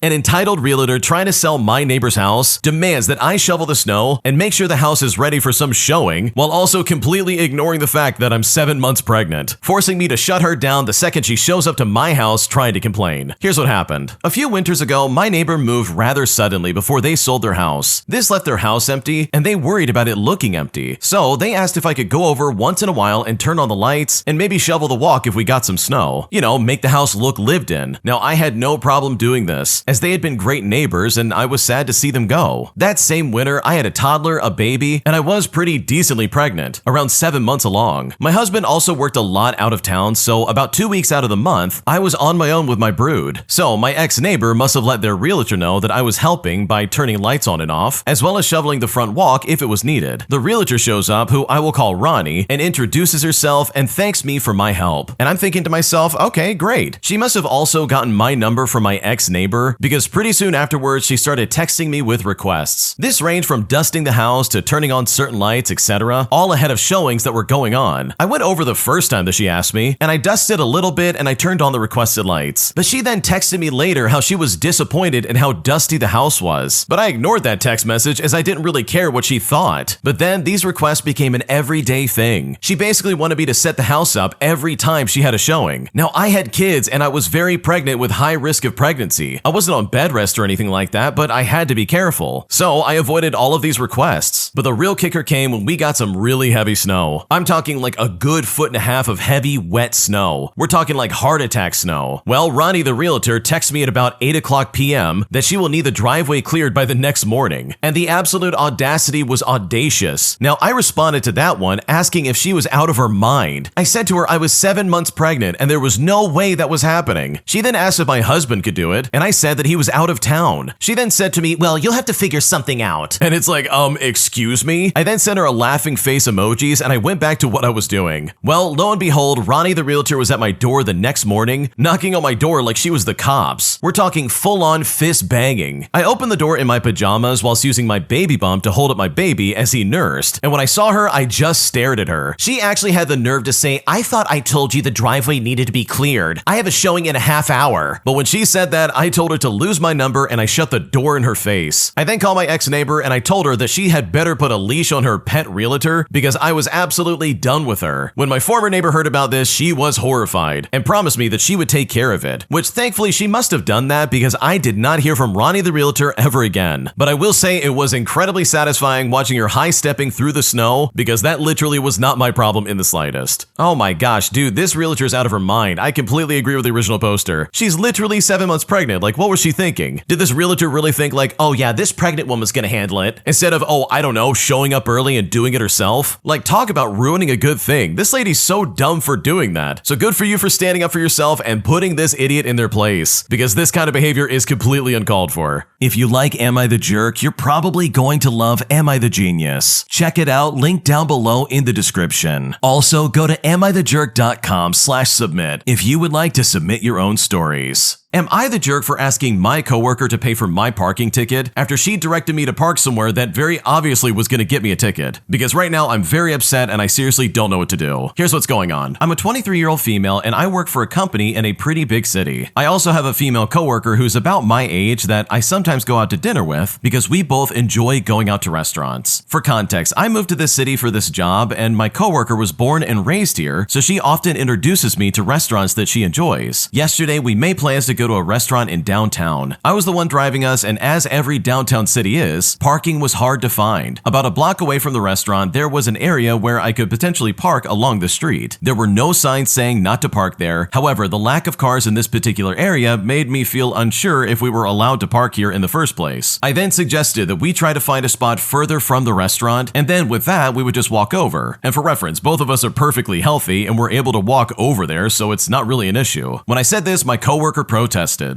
An entitled realtor trying to sell my neighbor's house demands that I shovel the snow and make sure the house is ready for some showing, while also completely ignoring the fact that I'm 7 months pregnant, forcing me to shut her down the second she shows up to my house trying to complain. Here's what happened. A few winters ago, my neighbor moved rather suddenly before they sold their house. This left their house empty, and they worried about it looking empty. So they asked if I could go over once in a while and turn on the lights and maybe shovel the walk if we got some snow. You know, make the house look lived in. Now, I had no problem doing this, as they had been great neighbors and I was sad to see them go. That same winter, I had a toddler, a baby, and I was pretty decently pregnant, around 7 months along. My husband also worked a lot out of town, so about 2 weeks out of the month, I was on my own with my brood. So my ex-neighbor must have let their realtor know that I was helping by turning lights on and off, as well as shoveling the front walk if it was needed. The realtor shows up, who I will call Ronnie, and introduces herself and thanks me for my help. And I'm thinking to myself, okay, great. She must have also gotten my number from my ex-neighbor, because pretty soon afterwards, she started texting me with requests. This ranged from dusting the house to turning on certain lights, etc., all ahead of showings that were going on. I went over the first time that she asked me, and I dusted a little bit and I turned on the requested lights. But she then texted me later how she was disappointed in how dusty the house was. But I ignored that text message as I didn't really care what she thought. But then these requests became an everyday thing. She basically wanted me to set the house up every time she had a showing. Now, I had kids and I was very pregnant with high risk of pregnancy. I wasn't on bed rest or anything like that, but I had to be careful. So I avoided all of these requests. But the real kicker came when we got some really heavy snow. I'm talking like a good 1.5 feet of heavy, wet snow. We're talking like heart attack snow. Well, Ronnie the realtor texts me at about 8 o'clock p.m. that she will need the driveway cleared by the next morning. And the absolute audacity was audacious. Now, I responded to that one asking if she was out of her mind. I said to her I was 7 months pregnant and there was no way that was happening. She then asked if my husband could do it, and I said that he was out of town. She then said to me, well, you'll have to figure something out. And it's like, excuse me? I then sent her a laughing face emojis and I went back to what I was doing. Well, lo and behold, Ronnie the realtor was at my door the next morning, knocking on my door like she was the cops. We're talking full-on fist banging. I opened the door in my pajamas whilst using my baby bump to hold up my baby as he nursed. And when I saw her, I just stared at her. She actually had the nerve to say, I thought I told you the driveway needed to be cleared. I have a showing in a half hour. But when she said that, I told her to lose my number and I shut the door in her face. I then called my ex-neighbor and I told her that she had better put a leash on her pet realtor because I was absolutely done with her. When my former neighbor heard about this, she was horrified and promised me that she would take care of it, which thankfully she must have done that because I did not hear from Ronnie the realtor ever again. But I will say it was incredibly satisfying watching her high-stepping through the snow because that literally was not my problem in the slightest. Oh my gosh, dude, this realtor's out of her mind. I completely agree with the original poster. She's literally 7 months pregnant. Like, what was she thinking? Did this realtor really think like, oh yeah, this pregnant woman's gonna handle it, instead of, oh, I don't know, showing up early and doing it herself? Like, talk about ruining a good thing. This lady's so dumb for doing that. So good for you for standing up for yourself and putting this idiot in their place, because this kind of behavior is completely uncalled for. If you like Am I the Jerk, you're probably going to love Am I the Genius. Check it out, link down below in the description. Also, go to amithejerk.com/submit if you would like to submit your own stories. Am I the jerk for asking my coworker to pay for my parking ticket after she directed me to park somewhere that very obviously was going to get me a ticket? Because right now I'm very upset and I seriously don't know what to do. Here's what's going on. I'm a 23-year-old female and I work for a company in a pretty big city. I also have a female coworker who's about my age that I sometimes go out to dinner with because we both enjoy going out to restaurants. For context, I moved to this city for this job and my coworker was born and raised here, so she often introduces me to restaurants that she enjoys. Yesterday, we made plans to go to a restaurant in downtown. I was the one driving us, and as every downtown city is, parking was hard to find. About a block away from the restaurant, there was an area where I could potentially park along the street. There were no signs saying not to park there. However, the lack of cars in this particular area made me feel unsure if we were allowed to park here in the first place. I then suggested that we try to find a spot further from the restaurant, and then with that, we would just walk over. And for reference, both of us are perfectly healthy and we're able to walk over there, so it's not really an issue. When I said this, my coworker protested,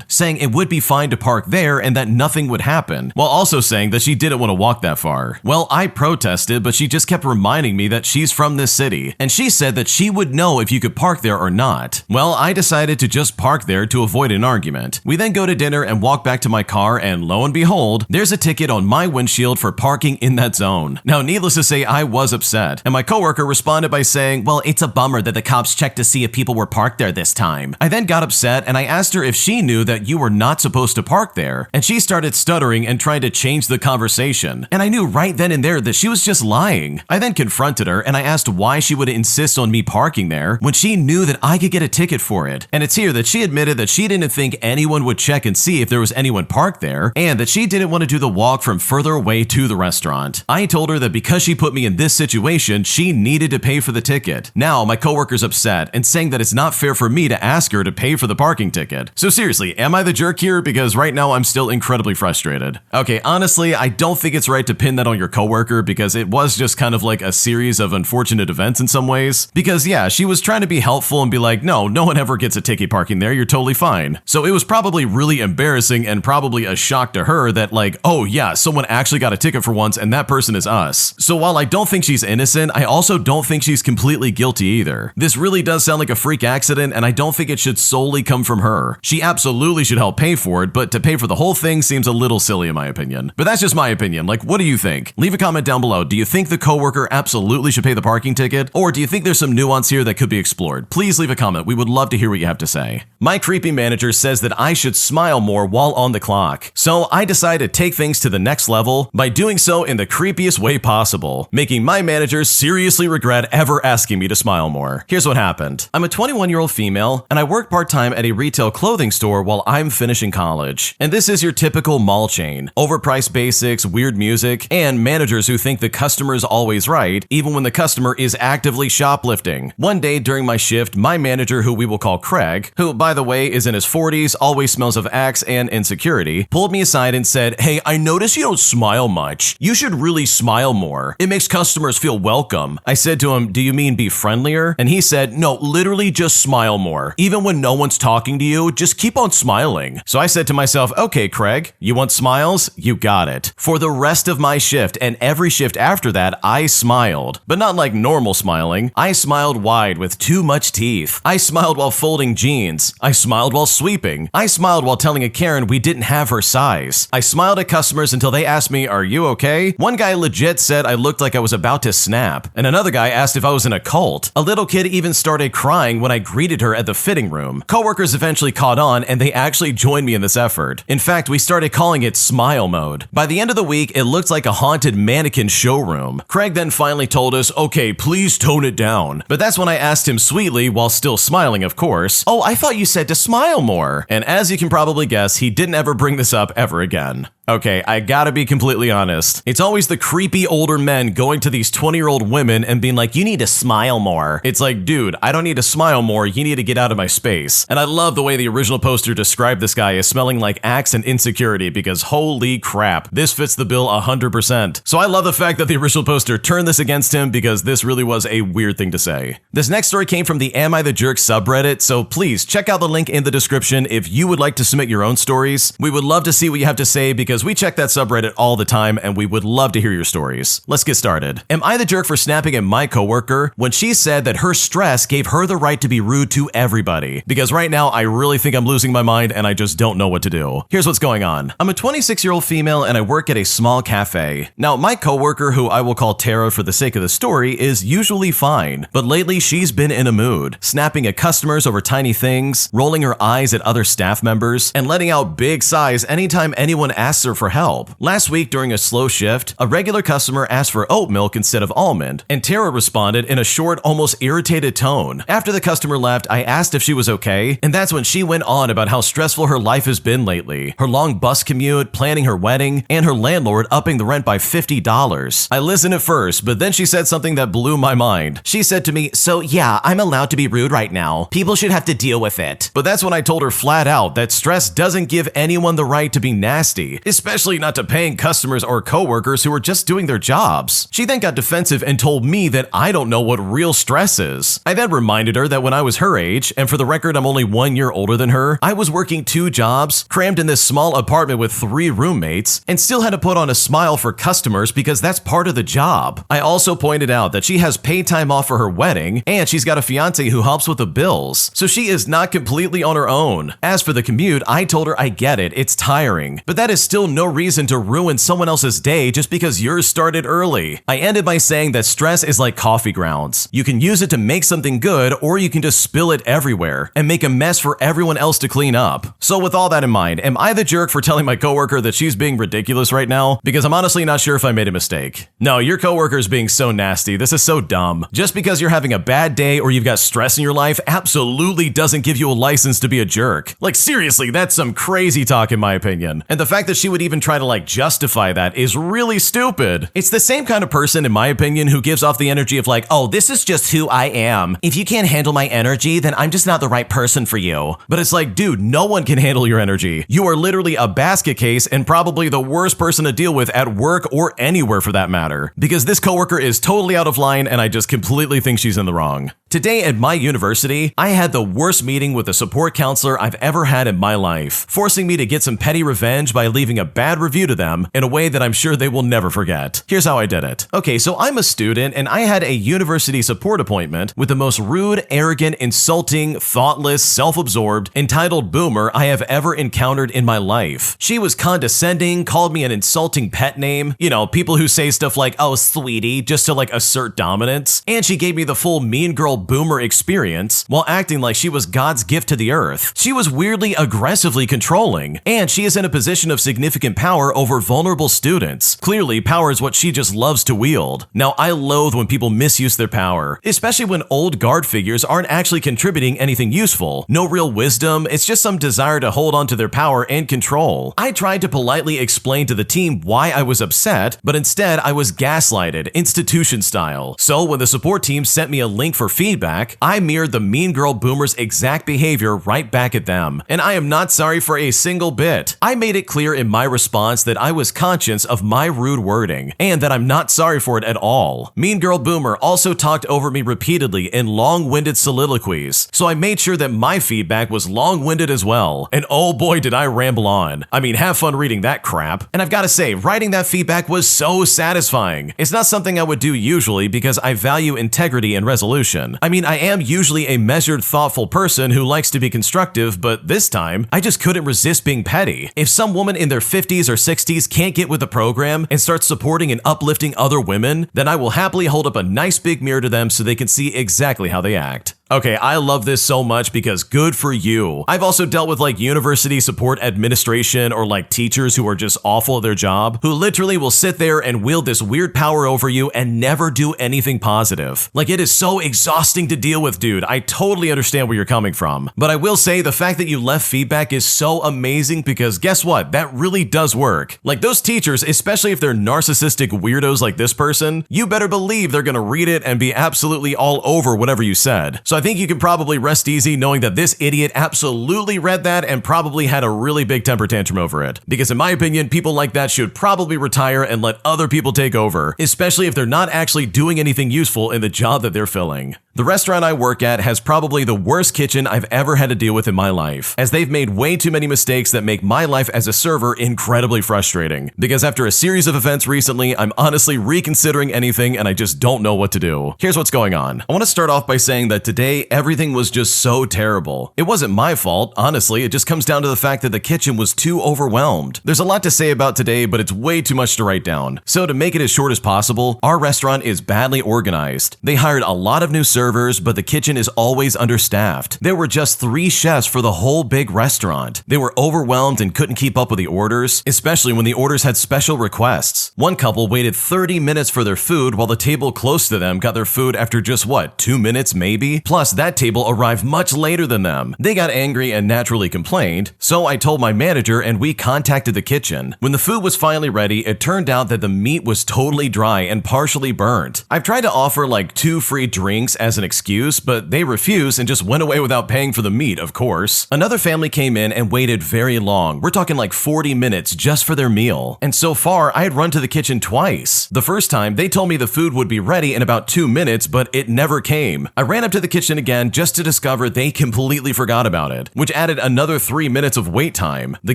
saying it would be fine to park there and that nothing would happen, while also saying that she didn't want to walk that far. Well, I protested, but she just kept reminding me that she's from this city, and she said that she would know if you could park there or not. Well, I decided to just park there to avoid an argument. We then go to dinner and walk back to my car, and lo and behold, there's a ticket on my windshield for parking in that zone. Now, needless to say, I was upset, and my coworker responded by saying, well, it's a bummer that the cops checked to see if people were parked there this time. I then got upset, and I asked her if she knew that you were not supposed to park there, and she started stuttering and trying to change the conversation. And I knew right then and there that she was just lying. I then confronted her and I asked why she would insist on me parking there when she knew that I could get a ticket for it. And it's here that she admitted that she didn't think anyone would check and see if there was anyone parked there, and that she didn't want to do the walk from further away to the restaurant. I told her that because she put me in this situation, she needed to pay for the ticket. Now my coworker's upset and saying that it's not fair for me to ask her to pay for the parking ticket. So seriously, am I the jerk here? Because right now I'm still incredibly frustrated. Okay, honestly, I don't think it's right to pin that on your coworker, because it was just kind of like a series of unfortunate events in some ways. Because yeah, she was trying to be helpful and be like, no one ever gets a ticket parking there, you're totally fine. So it was probably really embarrassing and probably a shock to her that like, oh yeah, someone actually got a ticket for once and that person is us. So while I don't think she's innocent, I also don't think she's completely guilty either. This really does sound like a freak accident, and I don't think it should solely come from her. She absolutely should help pay for it, but to pay for the whole thing seems a little silly in my opinion. But that's just my opinion. Like, what do you think? Leave a comment down below. Do you think the coworker absolutely should pay the parking ticket? Or do you think there's some nuance here that could be explored? Please leave a comment. We would love to hear what you have to say. My creepy manager says that I should smile more while on the clock. So I decided to take things to the next level by doing so in the creepiest way possible, making my manager seriously regret ever asking me to smile more. Here's what happened. I'm a 21-year-old female, and I work part-time at a retail clothing store while I'm finishing college. And this is your typical mall chain. Overpriced basics, weird music, and managers who think the customer is always right, even when the customer is actively shoplifting. One day during my shift, my manager, who we will call Craig, who by the way is in his 40s, always smells of Axe and insecurity, pulled me aside and said, "Hey, I notice you don't smile much. You should really smile more. It makes customers feel welcome." I said to him, "Do you mean be friendlier?" And he said, "No, literally just smile more. Even when no one's talking to you, just keep on smiling." So I said to myself, okay, Craig, you want smiles? You got it. For the rest of my shift and every shift after that, I smiled. But not like normal smiling. I smiled wide with too much teeth. I smiled while folding jeans. I smiled while sweeping. I smiled while telling a Karen we didn't have her size. I smiled at customers until they asked me, "Are you okay?" One guy legit said I looked like I was about to snap. And another guy asked if I was in a cult. A little kid even started crying when I greeted her at the fitting room. Coworkers eventually caught on and they actually joined me in this effort. In fact, we started calling it smile mode. By the end of the week, it looked like a haunted mannequin showroom. Craig then finally told us, "Okay, please tone it down." But that's when I asked him sweetly, while still smiling of course, "Oh, I thought you said to smile more." And as you can probably guess, he didn't ever bring this up ever again. Okay, I gotta be completely honest. It's always the creepy older men going to these 20-year-old women and being like, "You need to smile more." It's like, dude, I don't need to smile more, you need to get out of my space. And I love the way the original poster described this guy as smelling like Axe and insecurity, because holy crap, this fits the bill 100%. So I love the fact that the original poster turned this against him, because this really was a weird thing to say. This next story came from the Am I the Jerk subreddit, so please check out the link in the description if you would like to submit your own stories. We would love to see what you have to say, because we check that subreddit all the time and we would love to hear your stories. Let's get started. Am I the jerk for snapping at my coworker when she said that her stress gave her the right to be rude to everybody? Because right now I really think I'm losing my mind and I just don't know what to do. Here's what's going on. I'm a 26-year-old female and I work at a small cafe. Now my coworker, who I will call Tara for the sake of the story, is usually fine, but lately she's been in a mood, snapping at customers over tiny things, rolling her eyes at other staff members, and letting out big sighs anytime anyone asks her for help. Last week during a slow shift, a regular customer asked for oat milk instead of almond, and Tara responded in a short, almost irritated tone. After the customer left, I asked if she was okay, and that's when she went on about how stressful her life has been lately. Her long bus commute, planning her wedding, and her landlord upping the rent by $50. I listened at first, but then she said something that blew my mind. She said to me, "So yeah, I'm allowed to be rude right now. People should have to deal with it." But that's when I told her flat out that stress doesn't give anyone the right to be nasty, especially not to paying customers or coworkers who are just doing their jobs. She then got defensive and told me that I don't know what real stress is. I then reminded her that when I was her age, and for the record I'm only 1 year older than her, I was working 2 jobs, crammed in this small apartment with 3 roommates, and still had to put on a smile for customers because that's part of the job. I also pointed out that she has paid time off for her wedding, and she's got a fiance who helps with the bills, so she is not completely on her own. As for the commute, I told her I get it, it's tiring, but that is still still no reason to ruin someone else's day just because yours started early. I ended by saying that stress is like coffee grounds. You can use it to make something good, or you can just spill it everywhere and make a mess for everyone else to clean up. So with all that in mind, am I the jerk for telling my coworker that she's being ridiculous right now? Because I'm honestly not sure if I made a mistake. No, your coworker is being so nasty. This is so dumb. Just because you're having a bad day or you've got stress in your life absolutely doesn't give you a license to be a jerk. Like seriously, that's some crazy talk in my opinion. And the fact that she would even try to justify that is really stupid. It's the same kind of person in my opinion who gives off the energy of oh, this is just who I am. If you can't handle my energy, then I'm just not the right person for you. But it's dude, no one can handle your energy. You are literally a basket case and probably the worst person to deal with at work or anywhere for that matter. Because this coworker is totally out of line and I just completely think she's in the wrong. Today at my university, I had the worst meeting with a support counselor I've ever had in my life, forcing me to get some petty revenge by leaving a bad review to them in a way that I'm sure they will never forget. Here's how I did it. Okay, so I'm a student and I had a university support appointment with the most rude, arrogant, insulting, thoughtless, self-absorbed, entitled boomer I have ever encountered in my life. She was condescending, called me an insulting pet name, people who say stuff like, oh, sweetie, just to assert dominance, and she gave me the full mean girl boomer experience while acting like she was God's gift to the earth. She was weirdly aggressively controlling, and she is in a position of significant power over vulnerable students. Clearly, power is what she just loves to wield. Now, I loathe when people misuse their power, especially when old guard figures aren't actually contributing anything useful. No real wisdom, it's just some desire to hold on to their power and control. I tried to politely explain to the team why I was upset, but instead I was gaslighted, institution style. So when the support team sent me a link for feedback, I mirrored the mean girl boomer's exact behavior right back at them. And I am not sorry for a single bit. I made it clear in my response that I was conscious of my rude wording, and that I'm not sorry for it at all. Mean girl boomer also talked over me repeatedly in long-winded soliloquies, so I made sure that my feedback was long-winded as well. And oh boy did I ramble on. I mean, have fun reading that crap. And I've got to say, writing that feedback was so satisfying. It's not something I would do usually because I value integrity and resolution. I mean, I am usually a measured, thoughtful person who likes to be constructive, but this time, I just couldn't resist being petty. If some woman in their 50s or 60s can't get with the program and start supporting and uplifting other women, then I will happily hold up a nice big mirror to them so they can see exactly how they act. Okay, I love this so much because good for you. I've also dealt with university support administration or teachers who are just awful at their job, who literally will sit there and wield this weird power over you and never do anything positive. It is so exhausting to deal with, dude. I totally understand where you're coming from. But I will say the fact that you left feedback is so amazing because guess what? That really does work. Those teachers, especially if they're narcissistic weirdos like this person, you better believe they're gonna read it and be absolutely all over whatever you said. So I think you can probably rest easy knowing that this idiot absolutely read that and probably had a really big temper tantrum over it. Because in my opinion, people like that should probably retire and let other people take over, especially if they're not actually doing anything useful in the job that they're filling. The restaurant I work at has probably the worst kitchen I've ever had to deal with in my life, as they've made way too many mistakes that make my life as a server incredibly frustrating. Because after a series of events recently, I'm honestly reconsidering anything and I just don't know what to do. Here's what's going on. I want to start off by saying that today, everything was just so terrible. It wasn't my fault, honestly, it just comes down to the fact that the kitchen was too overwhelmed. There's a lot to say about today, but it's way too much to write down. So to make it as short as possible, our restaurant is badly organized. They hired a lot of new servers, but the kitchen is always understaffed. There were just 3 chefs for the whole big restaurant. They were overwhelmed and couldn't keep up with the orders, especially when the orders had special requests. One couple waited 30 minutes for their food while the table close to them got their food after just 2 minutes maybe? Plus that table arrived much later than them. They got angry and naturally complained, so I told my manager and we contacted the kitchen. When the food was finally ready, it turned out that the meat was totally dry and partially burnt. I've tried to offer 2 free drinks as an excuse, but they refused and just went away without paying for the meat, of course. Another family came in and waited very long. We're talking 40 minutes just for their meal. And so far, I had run to the kitchen twice. The first time, they told me the food would be ready in about 2 minutes, but it never came. I ran up to the kitchen again just to discover they completely forgot about it, which added another 3 minutes of wait time. The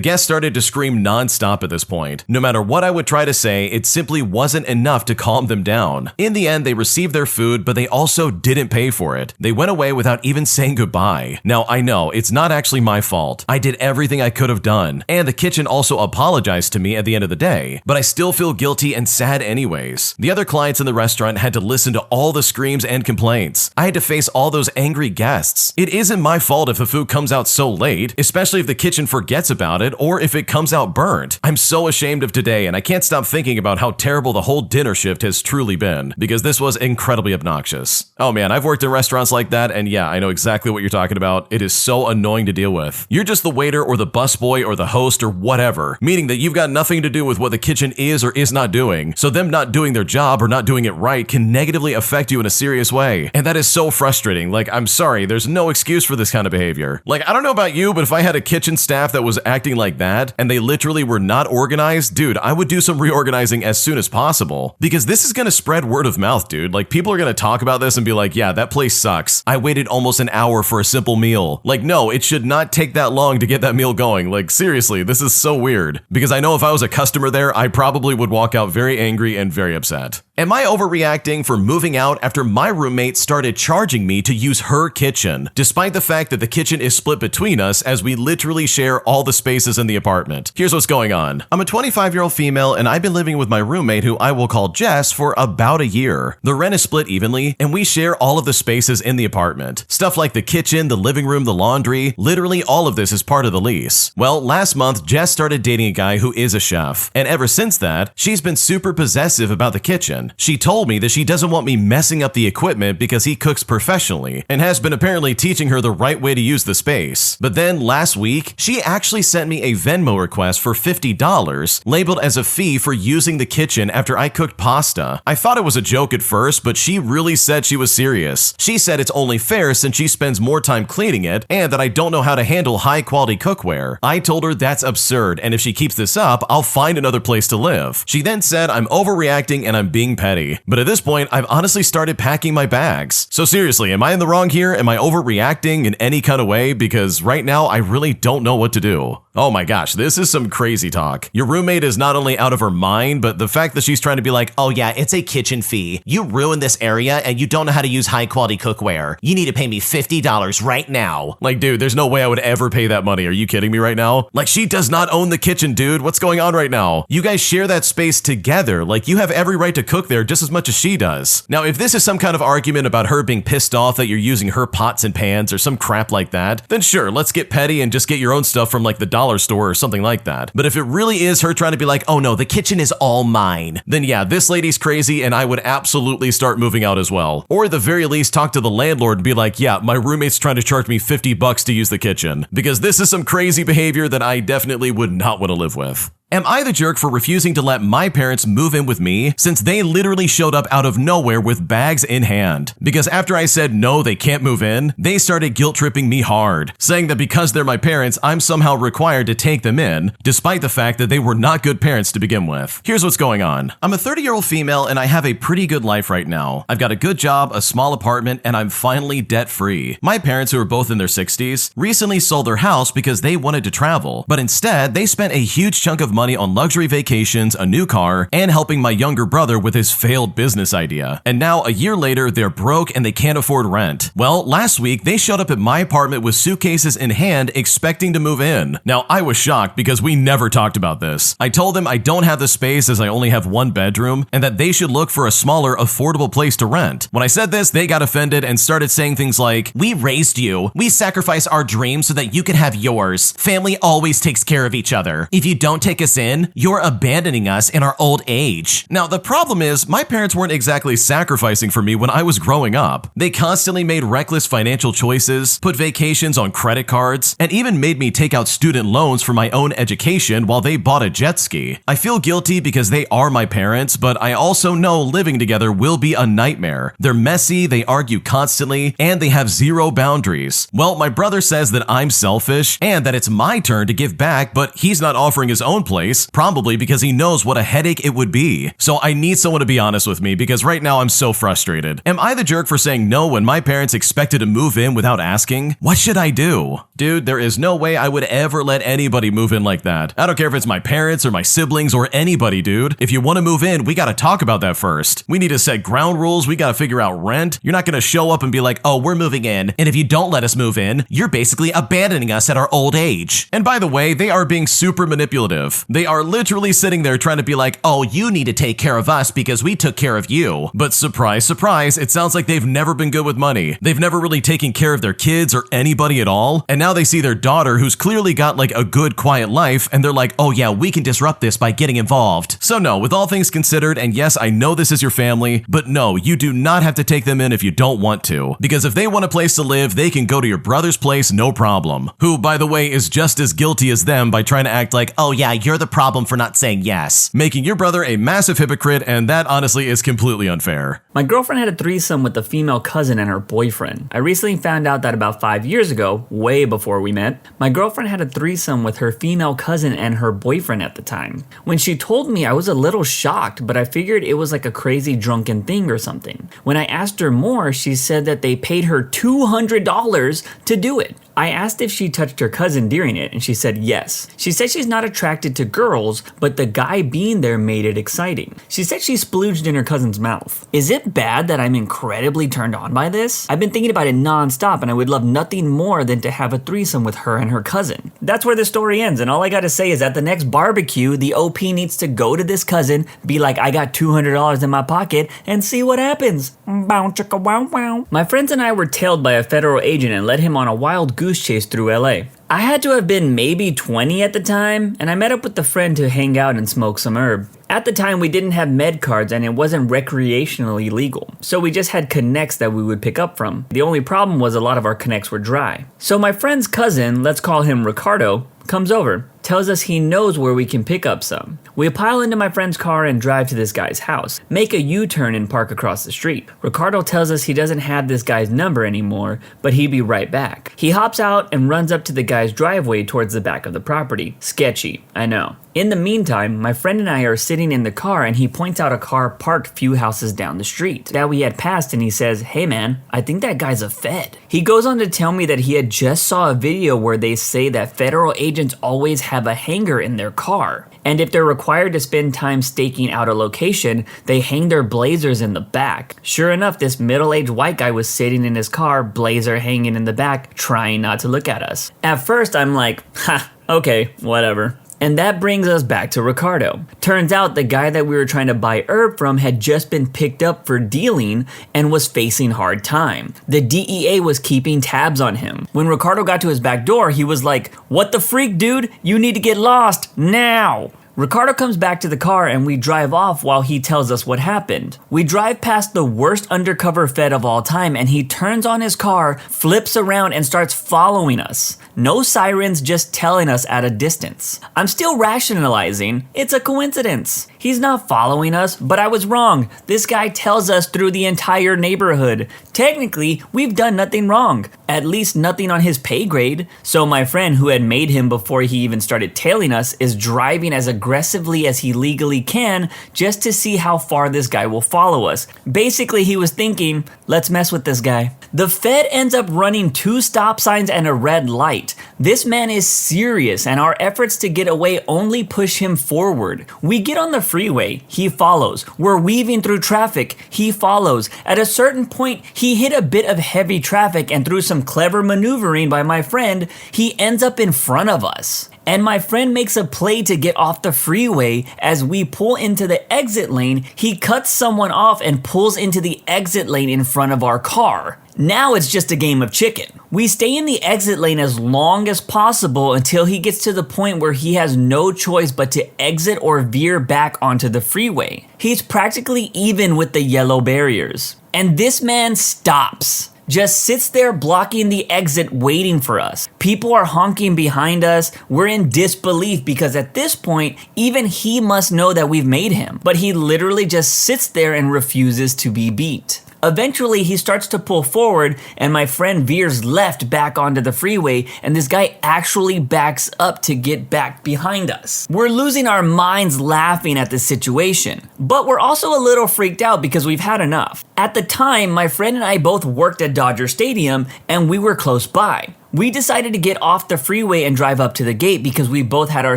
guests started to scream nonstop at this point. No matter what I would try to say, it simply wasn't enough to calm them down. In the end, they received their food, but they also didn't didn't pay for it. They went away without even saying goodbye. Now, I know, it's not actually my fault. I did everything I could have done, and the kitchen also apologized to me at the end of the day, but I still feel guilty and sad anyways. The other clients in the restaurant had to listen to all the screams and complaints. I had to face all those angry guests. It isn't my fault if the food comes out so late, especially if the kitchen forgets about it or if it comes out burnt. I'm so ashamed of today, and I can't stop thinking about how terrible the whole dinner shift has truly been, because this was incredibly obnoxious. Oh man, I've worked in restaurants like that, and yeah, I know exactly what you're talking about. It is so annoying to deal with. You're just the waiter or the busboy or the host or whatever, meaning that you've got nothing to do with what the kitchen is or is not doing, so them not doing their job or not doing it right can negatively affect you in a serious way, and that is so frustrating. Like, I'm sorry, there's no excuse for this kind of behavior. Like, I don't know about you, but if I had a kitchen staff that was acting like that, and they literally were not organized, dude, I would do some reorganizing as soon as possible, because this is gonna spread word of mouth, dude. Like, people are gonna talk about this and be like, yeah, that place sucks. I waited almost an hour for a simple meal. Like, no, it should not take that long to get that meal going. Like, seriously, this is so weird, because I know if I was a customer there, I probably would walk out very angry and very upset. Am I overreacting for moving out after my roommate started charging me to use her kitchen, despite the fact that the kitchen is split between us as we literally share all the spaces in the apartment? Here's what's going on. I'm a 25-year-old female, and I've been living with my roommate, who I will call Jess, for about a year. The rent is split evenly, and we share all of the spaces in the apartment. Stuff like the kitchen, the living room, the laundry, literally all of this is part of the lease. Well, last month, Jess started dating a guy who is a chef, and ever since that, she's been super possessive about the kitchen. She told me that she doesn't want me messing up the equipment because he cooks professionally, and has been apparently teaching her the right way to use the space. But then last week, she actually sent me a Venmo request for $50, labeled as a fee for using the kitchen after I cooked pasta. I thought it was a joke at first, but she really said she was serious. She said it's only fair since she spends more time cleaning it, and that I don't know how to handle high-quality cookware. I told her that's absurd, and if she keeps this up, I'll find another place to live. She then said I'm overreacting and I'm being petty. But at this point, I've honestly started packing my bags. So seriously, am I in the wrong here? Am I overreacting in any kind of way? Because right now, I really don't know what to do. Oh my gosh, this is some crazy talk. Your roommate is not only out of her mind, but the fact that she's trying to be like, oh yeah, it's a kitchen fee. You ruined this area and you don't know how to use high quality cookware. You need to pay me $50 right now. Like, dude, there's no way I would ever pay that money. Are you kidding me right now? Like, she does not own the kitchen, dude. What's going on right now? You guys share that space together. Like, you have every right to cook there just as much as she does. Now, if this is some kind of argument about her being pissed off that you're using her pots and pans or some crap like that, then sure, let's get petty and just get your own stuff from like the dollar store or something like that. But if it really is her trying to be like, oh no, the kitchen is all mine, then yeah, this lady's crazy and I would absolutely start moving out as well. Or at the very least, talk to the landlord and be like, yeah, my roommate's trying to charge me $50 to use the kitchen, because this is some crazy behavior that I definitely would not want to live with. Am I the jerk for refusing to let my parents move in with me since they literally showed up out of nowhere with bags in hand? Because after I said no, they can't move in, they started guilt-tripping me hard, saying that because they're my parents, I'm somehow required to take them in, despite the fact that they were not good parents to begin with. Here's what's going on. I'm a 30-year-old female and I have a pretty good life right now. I've got a good job, a small apartment, and I'm finally debt-free. My parents, who are both in their 60s, recently sold their house because they wanted to travel, but instead, they spent a huge chunk of money on luxury vacations, a new car, and helping my younger brother with his failed business idea. And now, a year later, they're broke and they can't afford rent. Well, last week, they showed up at my apartment with suitcases in hand, expecting to move in. Now, I was shocked because we never talked about this. I told them I don't have the space as I only have one bedroom, and that they should look for a smaller, affordable place to rent. When I said this, they got offended and started saying things like, we raised you. We sacrifice our dreams so that you can have yours. Family always takes care of each other. If you don't take us in, you're abandoning us in our old age. Now, the problem is, my parents weren't exactly sacrificing for me when I was growing up. They constantly made reckless financial choices, put vacations on credit cards, and even made me take out student loans for my own education while they bought a jet ski. I feel guilty because they are my parents, but I also know living together will be a nightmare. They're messy, they argue constantly, and they have zero boundaries. Well, my brother says that I'm selfish and that it's my turn to give back, but he's not offering his own place place, probably because he knows what a headache it would be. So I need someone to be honest with me because right now I'm so frustrated. Am I the jerk for saying no when my parents expected to move in without asking? What should I do? Dude, there is no way I would ever let anybody move in like that. I don't care if it's my parents or my siblings or anybody, dude. If you want to move in, we gotta talk about that first. We need to set ground rules, we gotta figure out rent. You're not gonna show up and be like, oh, we're moving in, and if you don't let us move in, you're basically abandoning us at our old age. And by the way, they are being super manipulative. They are literally sitting there trying to be like, oh, you need to take care of us because we took care of you. But surprise, surprise, it sounds like they've never been good with money. They've never really taken care of their kids or anybody at all. And now they see their daughter who's clearly got like a good quiet life and they're like, oh yeah, we can disrupt this by getting involved. So no, with all things considered, and yes, I know this is your family, but no, you do not have to take them in if you don't want to. Because if they want a place to live, they can go to your brother's place, no problem. Who, by the way, is just as guilty as them by trying to act like, oh yeah, you're the problem for not saying yes. Making your brother a massive hypocrite, and that honestly is completely unfair. My girlfriend had a threesome with a female cousin and her boyfriend. I recently found out that about 5 years ago, way before we met, my girlfriend had a threesome with her female cousin and her boyfriend at the time. When she told me, I was a little shocked, but I figured it was like a crazy drunken thing or something. When I asked her more, she said that they paid her $200 to do it. I asked if she touched her cousin during it, and she said yes. She said she's not attracted to girls, but the guy being there made it exciting. She said she splooged in her cousin's mouth. Is it bad that I'm incredibly turned on by this? I've been thinking about it nonstop, and I would love nothing more than to have a threesome with her and her cousin. That's where the story ends, and all I gotta say is at the next barbecue, the OP needs to go to this cousin, be like, I got $200 in my pocket, and see what happens. Bow chicka wow wow. My friends and I were tailed by a federal agent and led him on a wild goose chase through LA. I had to have been maybe 20 at the time, and I met up with a friend to hang out and smoke some herb. At the time, we didn't have med cards and it wasn't recreationally legal, so we just had connects that we would pick up from. The only problem was a lot of our connects were dry. So my friend's cousin, let's call him Ricardo, comes over, tells us he knows where we can pick up some. We pile into my friend's car and drive to this guy's house, make a U-turn and park across the street. Ricardo tells us he doesn't have this guy's number anymore, but he'd be right back. He hops out and runs up to the guy's driveway towards the back of the property. Sketchy, I know. In the meantime, my friend and I are sitting in the car and he points out a car parked few houses down the street that we had passed, and he says, hey man, I think that guy's a Fed. He goes on to tell me that he had just saw a video where they say that federal agents always have a hanger in their car. And if they're required to spend time staking out a location, they hang their blazers in the back. Sure enough, this middle-aged white guy was sitting in his car, blazer hanging in the back, trying not to look at us. At first, I'm like, ha, okay, whatever. And that brings us back to Ricardo. Turns out the guy that we were trying to buy herb from had just been picked up for dealing and was facing hard time. The DEA was keeping tabs on him. When Ricardo got to his back door, he was like, what the freak, dude? You need to get lost now. Ricardo comes back to the car and we drive off while he tells us what happened. We drive past the worst undercover Fed of all time and he turns on his car, flips around and starts following us. No sirens, just telling us at a distance. I'm still rationalizing, it's a coincidence. He's not following us, but I was wrong. This guy tells us through the entire neighborhood. Technically, we've done nothing wrong. At least nothing on his pay grade. So my friend who had made him before he even started tailing us is driving as aggressively as he legally can just to see how far this guy will follow us. Basically, he was thinking, let's mess with this guy. The Fed ends up running 2 stop signs and a red light. This man is serious and our efforts to get away only push him forward. We get on the freeway, he follows. We're weaving through traffic, he follows. At a certain point, he hit a bit of heavy traffic and through some clever maneuvering by my friend, he ends up in front of us. And my friend makes a play to get off the freeway. As we pull into the exit lane, he cuts someone off and pulls into the exit lane in front of our car. Now it's just a game of chicken. We stay in the exit lane as long as possible until he gets to the point where he has no choice but to exit or veer back onto the freeway. He's practically even with the yellow barriers. And this man stops. Just sits there blocking the exit waiting for us. People are honking behind us. We're in disbelief because at this point, even he must know that we've made him. But he literally just sits there and refuses to be beat. Eventually, he starts to pull forward, and my friend veers left back onto the freeway, and this guy actually backs up to get back behind us. We're losing our minds laughing at this situation, but we're also a little freaked out because we've had enough. At the time, my friend and I both worked at Dodger Stadium, and we were close by. We decided to get off the freeway and drive up to the gate because we both had our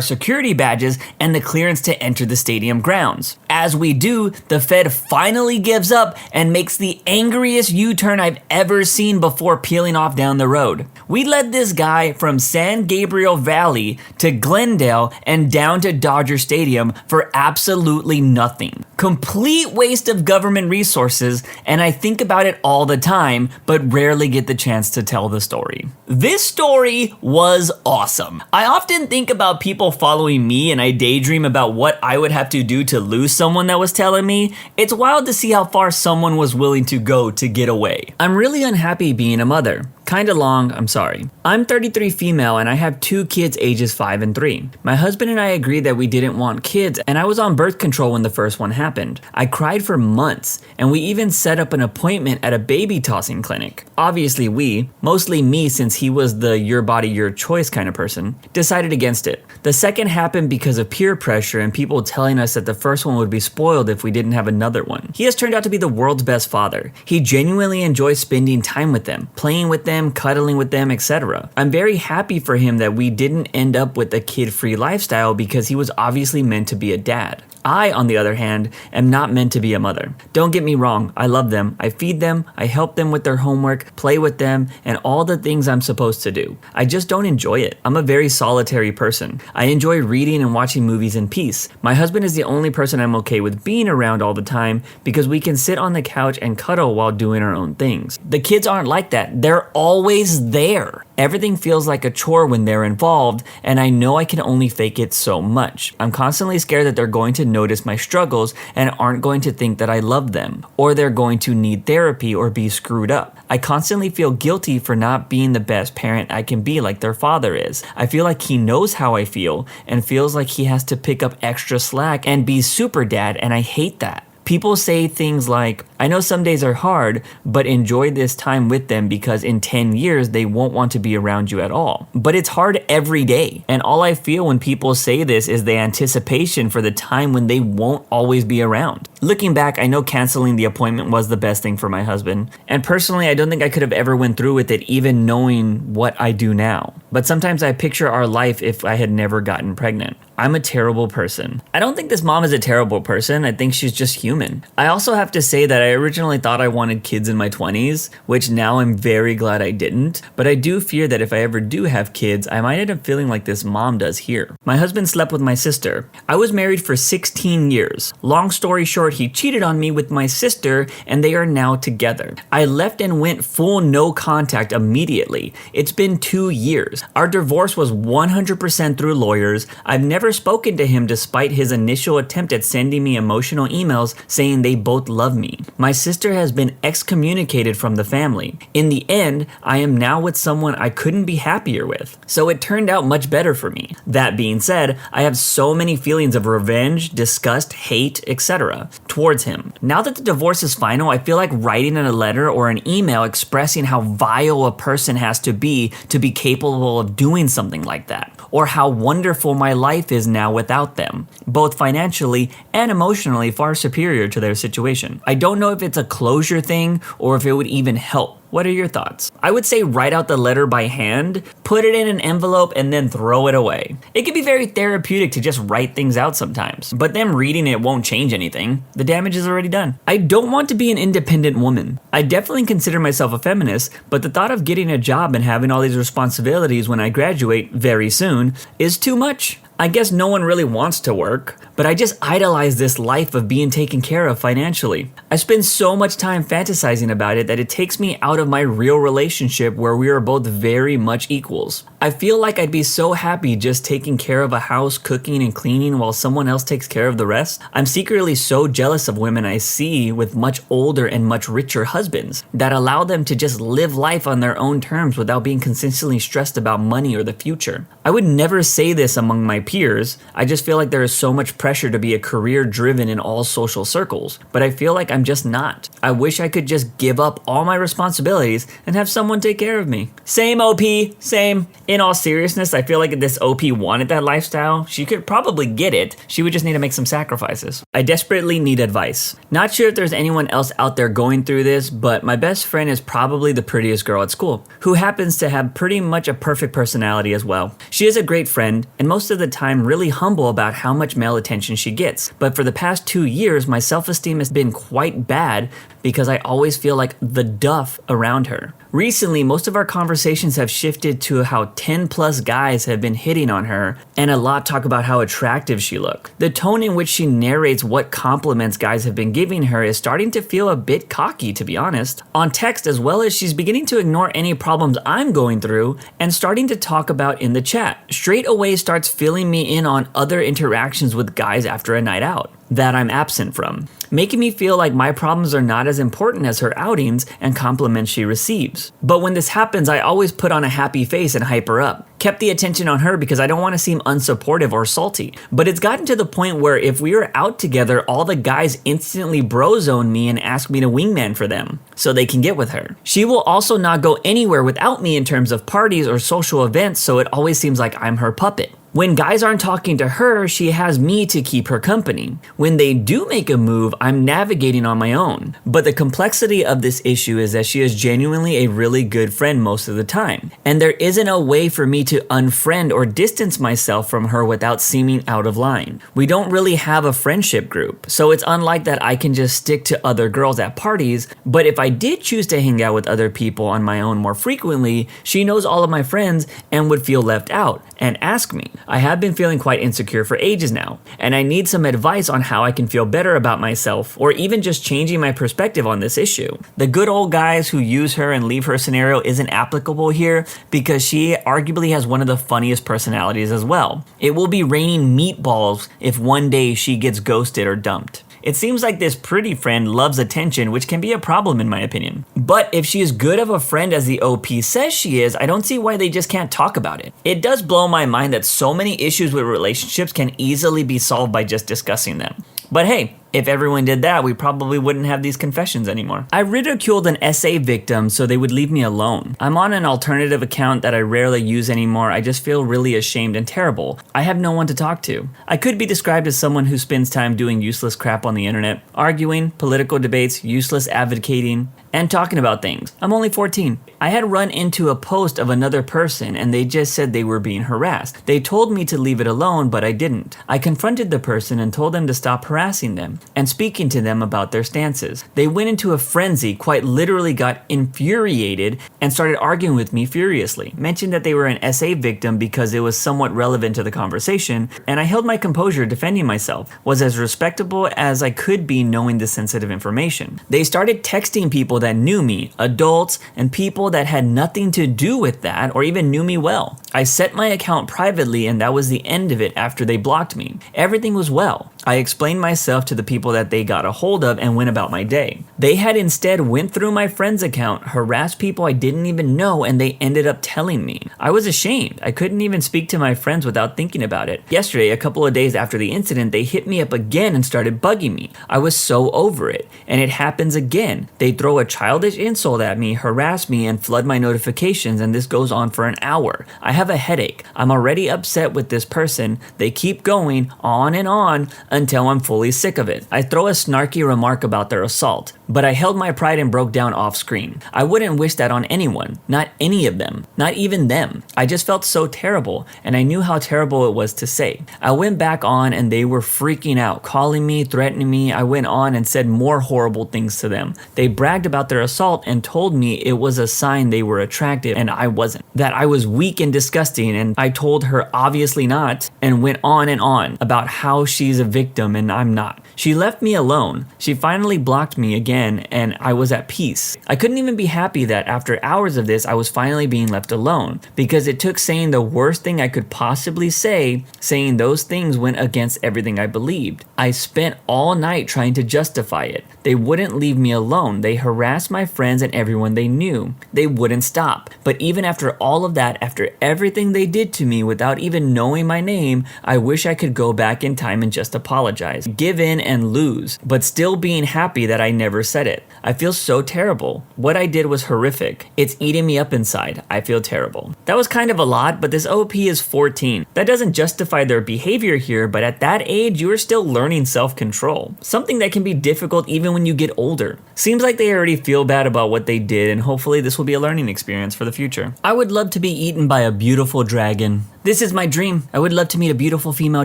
security badges and the clearance to enter the stadium grounds. As we do, the Fed finally gives up and makes the angriest U-turn I've ever seen before peeling off down the road. We led this guy from San Gabriel Valley to Glendale and down to Dodger Stadium for absolutely nothing. Complete waste of government resources, and I think about it all the time, but rarely get the chance to tell the story. This story was awesome. I often think about people following me, and I daydream about what I would have to do to lose someone that was telling me. It's wild to see how far someone was willing to go to get away. I'm really unhappy being a mother. Kinda long, I'm sorry. I'm 33 female and I have 2 kids ages 5 and 3. My husband and I agreed that we didn't want kids, and I was on birth control when the first one happened. I cried for months, and we even set up an appointment at a baby tossing clinic. Obviously we, mostly me since he was the your body, your choice kind of person, decided against it. The second happened because of peer pressure and people telling us that the first one would be spoiled if we didn't have another one. He has turned out to be the world's best father. He genuinely enjoys spending time with them, playing with them, cuddling with them, etc. I'm very happy for him that we didn't end up with a kid-free lifestyle because he was obviously meant to be a dad. I, on the other hand, am not meant to be a mother. Don't get me wrong, I love them, I feed them, I help them with their homework, play with them, and all the things I'm supposed to do. I just don't enjoy it. I'm a very solitary person. I enjoy reading and watching movies in peace. My husband is the only person I'm okay with being around all the time because we can sit on the couch and cuddle while doing our own things. The kids aren't like that. They're always there. Everything feels like a chore when they're involved, and I know I can only fake it so much. I'm constantly scared that they're going to notice my struggles and aren't going to think that I love them, or they're going to need therapy or be screwed up. I constantly feel guilty for not being the best parent I can be like their father is. I feel like he knows how I feel and feels like he has to pick up extra slack and be super dad, and I hate that. People say things like, I know some days are hard, but enjoy this time with them because in 10 years they won't want to be around you at all. But it's hard every day. And all I feel when people say this is the anticipation for the time when they won't always be around. Looking back, I know canceling the appointment was the best thing for my husband. And personally, I don't think I could have ever went through with it even knowing what I do now. But sometimes I picture our life if I had never gotten pregnant. I'm a terrible person. I don't think this mom is a terrible person. I think she's just human. I also have to say that I originally thought I wanted kids in my 20s, which now I'm very glad I didn't. But I do fear that if I ever do have kids, I might end up feeling like this mom does here. My husband slept with my sister. I was married for 16 years. Long story short, he cheated on me with my sister and they are now together. I left and went full no contact immediately. It's been 2 years. Our divorce was 100% through lawyers. I've never spoken to him despite his initial attempt at sending me emotional emails saying they both love me. My sister has been excommunicated from the family. In the end, I am now with someone I couldn't be happier with. So it turned out much better for me. That being said, I have so many feelings of revenge, disgust, hate, etc. towards him. Now that the divorce is final, I feel like writing in a letter or an email expressing how vile a person has to be capable of doing something like that, or how wonderful my life is now without them, both financially and emotionally far superior to their situation. I don't know if it's a closure thing or if it would even help. What are your thoughts? I would say write out the letter by hand, put it in an envelope, and then throw it away. It can be very therapeutic to just write things out sometimes, but them reading it won't change anything. The damage is already done. I don't want to be an independent woman. I definitely consider myself a feminist, but the thought of getting a job and having all these responsibilities when I graduate very soon is too much. I guess no one really wants to work, but I just idolize this life of being taken care of financially. I spend so much time fantasizing about it that it takes me out of my real relationship where we are both very much equals. I feel like I'd be so happy just taking care of a house, cooking and cleaning while someone else takes care of the rest. I'm secretly so jealous of women I see with much older and much richer husbands that allow them to just live life on their own terms without being consistently stressed about money or the future. I would never say this among my peers. I just feel like there is so much pressure to be a career driven in all social circles, but I feel like I'm just not. I wish I could just give up all my responsibilities and have someone take care of me. Same OP, same. In all seriousness, I feel like if this OP wanted that lifestyle, she could probably get it. She would just need to make some sacrifices. I desperately need advice. Not sure if there's anyone else out there going through this, but my best friend is probably the prettiest girl at school, who happens to have pretty much a perfect personality as well. She is a great friend, and most of the time really humble about how much male attention she gets. But for the past 2 years, my self-esteem has been quite bad because I always feel like the duff around her. Recently, most of our conversations have shifted to how 10 plus guys have been hitting on her, and a lot talk about how attractive she looks. The tone in which she narrates what compliments guys have been giving her is starting to feel a bit cocky, to be honest. On text, as well as she's beginning to ignore any problems I'm going through and starting to talk about in the chat. Straight away starts filling me in on other interactions with guys after a night out that I'm absent from, making me feel like my problems are not as important as her outings and compliments she receives. But when this happens, I always put on a happy face and hype her up. Kept the attention on her because I don't want to seem unsupportive or salty. But it's gotten to the point where if we are out together, all the guys instantly bro zone me and ask me to wingman for them so they can get with her. She will also not go anywhere without me in terms of parties or social events, so it always seems like I'm her puppet. When guys aren't talking to her, she has me to keep her company. When they do make a move, I'm navigating on my own. But the complexity of this issue is that she is genuinely a really good friend most of the time. And there isn't a way for me to unfriend or distance myself from her without seeming out of line. We don't really have a friendship group, so it's unlike that I can just stick to other girls at parties. But if I did choose to hang out with other people on my own more frequently, she knows all of my friends and would feel left out and ask me. I have been feeling quite insecure for ages now, and I need some advice on how I can feel better about myself, or even just changing my perspective on this issue. The good old guys who use her and leave her scenario isn't applicable here because she arguably has one of the funniest personalities as well. It will be raining meatballs if one day she gets ghosted or dumped. It seems like this pretty friend loves attention, which can be a problem in my opinion. But if she is good of a friend as the OP says she is, I don't see why they just can't talk about it. It does blow my mind that so many issues with relationships can easily be solved by just discussing them. But hey, if everyone did that, we probably wouldn't have these confessions anymore. I ridiculed an SA victim so they would leave me alone. I'm on an alternative account that I rarely use anymore. I just feel really ashamed and terrible. I have no one to talk to. I could be described as someone who spends time doing useless crap on the internet, arguing, political debates, useless advocating, and talking about things. I'm only 14. I had run into a post of another person and they just said they were being harassed. They told me to leave it alone, but I didn't. I confronted the person and told them to stop harassing them and speaking to them about their stances. They went into a frenzy, quite literally got infuriated and started arguing with me furiously. Mentioned that they were an SA victim because it was somewhat relevant to the conversation, and I held my composure defending myself, was as respectable as I could be knowing the sensitive information. They started texting people that knew me, adults, and people that had nothing to do with that or even knew me well. I set my account privately and that was the end of it after they blocked me. Everything was well. I explained myself to the people that they got a hold of and went about my day. They had instead went through my friend's account, harassed people I didn't even know, and they ended up telling me. I was ashamed. I couldn't even speak to my friends without thinking about it. Yesterday, a couple of days after the incident, they hit me up again and started bugging me. I was so over it. And it happens again. They throw a childish insult at me, harass me, and flood my notifications, and this goes on for an hour. I have a headache. I'm already upset with this person. They keep going on and on until I'm fully sick of it. I throw a snarky remark about their assault, but I held my pride and broke down off screen. I wouldn't wish that on anyone, not any of them, not even them. I just felt so terrible, and I knew how terrible it was to say. I went back on and they were freaking out, calling me, threatening me. I went on and said more horrible things to them. They bragged about their assault and told me it was a sign they were attractive and I wasn't. That I was weak and disgusting, and I told her obviously not, and went on and on about how she's a victim and I'm not. She left me alone. She finally blocked me again again, and I was at peace. I couldn't even be happy that after hours of this, I was finally being left alone, because it took saying the worst thing I could possibly say, saying those things went against everything I believed. I spent all night trying to justify it. They wouldn't leave me alone. They harassed my friends and everyone they knew. They wouldn't stop. But even after all of that, after everything they did to me without even knowing my name, I wish I could go back in time and just apologize, give in and lose, but still being happy that I never said it. I feel so terrible. What I did was horrific. It's eating me up inside. I feel terrible. That was kind of a lot, but this OP is 14. That doesn't justify their behavior here, but at that age, you are still learning self-control. Something that can be difficult even when you get older. Seems like they already feel bad about what they did, and hopefully this will be a learning experience for the future. I would love to be eaten by a beautiful dragon. This is my dream. I would love to meet a beautiful female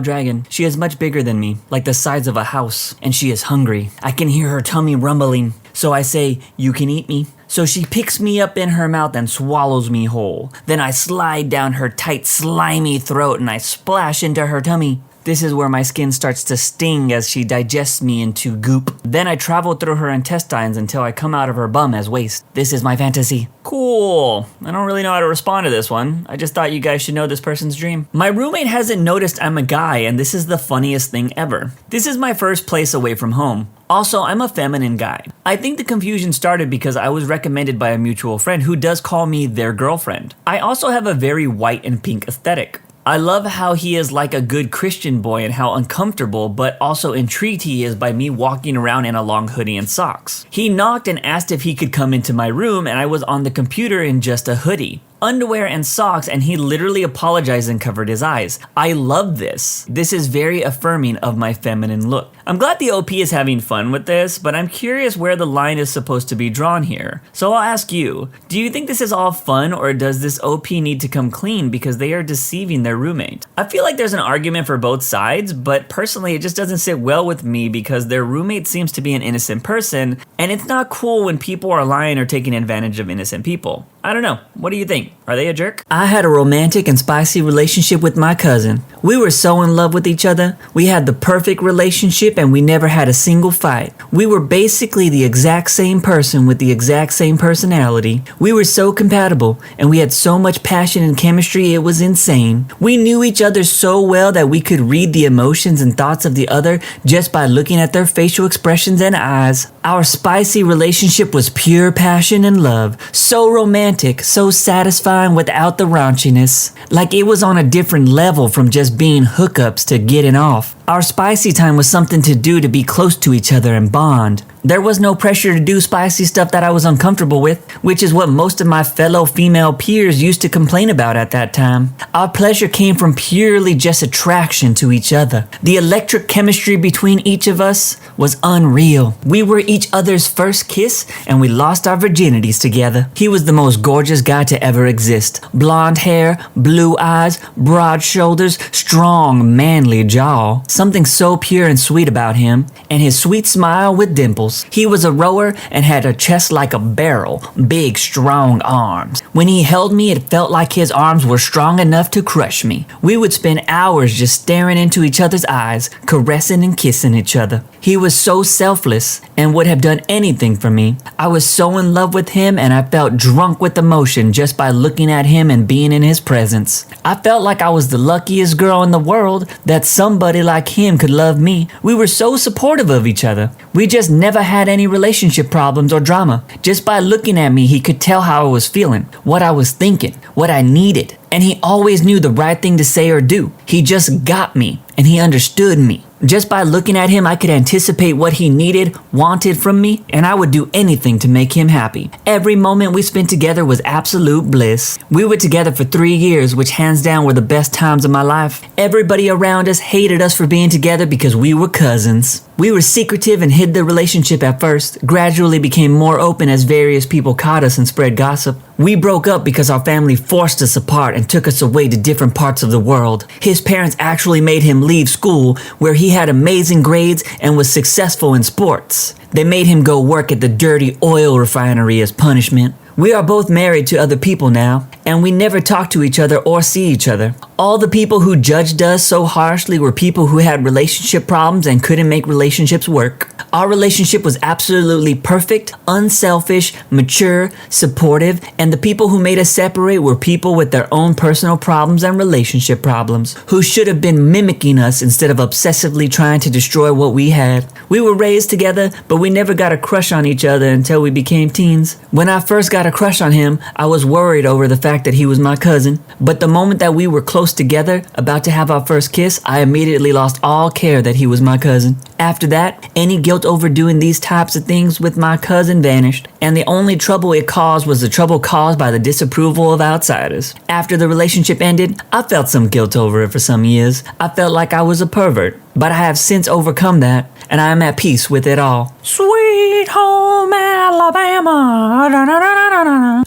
dragon. She is much bigger than me, like the size of a house, and she is hungry. I can hear her tummy rumbling. So I say, "You can eat me." So she picks me up in her mouth and swallows me whole. Then I slide down her tight, slimy throat and I splash into her tummy. This is where my skin starts to sting as she digests me into goop. Then I travel through her intestines until I come out of her bum as waste. This is my fantasy. Cool. I don't really know how to respond to this one. I just thought you guys should know this person's dream. My roommate hasn't noticed I'm a guy, and this is the funniest thing ever. This is my first place away from home. Also, I'm a feminine guy. I think the confusion started because I was recommended by a mutual friend who does call me their girlfriend. I also have a very white and pink aesthetic. I love how he is like a good Christian boy and how uncomfortable but also intrigued he is by me walking around in a long hoodie and socks. He knocked and asked if he could come into my room, and I was on the computer in just a hoodie, underwear and socks, and he literally apologized and covered his eyes. I love this. This is very affirming of my feminine look. I'm glad the OP is having fun with this, but I'm curious where the line is supposed to be drawn here. So I'll ask you, do you think this is all fun, or does this OP need to come clean because they are deceiving their roommate? I feel like there's an argument for both sides, but personally it just doesn't sit well with me because their roommate seems to be an innocent person, and it's not cool when people are lying or taking advantage of innocent people. I don't know. What do you think? Are they a jerk? I had a romantic and spicy relationship with my cousin. We were so in love with each other. We had the perfect relationship and we never had a single fight. We were basically the exact same person with the exact same personality. We were so compatible and we had so much passion and chemistry, it was insane. We knew each other so well that we could read the emotions and thoughts of the other just by looking at their facial expressions and eyes. Our spicy relationship was pure passion and love. So romantic, so satisfying without the raunchiness. Like it was on a different level from just being hookups to getting off. Our spicy time was something to do to be close to each other and bond. There was no pressure to do spicy stuff that I was uncomfortable with, which is what most of my fellow female peers used to complain about at that time. Our pleasure came from purely just attraction to each other. The electric chemistry between each of us was unreal. We were each other's first kiss and we lost our virginities together. He was the most gorgeous guy to ever exist. Blonde hair, blue eyes, broad shoulders, strong, manly jaw. Something so pure and sweet about him, and his sweet smile with dimples. He was a rower and had a chest like a barrel, big, strong arms. When he held me, it felt like his arms were strong enough to crush me. We would spend hours just staring into each other's eyes, caressing and kissing each other. He was so selfless and would have done anything for me. I was so in love with him and I felt drunk with emotion just by looking at him and being in his presence. I felt like I was the luckiest girl in the world that somebody like him could love me. We were so supportive of each other. We just never had any relationship problems or drama. Just by looking at me, he could tell how I was feeling, what I was thinking, what I needed. And he always knew the right thing to say or do. He just got me, and he understood me. Just by looking at him, I could anticipate what he needed, wanted from me, and I would do anything to make him happy. Every moment we spent together was absolute bliss. We were together for 3 years, which hands down were the best times of my life. Everybody around us hated us for being together because we were cousins. We were secretive and hid the relationship at first, gradually became more open as various people caught us and spread gossip. We broke up because our family forced us apart and took us away to different parts of the world. His parents actually made him leave school, where he had amazing grades and was successful in sports. They made him go work at the dirty oil refinery as punishment. We are both married to other people now, and we never talk to each other or see each other. All the people who judged us so harshly were people who had relationship problems and couldn't make relationships work. Our relationship was absolutely perfect, unselfish, mature, supportive, and the people who made us separate were people with their own personal problems and relationship problems, who should have been mimicking us instead of obsessively trying to destroy what we had. We were raised together, but we never got a crush on each other until we became teens. When I first got a crush on him, I was worried over the fact that he was my cousin, but the moment that we were close together, about to have our first kiss, I immediately lost all care that he was my cousin. After that, any guilt over doing these types of things with my cousin vanished, and the only trouble it caused was the trouble caused by the disapproval of outsiders. After the relationship ended, I felt some guilt over it for some years. I felt like I was a pervert, but I have since overcome that, and I am at peace with it all. Sweet home Alabama.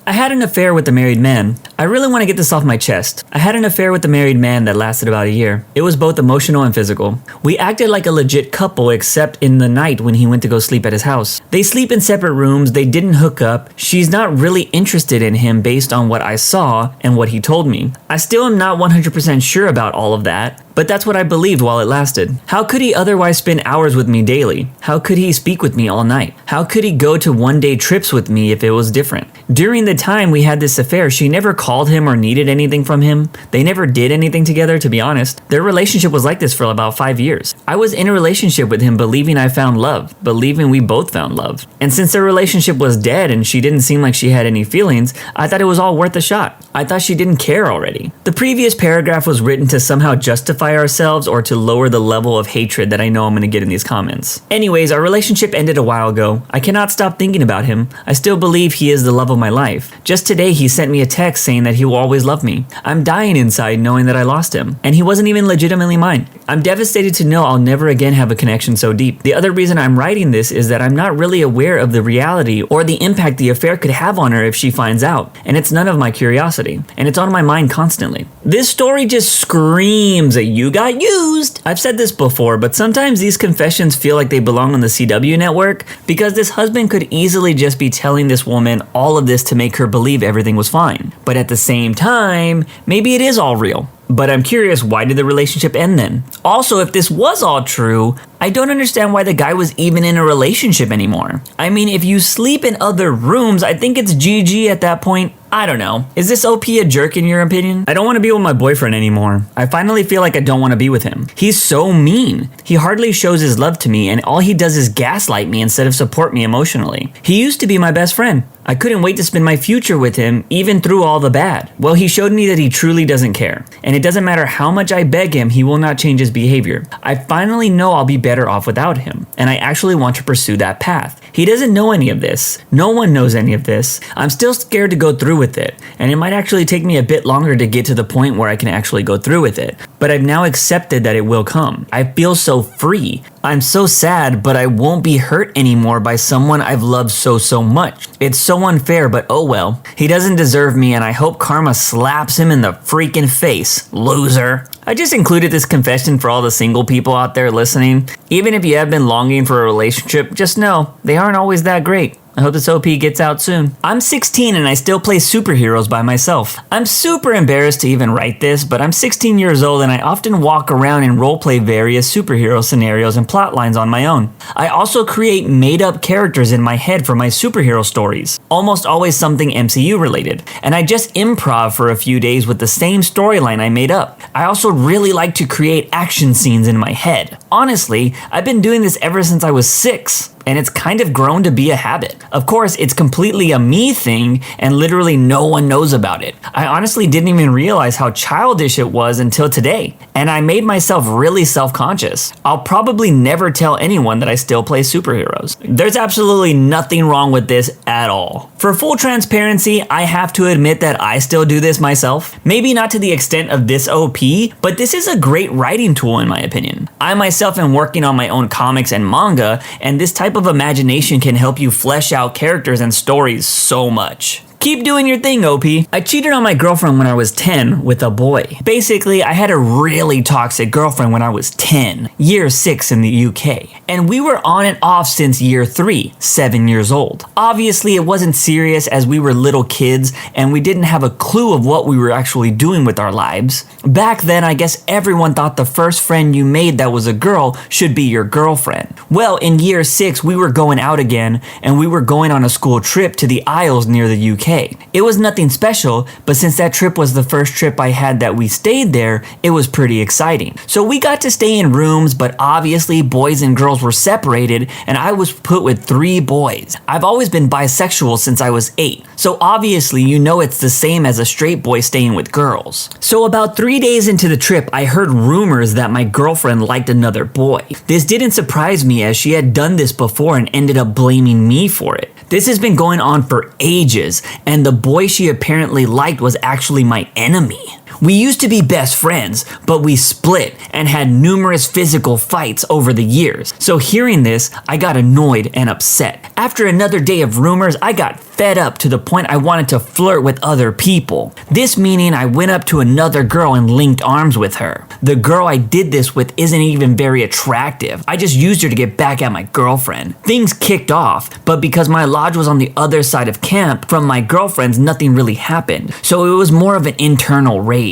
I had an affair with a married man. I really want to get this off my chest. I had an affair with a married man that lasted about a year. It was both emotional and physical. We acted like a legit couple except in the night when he went to go sleep at his house. They sleep in separate rooms, they didn't hook up. She's not really interested in him based on what I saw and what he told me. I still am not 100% sure about all of that, but that's what I believed while it lasted. How could he otherwise spend hours with me daily? How could he speak with me all night? How could he go to one-day trips with me if it was different? During the time we had this affair, she never called him or needed anything from him. They never did anything together, to be honest. Their relationship was like this for about 5 years. I was in a relationship with him believing I found love, believing we both found love. And since their relationship was dead and she didn't seem like she had any feelings, I thought it was all worth a shot. I thought she didn't care already. The previous paragraph was written to somehow justify ourselves or to lower the level of hatred that I know I'm going to get in these comments. Anyways, our relationship ended a while ago. I cannot stop thinking about him. I still believe he is the love of my life. Just today he sent me a text saying that he will always love me. I'm dying inside knowing that I lost him, and he wasn't even legitimately mine. I'm devastated to know I'll never again have a connection so deep. The other reason I'm writing this is that I'm not really aware of the reality or the impact the affair could have on her if she finds out, and it's none of my curiosity, and it's on my mind constantly. This story just screams that you got used. I've said this before, but sometimes these confessions feel like they belong on the CW network because this husband could easily just be telling this woman all of this to make her believe everything was fine. But at the same time, maybe it is all real. But I'm curious, why did the relationship end then? Also, if this was all true, I don't understand why the guy was even in a relationship anymore. I mean, if you sleep in other rooms, I think it's GG at that point. I don't know. Is this OP a jerk in your opinion? I don't want to be with my boyfriend anymore. I finally feel like I don't want to be with him. He's so mean. He hardly shows his love to me, and all he does is gaslight me instead of support me emotionally. He used to be my best friend. I couldn't wait to spend my future with him, even through all the bad. Well, he showed me that he truly doesn't care. And it doesn't matter how much I beg him, he will not change his behavior. I finally know I'll be better off without him, and I actually want to pursue that path. He doesn't know any of this. No one knows any of this. I'm still scared to go through with it, and it might actually take me a bit longer to get to the point where I can actually go through with it. But I've now accepted that it will come. I feel so free. I'm so sad, but I won't be hurt anymore by someone I've loved so much. It's so unfair, but oh well. He doesn't deserve me, and I hope karma slaps him in the freaking face, loser. I just included this confession for all the single people out there listening. Even if you have been longing for a relationship, just know they aren't always that great. I hope this OP gets out soon. I'm 16 and I still play superheroes by myself. I'm super embarrassed to even write this, but I'm 16 years old and I often walk around and roleplay various superhero scenarios and plot lines on my own. I also create made-up characters in my head for my superhero stories, almost always something MCU related, and I just improv for a few days with the same storyline I made up. I also really like to create action scenes in my head. Honestly, I've been doing this ever since I was 6. And it's kind of grown to be a habit. Of course, it's completely a me thing and literally no one knows about it. I honestly didn't even realize how childish it was until today, and I made myself really self-conscious. I'll probably never tell anyone that I still play superheroes. There's absolutely nothing wrong with this at all. For full transparency, I have to admit that I still do this myself. Maybe not to the extent of this OP, but this is a great writing tool in my opinion. I myself am working on my own comics and manga, and this type of imagination can help you flesh out characters and stories so much. Keep doing your thing, OP. I cheated on my girlfriend when I was 10 with a boy. Basically, I had a really toxic girlfriend when I was 10, year 6 in the UK. And we were on and off since year 3, 7 years old. Obviously, it wasn't serious as we were little kids and we didn't have a clue of what we were actually doing with our lives. Back then, I guess everyone thought the first friend you made that was a girl should be your girlfriend. Well, in year 6, we were going out again and we were going on a school trip to the Isles near the UK. It was nothing special, but since that trip was the first trip I had that we stayed there, it was pretty exciting. So we got to stay in rooms, but obviously boys and girls were separated and I was put with 3 boys. I've always been bisexual since I was 8, so obviously you know it's the same as a straight boy staying with girls. So about 3 days into the trip, I heard rumors that my girlfriend liked another boy. This didn't surprise me as she had done this before and ended up blaming me for it. This has been going on for ages, and the boy she apparently liked was actually my enemy. We used to be best friends, but we split and had numerous physical fights over the years. So hearing this, I got annoyed and upset. After another day of rumors, I got fed up to the point I wanted to flirt with other people. This meaning I went up to another girl and linked arms with her. The girl I did this with isn't even very attractive. I just used her to get back at my girlfriend. Things kicked off, but because my lodge was on the other side of camp from my girlfriend's, nothing really happened. So it was more of an internal rage.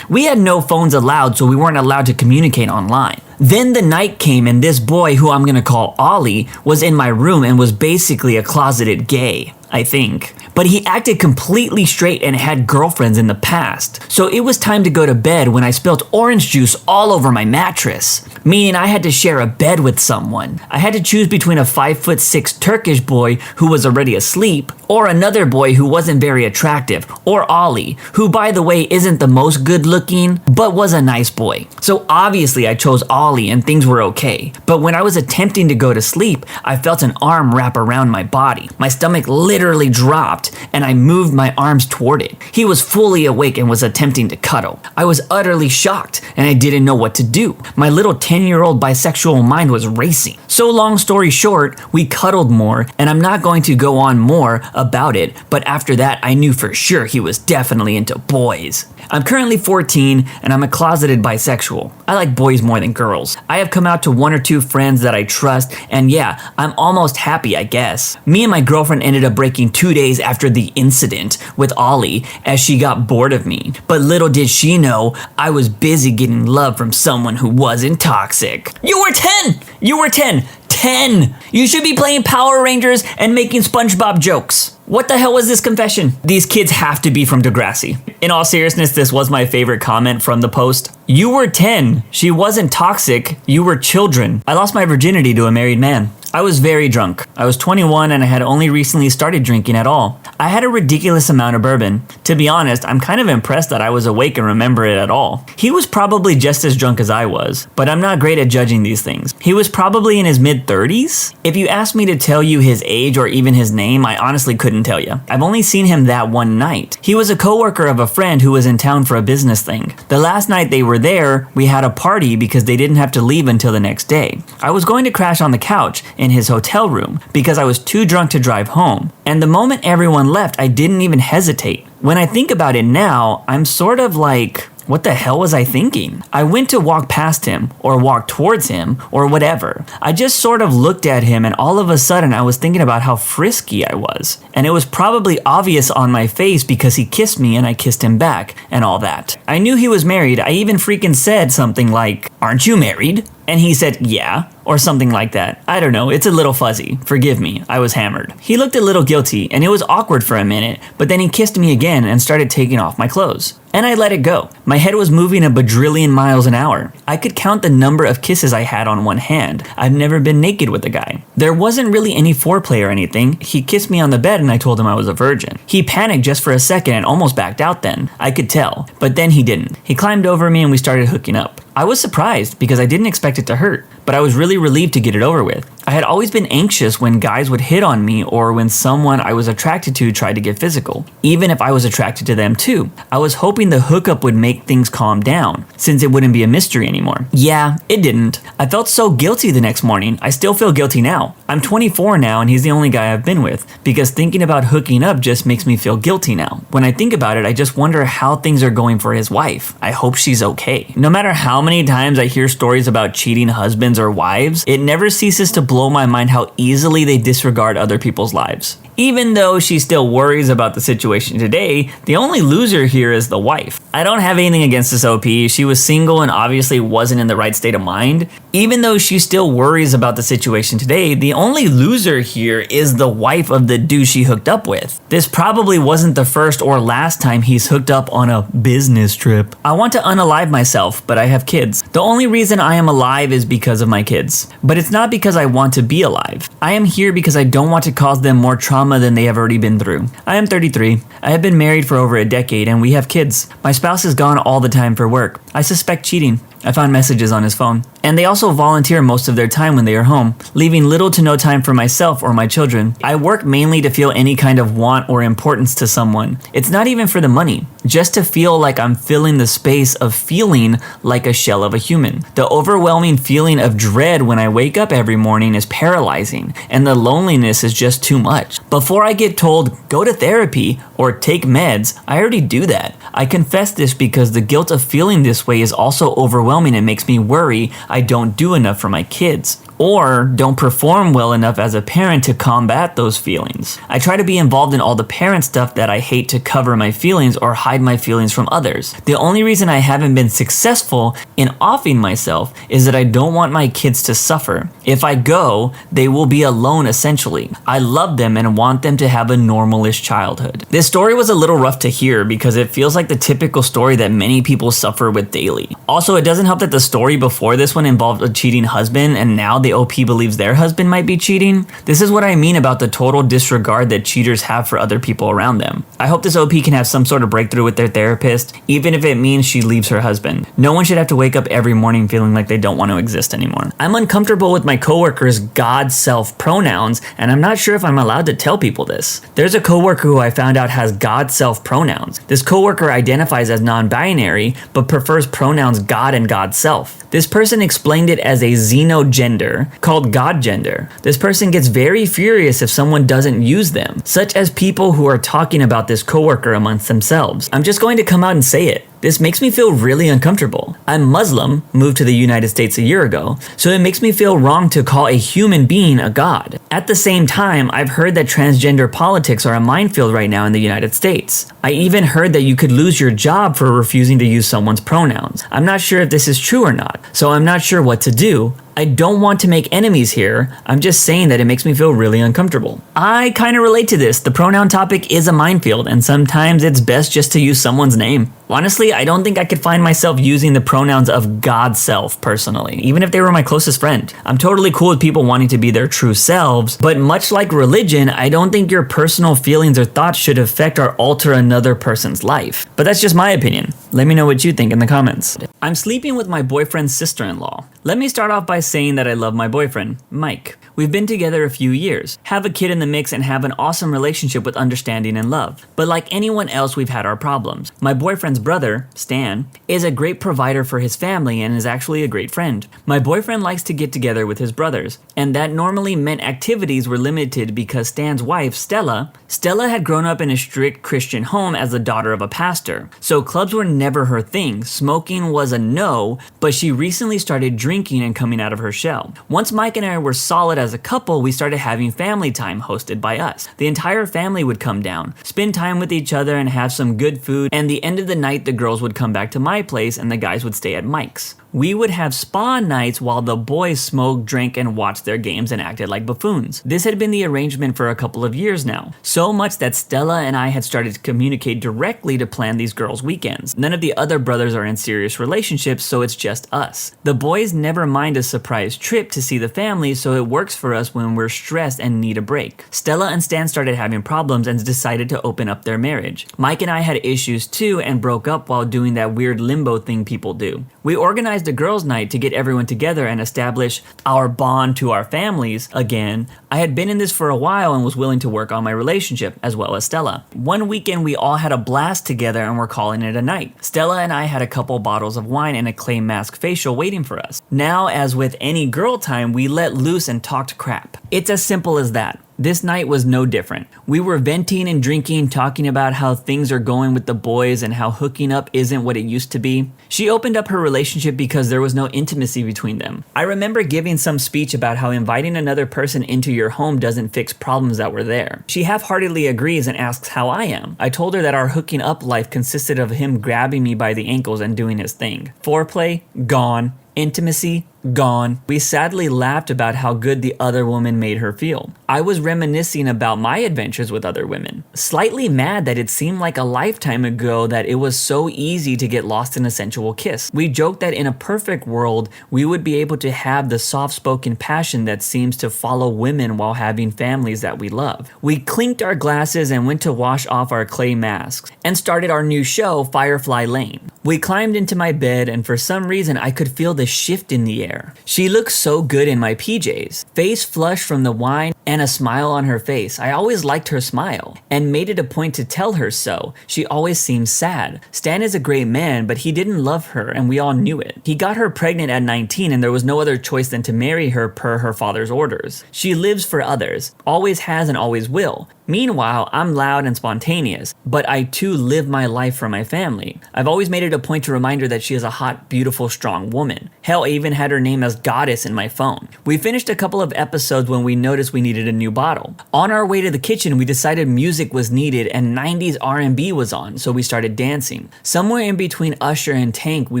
We had no phones allowed, so we weren't allowed to communicate online. Then the night came and this boy, who I'm gonna call Ollie, was in my room and was basically a closeted gay, I think. But he acted completely straight and had girlfriends in the past. So it was time to go to bed when I spilled orange juice all over my mattress, meaning I had to share a bed with someone. I had to choose between a 5'6" Turkish boy who was already asleep, or another boy who wasn't very attractive, or Ollie, who by the way isn't the most good looking, but was a nice boy. So obviously I chose Ollie and things were okay. But when I was attempting to go to sleep, I felt an arm wrap around my body. My stomach literally dropped and I moved my arms toward it. He was fully awake and was attempting to cuddle. I was utterly shocked and I didn't know what to do. My little 10-year-old bisexual mind was racing. So long story short, we cuddled more, and I'm not going to go on more about it, but after that I knew for sure he was definitely into boys. I'm currently 14 and I'm a closeted bisexual. I like boys more than girls. I have come out to 1 or 2 friends that I trust, and yeah, I'm almost happy, I guess. Me and my girlfriend ended up breaking 2 days after the incident with Ollie as she got bored of me. But little did she know, I was busy getting love from someone who wasn't toxic. You were 10! You were 10! 10! You should be playing Power Rangers and making SpongeBob jokes. What the hell was this confession? These kids have to be from Degrassi. In all seriousness, this was my favorite comment from the post. You were 10. She wasn't toxic. You were children. I lost my virginity to a married man. I was very drunk. I was 21 and I had only recently started drinking at all. I had a ridiculous amount of bourbon. To be honest, I'm kind of impressed that I was awake and remember it at all. He was probably just as drunk as I was, but I'm not great at judging these things. He was probably in his mid-30s. If you asked me to tell you his age or even his name, I honestly couldn't tell you. I've only seen him that one night. He was a coworker of a friend who was in town for a business thing. The last night they were there, we had a party because they didn't have to leave until the next day. I was going to crash on the couch in his hotel room because I was too drunk to drive home. And the moment everyone left, I didn't even hesitate. When I think about it now, I'm sort of like, what the hell was I thinking? I went to walk past him or walk towards him or whatever. I just sort of looked at him and all of a sudden I was thinking about how frisky I was. And it was probably obvious on my face because he kissed me and I kissed him back and all that. I knew he was married. I even freaking said something like, "Aren't you married?" And he said, "Yeah," or something like that. I don't know, it's a little fuzzy. Forgive me, I was hammered. He looked a little guilty and it was awkward for a minute, but then he kissed me again and started taking off my clothes. And I let it go. My head was moving a bajillion miles an hour. I could count the number of kisses I had on one hand. I've never been naked with a guy. There wasn't really any foreplay or anything. He kissed me on the bed and I told him I was a virgin. He panicked just for a second and almost backed out then. I could tell. But then he didn't. He climbed over me and we started hooking up. I was surprised because I didn't expect it to hurt, but I was really relieved to get it over with. I had always been anxious when guys would hit on me or when someone I was attracted to tried to get physical, even if I was attracted to them too. I was hoping the hookup would make things calm down, since it wouldn't be a mystery anymore. Yeah, it didn't. I felt so guilty the next morning. I still feel guilty now. I'm 24 now and he's the only guy I've been with, because thinking about hooking up just makes me feel guilty now. When I think about it, I just wonder how things are going for his wife. I hope she's okay. No matter how many times I hear stories about cheating husbands or wives, it never ceases to blow my mind how easily they disregard other people's lives. Even though she still worries about the situation today, the only loser here is the wife. I don't have anything against this OP. She was single and obviously wasn't in the right state of mind. Even though she still worries about the situation today, the only loser here is the wife of the dude she hooked up with. This probably wasn't the first or last time he's hooked up on a business trip. I want to unalive myself, but I have kids. The only reason I am alive is because of my kids. But it's not because I want to be alive. I am here because I don't want to cause them more trauma than they have already been through. I am 33. I have been married for over a decade and we have kids. My spouse is gone all the time for work. I suspect cheating. I found messages on his phone. And they also volunteer most of their time when they are home, leaving little to no time for myself or my children. I work mainly to feel any kind of want or importance to someone. It's not even for the money, just to feel like I'm filling the space of feeling like a shell of a human. The overwhelming feeling of dread when I wake up every morning is paralyzing, and the loneliness is just too much. Before I get told, go to therapy or take meds, I already do that. I confess this because the guilt of feeling this way is also overwhelming and makes me worry I don't do enough for my kids, or don't perform well enough as a parent to combat those feelings. I try to be involved in all the parent stuff that I hate to cover my feelings or hide my feelings from others. The only reason I haven't been successful in offing myself is that I don't want my kids to suffer. If I go, they will be alone essentially. I love them and want them to have a normalish childhood. This story was a little rough to hear because it feels like the typical story that many people suffer with daily. Also, it doesn't help that the story before this one involved a cheating husband and now the OP believes their husband might be cheating. This is what I mean about the total disregard that cheaters have for other people around them. I hope this OP can have some sort of breakthrough with their therapist, even if it means she leaves her husband. No one should have to wake up every morning feeling like they don't want to exist anymore. I'm uncomfortable with my coworker's God self pronouns, and I'm not sure if I'm allowed to tell people this. There's a coworker who I found out has God self pronouns. This coworker identifies as non-binary, but prefers pronouns God and God self. This person explained it as a xenogender called God gender. This person gets very furious if someone doesn't use them, such as people who are talking about this coworker amongst themselves. I'm just going to come out and say it. This makes me feel really uncomfortable. I'm Muslim, moved to the United States a year ago, so it makes me feel wrong to call a human being a god. At the same time, I've heard that transgender politics are a minefield right now in the United States. I even heard that you could lose your job for refusing to use someone's pronouns. I'm not sure if this is true or not, so I'm not sure what to do. I don't want to make enemies here. I'm just saying that it makes me feel really uncomfortable. I kind of relate to this. The pronoun topic is a minefield, and sometimes it's best just to use someone's name. Honestly, I don't think I could find myself using the pronouns of God self personally, even if they were my closest friend. I'm totally cool with people wanting to be their true selves, but much like religion, I don't think your personal feelings or thoughts should affect or alter another person's life. But that's just my opinion. Let me know what you think in the comments. I'm sleeping with my boyfriend's sister-in-law. Let me start off by saying that I love my boyfriend, Mike. We've been together a few years, have a kid in the mix, and have an awesome relationship with understanding and love. But like anyone else, we've had our problems. My boyfriend's brother, Stan, is a great provider for his family and is actually a great friend. My boyfriend likes to get together with his brothers, and that normally meant activities were limited because Stan's wife, Stella had grown up in a strict Christian home as the daughter of a pastor. So clubs were never her thing. Smoking was a no, but she recently started drinking and coming out of her shell. Once Mike and I were solid as a couple, we started having family time hosted by us. The entire family would come down, spend time with each other and have some good food, and the end of the night the girls would come back to my place and the guys would stay at Mike's. We would have spa nights while the boys smoked, drank, and watched their games and acted like buffoons. This had been the arrangement for a couple of years now. So much that Stella and I had started to communicate directly to plan these girls' weekends. None of the other brothers are in serious relationships, so it's just us. The boys never mind a surprise trip to see the family, so it works for us when we're stressed and need a break. Stella and Stan started having problems and decided to open up their marriage. Mike and I had issues too and broke up while doing that weird limbo thing people do. We organized organized a girls' night to get everyone together and establish our bond to our families again. I had been in this for a while and was willing to work on my relationship, as well as Stella. One weekend we all had a blast together and we're calling it a night. Stella and I had a couple bottles of wine and a clay mask facial waiting for us. Now, as with any girl time, we let loose and talked crap. It's as simple as that. This night was no different. We were venting and drinking, talking about how things are going with the boys and how hooking up isn't what it used to be. She opened up her relationship because there was no intimacy between them. I remember giving some speech about how inviting another person into your home doesn't fix problems that were there. She half-heartedly agrees and asks how I am. I told her that our hooking up life consisted of him grabbing me by the ankles and doing his thing. Foreplay? Gone. Intimacy? Gone. We sadly laughed about how good the other woman made her feel. I was reminiscing about my adventures with other women, slightly mad that it seemed like a lifetime ago that it was so easy to get lost in a sensual kiss. We joked that in a perfect world, we would be able to have the soft-spoken passion that seems to follow women while having families that we love. We clinked our glasses and went to wash off our clay masks and started our new show, Firefly Lane. We climbed into my bed and for some reason I could feel the shift in the air. She looked so good in my PJs, face flushed from the wine and a smile on her face. I always liked her smile and made it a point to tell her so. She always seemed sad. Stan is a great man, but he didn't love her and we all knew it. He got her pregnant at 19 and there was no other choice than to marry her per her father's orders. She lives for others, always has and always will. Meanwhile, I'm loud and spontaneous, but I too live my life for my family. I've always made it a point to remind her that she is a hot, beautiful, strong woman. Hell, I even had her name as Goddess in my phone. We finished a couple of episodes when we noticed we needed a new bottle. On our way to the kitchen, we decided music was needed and 90s R&B was on, so we started dancing. Somewhere in between Usher and Tank, we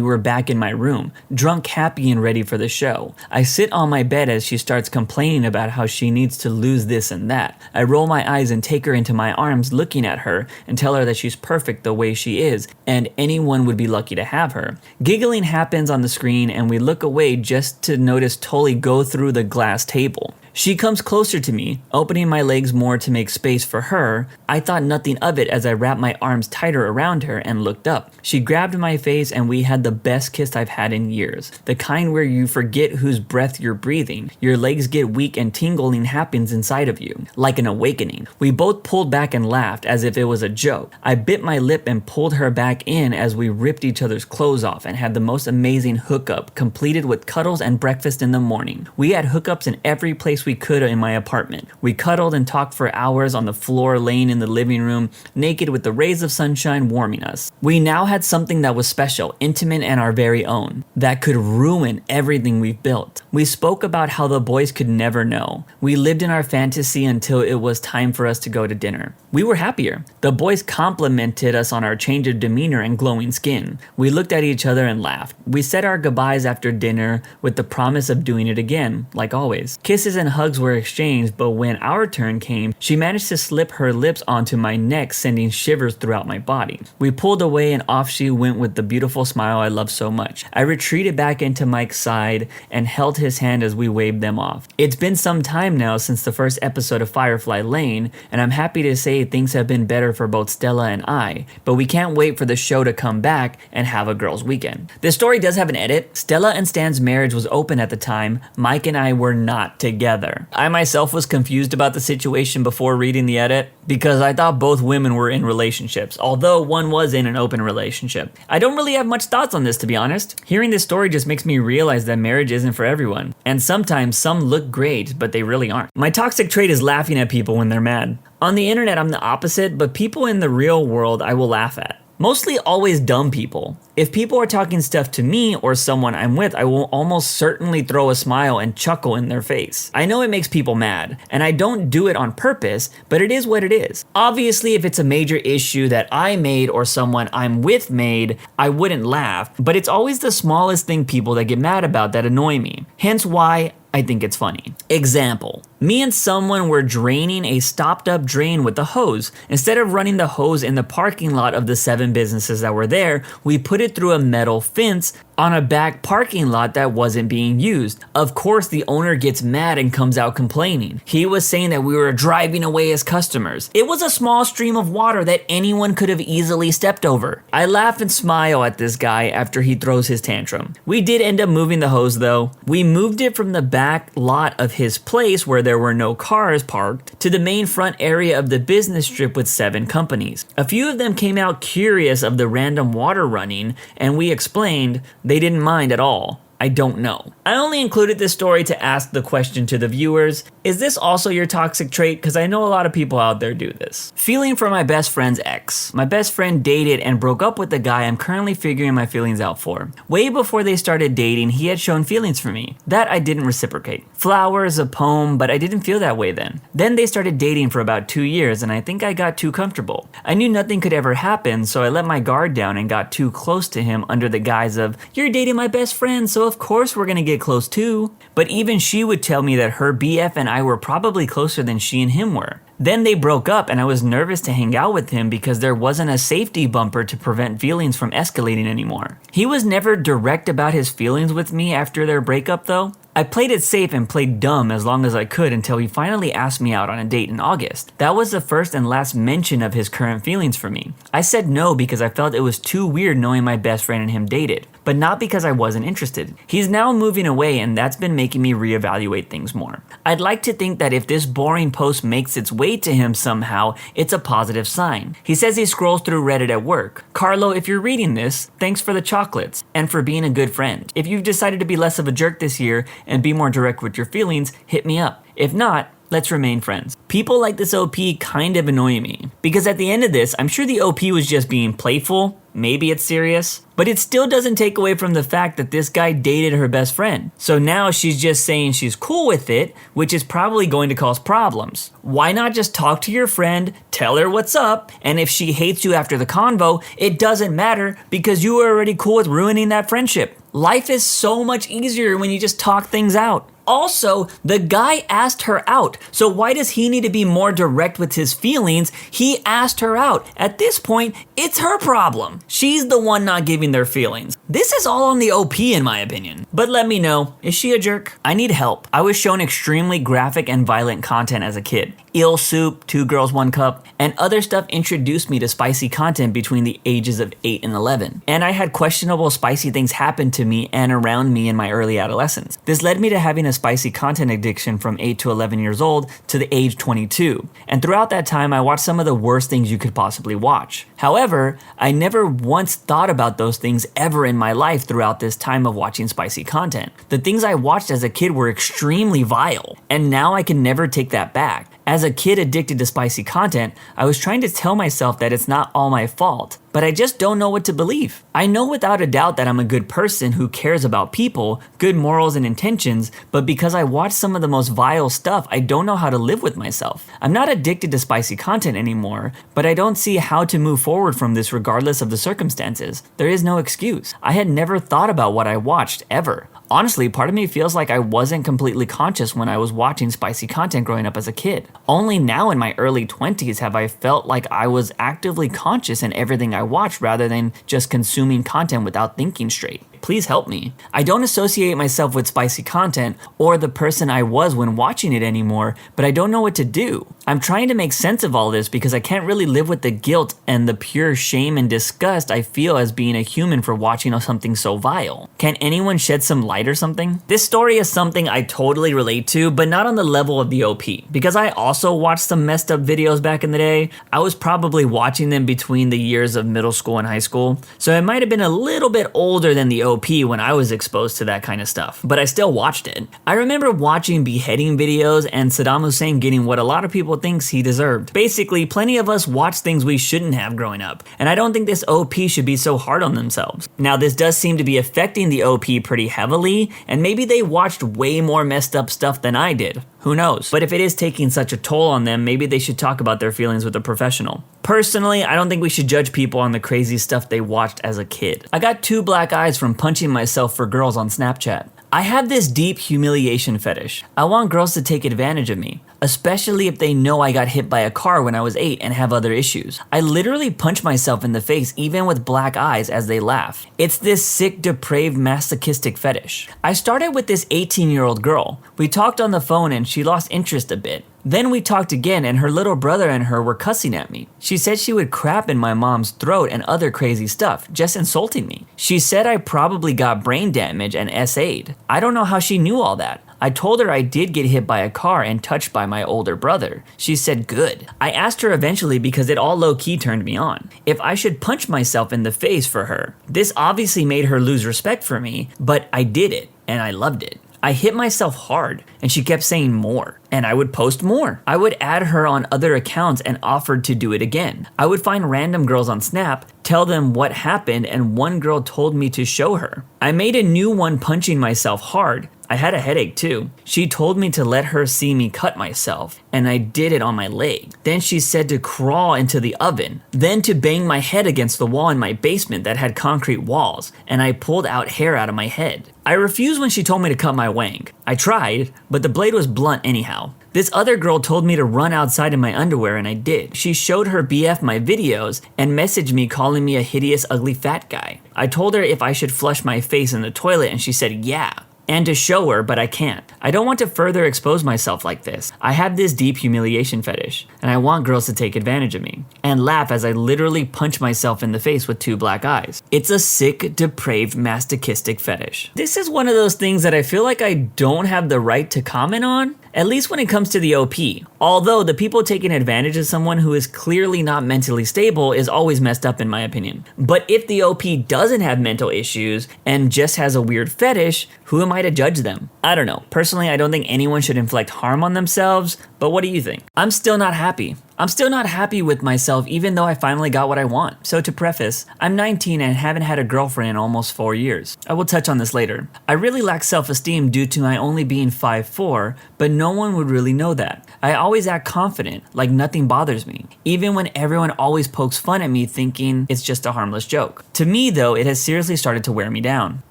were back in my room, drunk, happy, and ready for the show. I sit on my bed as she starts complaining about how she needs to lose this and that. I roll my eyes and take her into my arms, looking at her and tell her that she's perfect the way she is and anyone would be lucky to have her. Giggling happens on the screen and we look away just to notice Tully go through the glass table. She comes closer to me, opening my legs more to make space for her. I thought nothing of it as I wrapped my arms tighter around her and looked up. She grabbed my face and we had the best kiss I've had in years. The kind where you forget whose breath you're breathing. Your legs get weak and tingling happens inside of you, like an awakening. We both pulled back and laughed as if it was a joke. I bit my lip and pulled her back in as we ripped each other's clothes off and had the most amazing hookup, completed with cuddles and breakfast in the morning. We had hookups in every place we could in my apartment. We cuddled and talked for hours on the floor laying in the living room, naked with the rays of sunshine warming us. We now had something that was special, intimate and our very own, that could ruin everything we've built. We spoke about how the boys could never know. We lived in our fantasy until it was time for us to go to dinner. We were happier. The boys complimented us on our change of demeanor and glowing skin. We looked at each other and laughed. We said our goodbyes after dinner with the promise of doing it again, like always. Kisses and hugs were exchanged, but when our turn came, she managed to slip her lips onto my neck, sending shivers throughout my body. We pulled away and off she went with the beautiful smile I love so much. I retreated back into Mike's side and held his hand as we waved them off. It's been some time now since the first episode of Firefly Lane, and I'm happy to say things have been better for both Stella and I, but we can't wait for the show to come back and have a girls' weekend. This story does have an edit. Stella and Stan's marriage was open at the time. Mike and I were not together. I myself was confused about the situation before reading the edit because I thought both women were in relationships, although one was in an open relationship. I don't really have much thoughts on this, to be honest. Hearing this story just makes me realize that marriage isn't for everyone, and sometimes some look great, but they really aren't. My toxic trait is laughing at people when they're mad. On the internet, I'm the opposite, but people in the real world I will laugh at. Mostly always dumb people. If people are talking stuff to me or someone I'm with, I will almost certainly throw a smile and chuckle in their face. I know it makes people mad, and I don't do it on purpose, but it is what it is. Obviously, if it's a major issue that I made or someone I'm with made, I wouldn't laugh, but it's always the smallest thing people that get mad about that annoy me. Hence why I think it's funny. Example. Me and someone were draining a stopped up drain with a hose. Instead of running the hose in the parking lot of the 7 businesses that were there, we put it through a metal fence on a back parking lot that wasn't being used. Of course, the owner gets mad and comes out complaining. He was saying that we were driving away his customers. It was a small stream of water that anyone could have easily stepped over. I laugh and smile at this guy after he throws his tantrum. We did end up moving the hose though. We moved it from the back lot of his place where there were no cars parked to the main front area of the business strip with 7 companies. A few of them came out curious of the random water running, and we explained they didn't mind at all. I don't know. I only included this story to ask the question to the viewers, is this also your toxic trait? Because I know a lot of people out there do this. Feeling for my best friend's ex. My best friend dated and broke up with the guy I'm currently figuring my feelings out for. Way before they started dating, he had shown feelings for me. That I didn't reciprocate. Flowers, a poem, but I didn't feel that way then. Then they started dating for about 2 years and I think I got too comfortable. I knew nothing could ever happen, so I let my guard down and got too close to him under the guise of, you're dating my best friend, so of course we're gonna get close too. But even she would tell me that her BF and I were probably closer than she and him were. Then they broke up and I was nervous to hang out with him because there wasn't a safety bumper to prevent feelings from escalating anymore. He was never direct about his feelings with me after their breakup though. I played it safe and played dumb as long as I could until he finally asked me out on a date in August. That was the first and last mention of his current feelings for me. I said no because I felt it was too weird knowing my best friend and him dated, but not because I wasn't interested. He's now moving away and that's been making me reevaluate things more. I'd like to think that if this boring post makes its way to him somehow, it's a positive sign. He says he scrolls through Reddit at work. Carlo, if you're reading this, thanks for the chocolates and for being a good friend. If you've decided to be less of a jerk this year and be more direct with your feelings, hit me up. If not, let's remain friends. People like this OP kind of annoy me because at the end of this, I'm sure the OP was just being playful. Maybe it's serious, but it still doesn't take away from the fact that this guy dated her best friend. So now she's just saying she's cool with it, which is probably going to cause problems. Why not just talk to your friend, tell her what's up, and if she hates you after the convo, it doesn't matter because you were already cool with ruining that friendship. Life is so much easier when you just talk things out. Also, the guy asked her out, so why does he need to be more direct with his feelings? He asked her out. At this point, it's her problem. She's the one not giving their feelings. This is all on the OP in my opinion. But let me know, is she a jerk? I need help. I was shown extremely graphic and violent content as a kid. Eel soup, 2 girls, 1 cup, and other stuff introduced me to spicy content between the ages of 8 and 11. And I had questionable spicy things happen to me and around me in my early adolescence. This led me to having a spicy content addiction from 8 to 11 years old to the age 22. And throughout that time, I watched some of the worst things you could possibly watch. However, I never once thought about those things ever in my life throughout this time of watching spicy content. The things I watched as a kid were extremely vile, and now I can never take that back. As a kid addicted to spicy content, I was trying to tell myself that it's not all my fault, but I just don't know what to believe. I know without a doubt that I'm a good person who cares about people, good morals and intentions, but because I watch some of the most vile stuff, I don't know how to live with myself. I'm not addicted to spicy content anymore, but I don't see how to move forward from this regardless of the circumstances. There is no excuse. I had never thought about what I watched, ever. Honestly, part of me feels like I wasn't completely conscious when I was watching spicy content growing up as a kid. Only now in my early 20s have I felt like I was actively conscious in everything I watched rather than just consuming content without thinking straight. Please help me. I don't associate myself with spicy content or the person I was when watching it anymore, but I don't know what to do. I'm trying to make sense of all this because I can't really live with the guilt and the pure shame and disgust I feel as being a human for watching something so vile. Can anyone shed some light or something? This story is something I totally relate to, but not on the level of the OP. Because I also watched some messed up videos back in the day, I was probably watching them between the years of middle school and high school, so I might have been a little bit older than the OP when I was exposed to that kind of stuff, but I still watched it. I remember watching beheading videos and Saddam Hussein getting what a lot of people thinks he deserved. Basically, plenty of us watch things we shouldn't have growing up, and I don't think this OP should be so hard on themselves. Now, this does seem to be affecting the OP pretty heavily, and maybe they watched way more messed up stuff than I did. Who knows? But if it is taking such a toll on them, maybe they should talk about their feelings with a professional. Personally, I don't think we should judge people on the crazy stuff they watched as a kid. I got 2 black eyes from punching myself for girls on Snapchat. I have this deep humiliation fetish. I want girls to take advantage of me, especially if they know I got hit by a car when I was 8 and have other issues. I literally punch myself in the face even with black eyes as they laugh. It's this sick, depraved, masochistic fetish. I started with this 18-year-old girl. We talked on the phone and she lost interest a bit. Then we talked again and her little brother and her were cussing at me. She said she would crap in my mom's throat and other crazy stuff, just insulting me. She said I probably got brain damage and SA'd. I don't know how she knew all that. I told her I did get hit by a car and touched by my older brother. She said good. I asked her eventually because it all low-key turned me on, if I should punch myself in the face for her. This obviously made her lose respect for me, but I did it and I loved it. I hit myself hard and she kept saying more, and I would post more. I would add her on other accounts and offered to do it again. I would find random girls on Snap, tell them what happened, and one girl told me to show her. I made a new one punching myself hard. I had a headache too. She told me to let her see me cut myself, and I did it on my leg. Then she said to crawl into the oven, then to bang my head against the wall in my basement that had concrete walls, and I pulled out hair out of my head. I refused when she told me to cut my wang. I tried, but the blade was blunt anyhow. This other girl told me to run outside in my underwear and I did. She showed her BF my videos and messaged me calling me a hideous, ugly fat guy. I told her if I should flush my face in the toilet and she said yeah. And to show her, but I can't. I don't want to further expose myself like this. I have this deep humiliation fetish, and I want girls to take advantage of me and laugh as I literally punch myself in the face with 2 black eyes. It's a sick, depraved, masochistic fetish. This is one of those things that I feel like I don't have the right to comment on, at least when it comes to the OP. Although the people taking advantage of someone who is clearly not mentally stable is always messed up in my opinion. But if the OP doesn't have mental issues and just has a weird fetish, who am I to judge them? I don't know. Personally, I don't think anyone should inflict harm on themselves, but what do you think? I'm still not happy. I'm still not happy with myself even though I finally got what I want. So to preface, I'm 19 and haven't had a girlfriend in almost 4 years. I will touch on this later. I really lack self-esteem due to my only being 5'4", but no one would really know that. I always act confident, like nothing bothers me, even when everyone always pokes fun at me thinking it's just a harmless joke. To me though, it has seriously started to wear me down.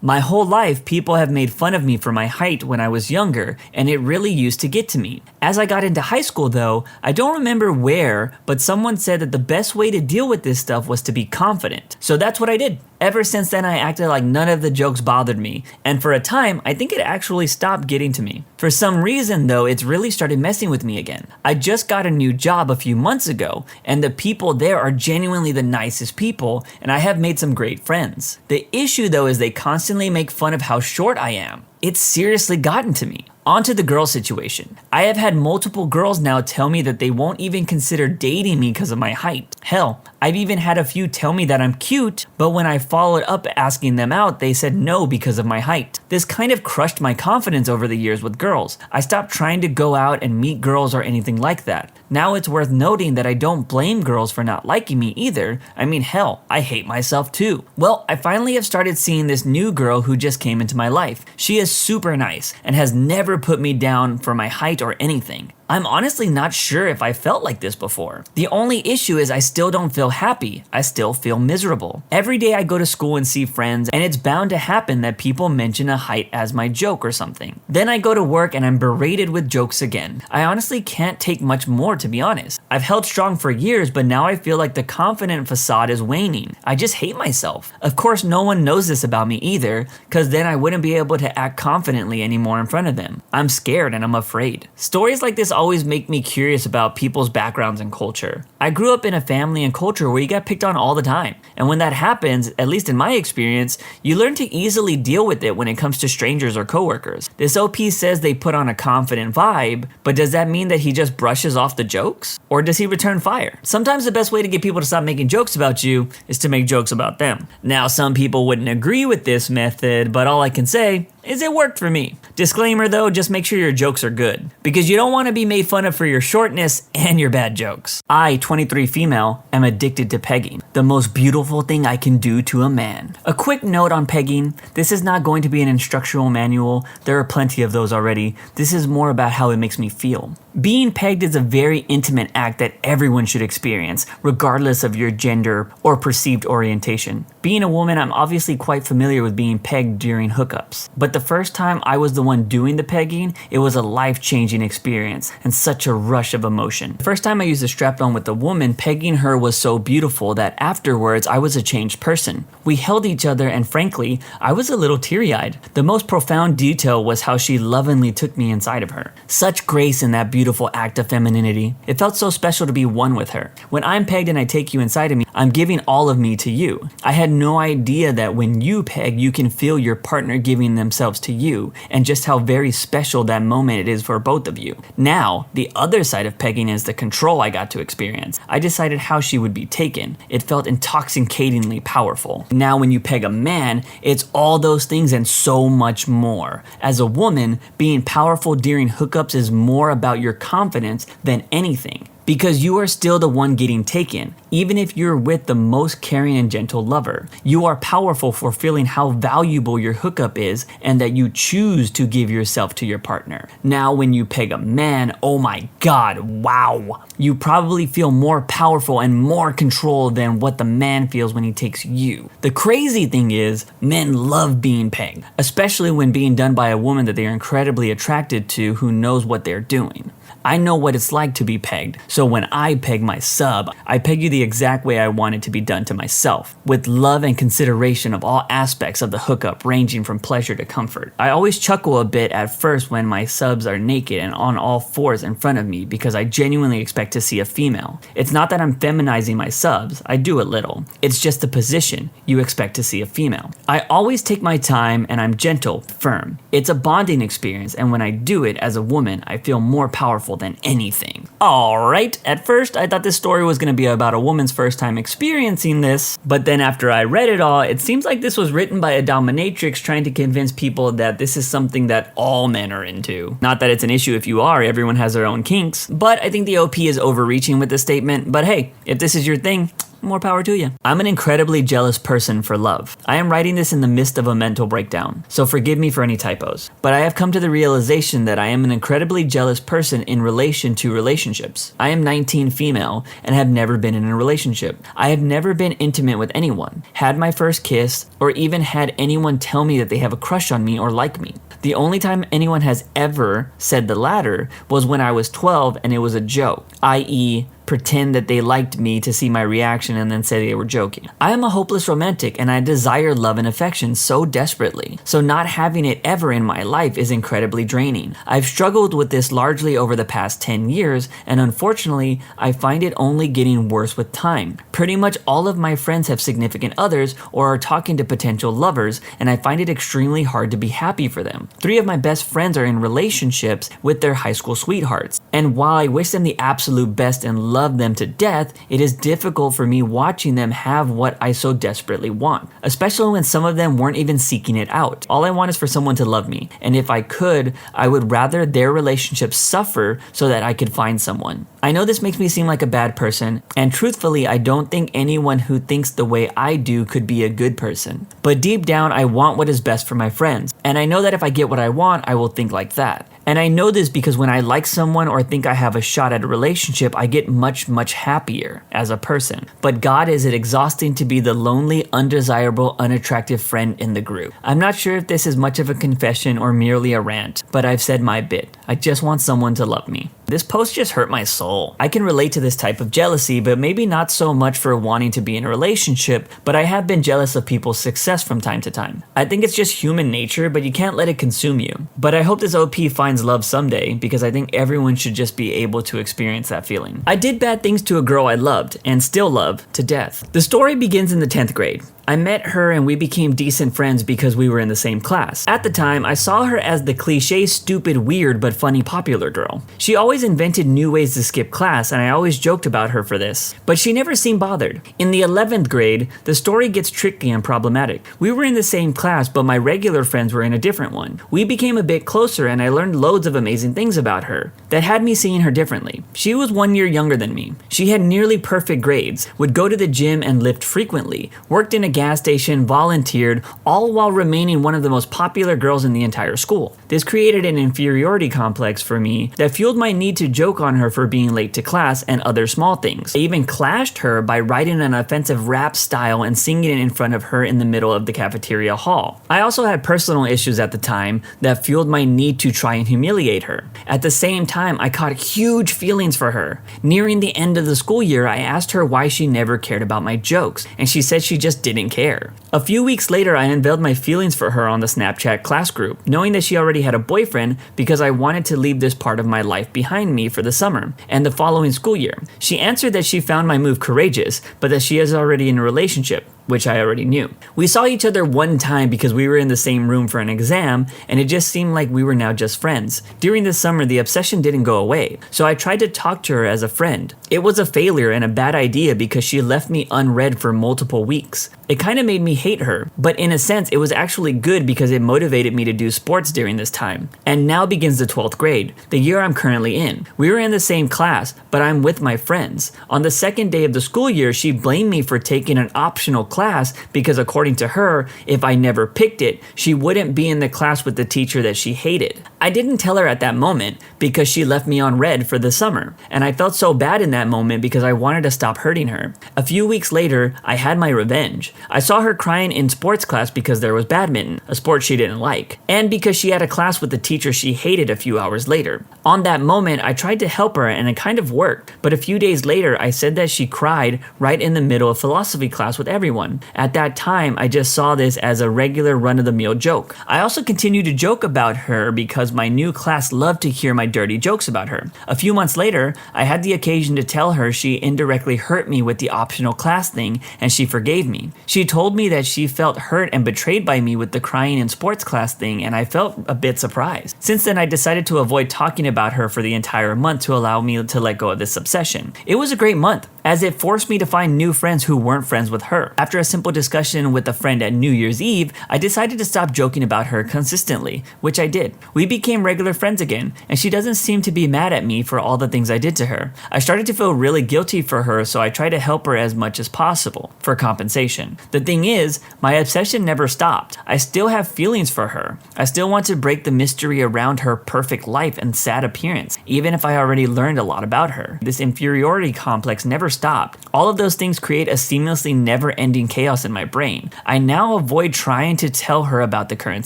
My whole life, people have made fun of me for my height when I was younger, and it really used to get to me. As I got into high school though, I don't remember where, but someone said that the best way to deal with this stuff was to be confident. So that's what I did. Ever since then, I acted like none of the jokes bothered me, and for a time, I think it actually stopped getting to me. For some reason though, it's really started messing with me again. I just got a new job a few months ago, and the people there are genuinely the nicest people, and I have made some great friends. The issue though is they constantly make fun of how short I am. It's seriously gotten to me. On to the girl situation. I have had multiple girls now tell me that they won't even consider dating me because of my height. Hell, I've even had a few tell me that I'm cute, but when I followed up asking them out, they said no because of my height. This kind of crushed my confidence over the years with girls. I stopped trying to go out and meet girls or anything like that. Now it's worth noting that I don't blame girls for not liking me either. I mean, hell, I hate myself too. Well, I finally have started seeing this new girl who just came into my life. She is super nice and has never put me down for my height or anything. I'm honestly not sure if I felt like this before. The only issue is I still don't feel happy. I still feel miserable. Every day I go to school and see friends, and it's bound to happen that people mention a height as my joke or something. Then I go to work and I'm berated with jokes again. I honestly can't take much more, to be honest. I've held strong for years, but now I feel like the confident facade is waning. I just hate myself. Of course, no one knows this about me either, because then I wouldn't be able to act confidently anymore in front of them. I'm scared and I'm afraid. Stories like this always make me curious about people's backgrounds and culture. I grew up in a family and culture where you got picked on all the time. And when that happens, at least in my experience, you learn to easily deal with it when it comes to strangers or coworkers. This OP says they put on a confident vibe, but does that mean that he just brushes off the jokes? Or does he return fire? Sometimes the best way to get people to stop making jokes about you is to make jokes about them. Now, some people wouldn't agree with this method, but all I can say is it worked for me. Disclaimer though, just make sure your jokes are good, because you don't want to be made fun of for your shortness and your bad jokes. I, 23 female, am addicted to pegging, the most beautiful thing I can do to a man. A quick note on pegging, this is not going to be an instructional manual, there are plenty of those already. This is more about how it makes me feel. Being pegged is a very intimate act that everyone should experience, regardless of your gender or perceived orientation. Being a woman, I'm obviously quite familiar with being pegged during hookups. But But the first time I was the one doing the pegging, it was a life-changing experience and such a rush of emotion. The first time I used a strap-on with a woman, pegging her was so beautiful that afterwards I was a changed person. We held each other and frankly, I was a little teary-eyed. The most profound detail was how she lovingly took me inside of her. Such grace in that beautiful act of femininity. It felt so special to be one with her. When I'm pegged and I take you inside of me, I'm giving all of me to you. I had no idea that when you peg, you can feel your partner giving themselves to you, and just how very special that moment it is for both of you. Now, the other side of pegging is the control I got to experience. I decided how she would be taken. It felt intoxicatingly powerful. Now, when you peg a man, it's all those things and so much more. As a woman, being powerful during hookups is more about your confidence than anything. Because you are still the one getting taken, even if you're with the most caring and gentle lover. You are powerful for feeling how valuable your hookup is and that you choose to give yourself to your partner. Now, when you peg a man, oh my God, wow. You probably feel more powerful and more control than what the man feels when he takes you. The crazy thing is, men love being pegged, especially when being done by a woman that they are incredibly attracted to who knows what they're doing. I know what it's like to be pegged, so when I peg my sub, I peg you the exact way I want it to be done to myself, with love and consideration of all aspects of the hookup ranging from pleasure to comfort. I always chuckle a bit at first when my subs are naked and on all fours in front of me because I genuinely expect to see a female. It's not that I'm feminizing my subs, I do a little. It's just the position, you expect to see a female. I always take my time and I'm gentle, firm. It's a bonding experience, and when I do it as a woman, I feel more powerful than anything. Alright, at first I thought this story was going to be about a woman's first time experiencing this, but then after I read it all, it seems like this was written by a dominatrix trying to convince people that this is something that all men are into. Not that it's an issue if you are, everyone has their own kinks, but I think the OP is overreaching with this statement, but hey, if this is your thing, more power to you. I'm an incredibly jealous person for love. I am writing this in the midst of a mental breakdown, so forgive me for any typos. But I have come to the realization that I am an incredibly jealous person in relation to relationships. I am 19 female and have never been in a relationship. I have never been intimate with anyone, had my first kiss, or even had anyone tell me that they have a crush on me or like me. The only time anyone has ever said the latter was when I was 12 and it was a joke, i.e., pretend that they liked me to see my reaction and then say they were joking. I am a hopeless romantic and I desire love and affection so desperately. So not having it ever in my life is incredibly draining. I've struggled with this largely over the past 10 years and unfortunately, I find it only getting worse with time. Pretty much all of my friends have significant others or are talking to potential lovers and I find it extremely hard to be happy for them. 3 of my best friends are in relationships with their high school sweethearts. And while I wish them the absolute best and love them to death, it is difficult for me watching them have what I so desperately want, especially when some of them weren't even seeking it out. All I want is for someone to love me, and if I could, I would rather their relationship suffer so that I could find someone. I know this makes me seem like a bad person, and truthfully, I don't think anyone who thinks the way I do could be a good person. But deep down, I want what is best for my friends, and I know that if I get what I want, I will think like that. And I know this because when I like someone or think I have a shot at a relationship, I get much happier as a person. But God, is it exhausting to be the lonely, undesirable, unattractive friend in the group. I'm not sure if this is much of a confession or merely a rant, but I've said my bit. I just want someone to love me. This post just hurt my soul. I can relate to this type of jealousy, but maybe not so much for wanting to be in a relationship, but I have been jealous of people's success from time to time. I think it's just human nature, but you can't let it consume you. But I hope this OP finds love someday, because I think everyone should just be able to experience that feeling. I did bad things to a girl I loved, and still love, to death. The story begins in the 10th grade. I met her and we became decent friends because we were in the same class. At the time, I saw her as the cliche, stupid, weird, but funny popular girl. She always invented new ways to skip class and I always joked about her for this, but she never seemed bothered. In the 11th grade, the story gets tricky and problematic. We were in the same class, but my regular friends were in a different one. We became a bit closer and I learned loads of amazing things about her that had me seeing her differently. She was 1 year younger than me. She had nearly perfect grades, would go to the gym and lift frequently, worked in a gas station, volunteered, all while remaining one of the most popular girls in the entire school. This created an inferiority complex for me that fueled my need to joke on her for being late to class and other small things. I even clashed her by writing an offensive rap style and singing it in front of her in the middle of the cafeteria hall. I also had personal issues at the time that fueled my need to try and humiliate her. At the same time, I caught huge feelings for her. Nearing the end of the school year, I asked her why she never cared about my jokes, and she said she just didn't care. A few weeks later, I unveiled my feelings for her on the Snapchat class group, knowing that she already had a boyfriend because I wanted to leave this part of my life behind me for the summer and the following school year. She answered that she found my move courageous, but that she is already in a relationship, which I already knew. We saw each other one time because we were in the same room for an exam, and it just seemed like we were now just friends. During the summer, the obsession didn't go away, so I tried to talk to her as a friend. It was a failure and a bad idea because she left me unread for multiple weeks. It kind of made me hate her, but in a sense, it was actually good because it motivated me to do sports during this time. And now begins the 12th grade, the year I'm currently in. We were in the same class, but I'm with my friends. On the second day of the school year, she blamed me for taking an optional class because according to her, if I never picked it, she wouldn't be in the class with the teacher that she hated. I didn't tell her at that moment because she left me on red for the summer, and I felt so bad in that moment because I wanted to stop hurting her. A few weeks later, I had my revenge. I saw her crying in sports class because there was badminton, a sport she didn't like, and because she had a class with the teacher she hated a few hours later. On that moment, I tried to help her and it kind of worked, but a few days later, I said that she cried right in the middle of philosophy class with everyone. At that time, I just saw this as a regular run-of-the-mill joke. I also continued to joke about her because my new class loved to hear my dirty jokes about her. A few months later, I had the occasion to tell her she indirectly hurt me with the optional class thing, and she forgave me. She told me that she felt hurt and betrayed by me with the crying in sports class thing, and I felt a bit surprised. Since then, I decided to avoid talking about her for the entire month to allow me to let go of this obsession. It was a great month, as it forced me to find new friends who weren't friends with her. After a simple discussion with a friend at New Year's Eve, I decided to stop joking about her consistently, which I did. We became regular friends again, and she doesn't seem to be mad at me for all the things I did to her. I started to feel really guilty for her, so I tried to help her as much as possible, for compensation. The thing is, my obsession never stopped. I still have feelings for her. I still want to break the mystery around her perfect life and sad appearance, even if I already learned a lot about her. This inferiority complex never stopped. All of those things create a seamlessly never-ending chaos in my brain. I now avoid trying to tell her about the current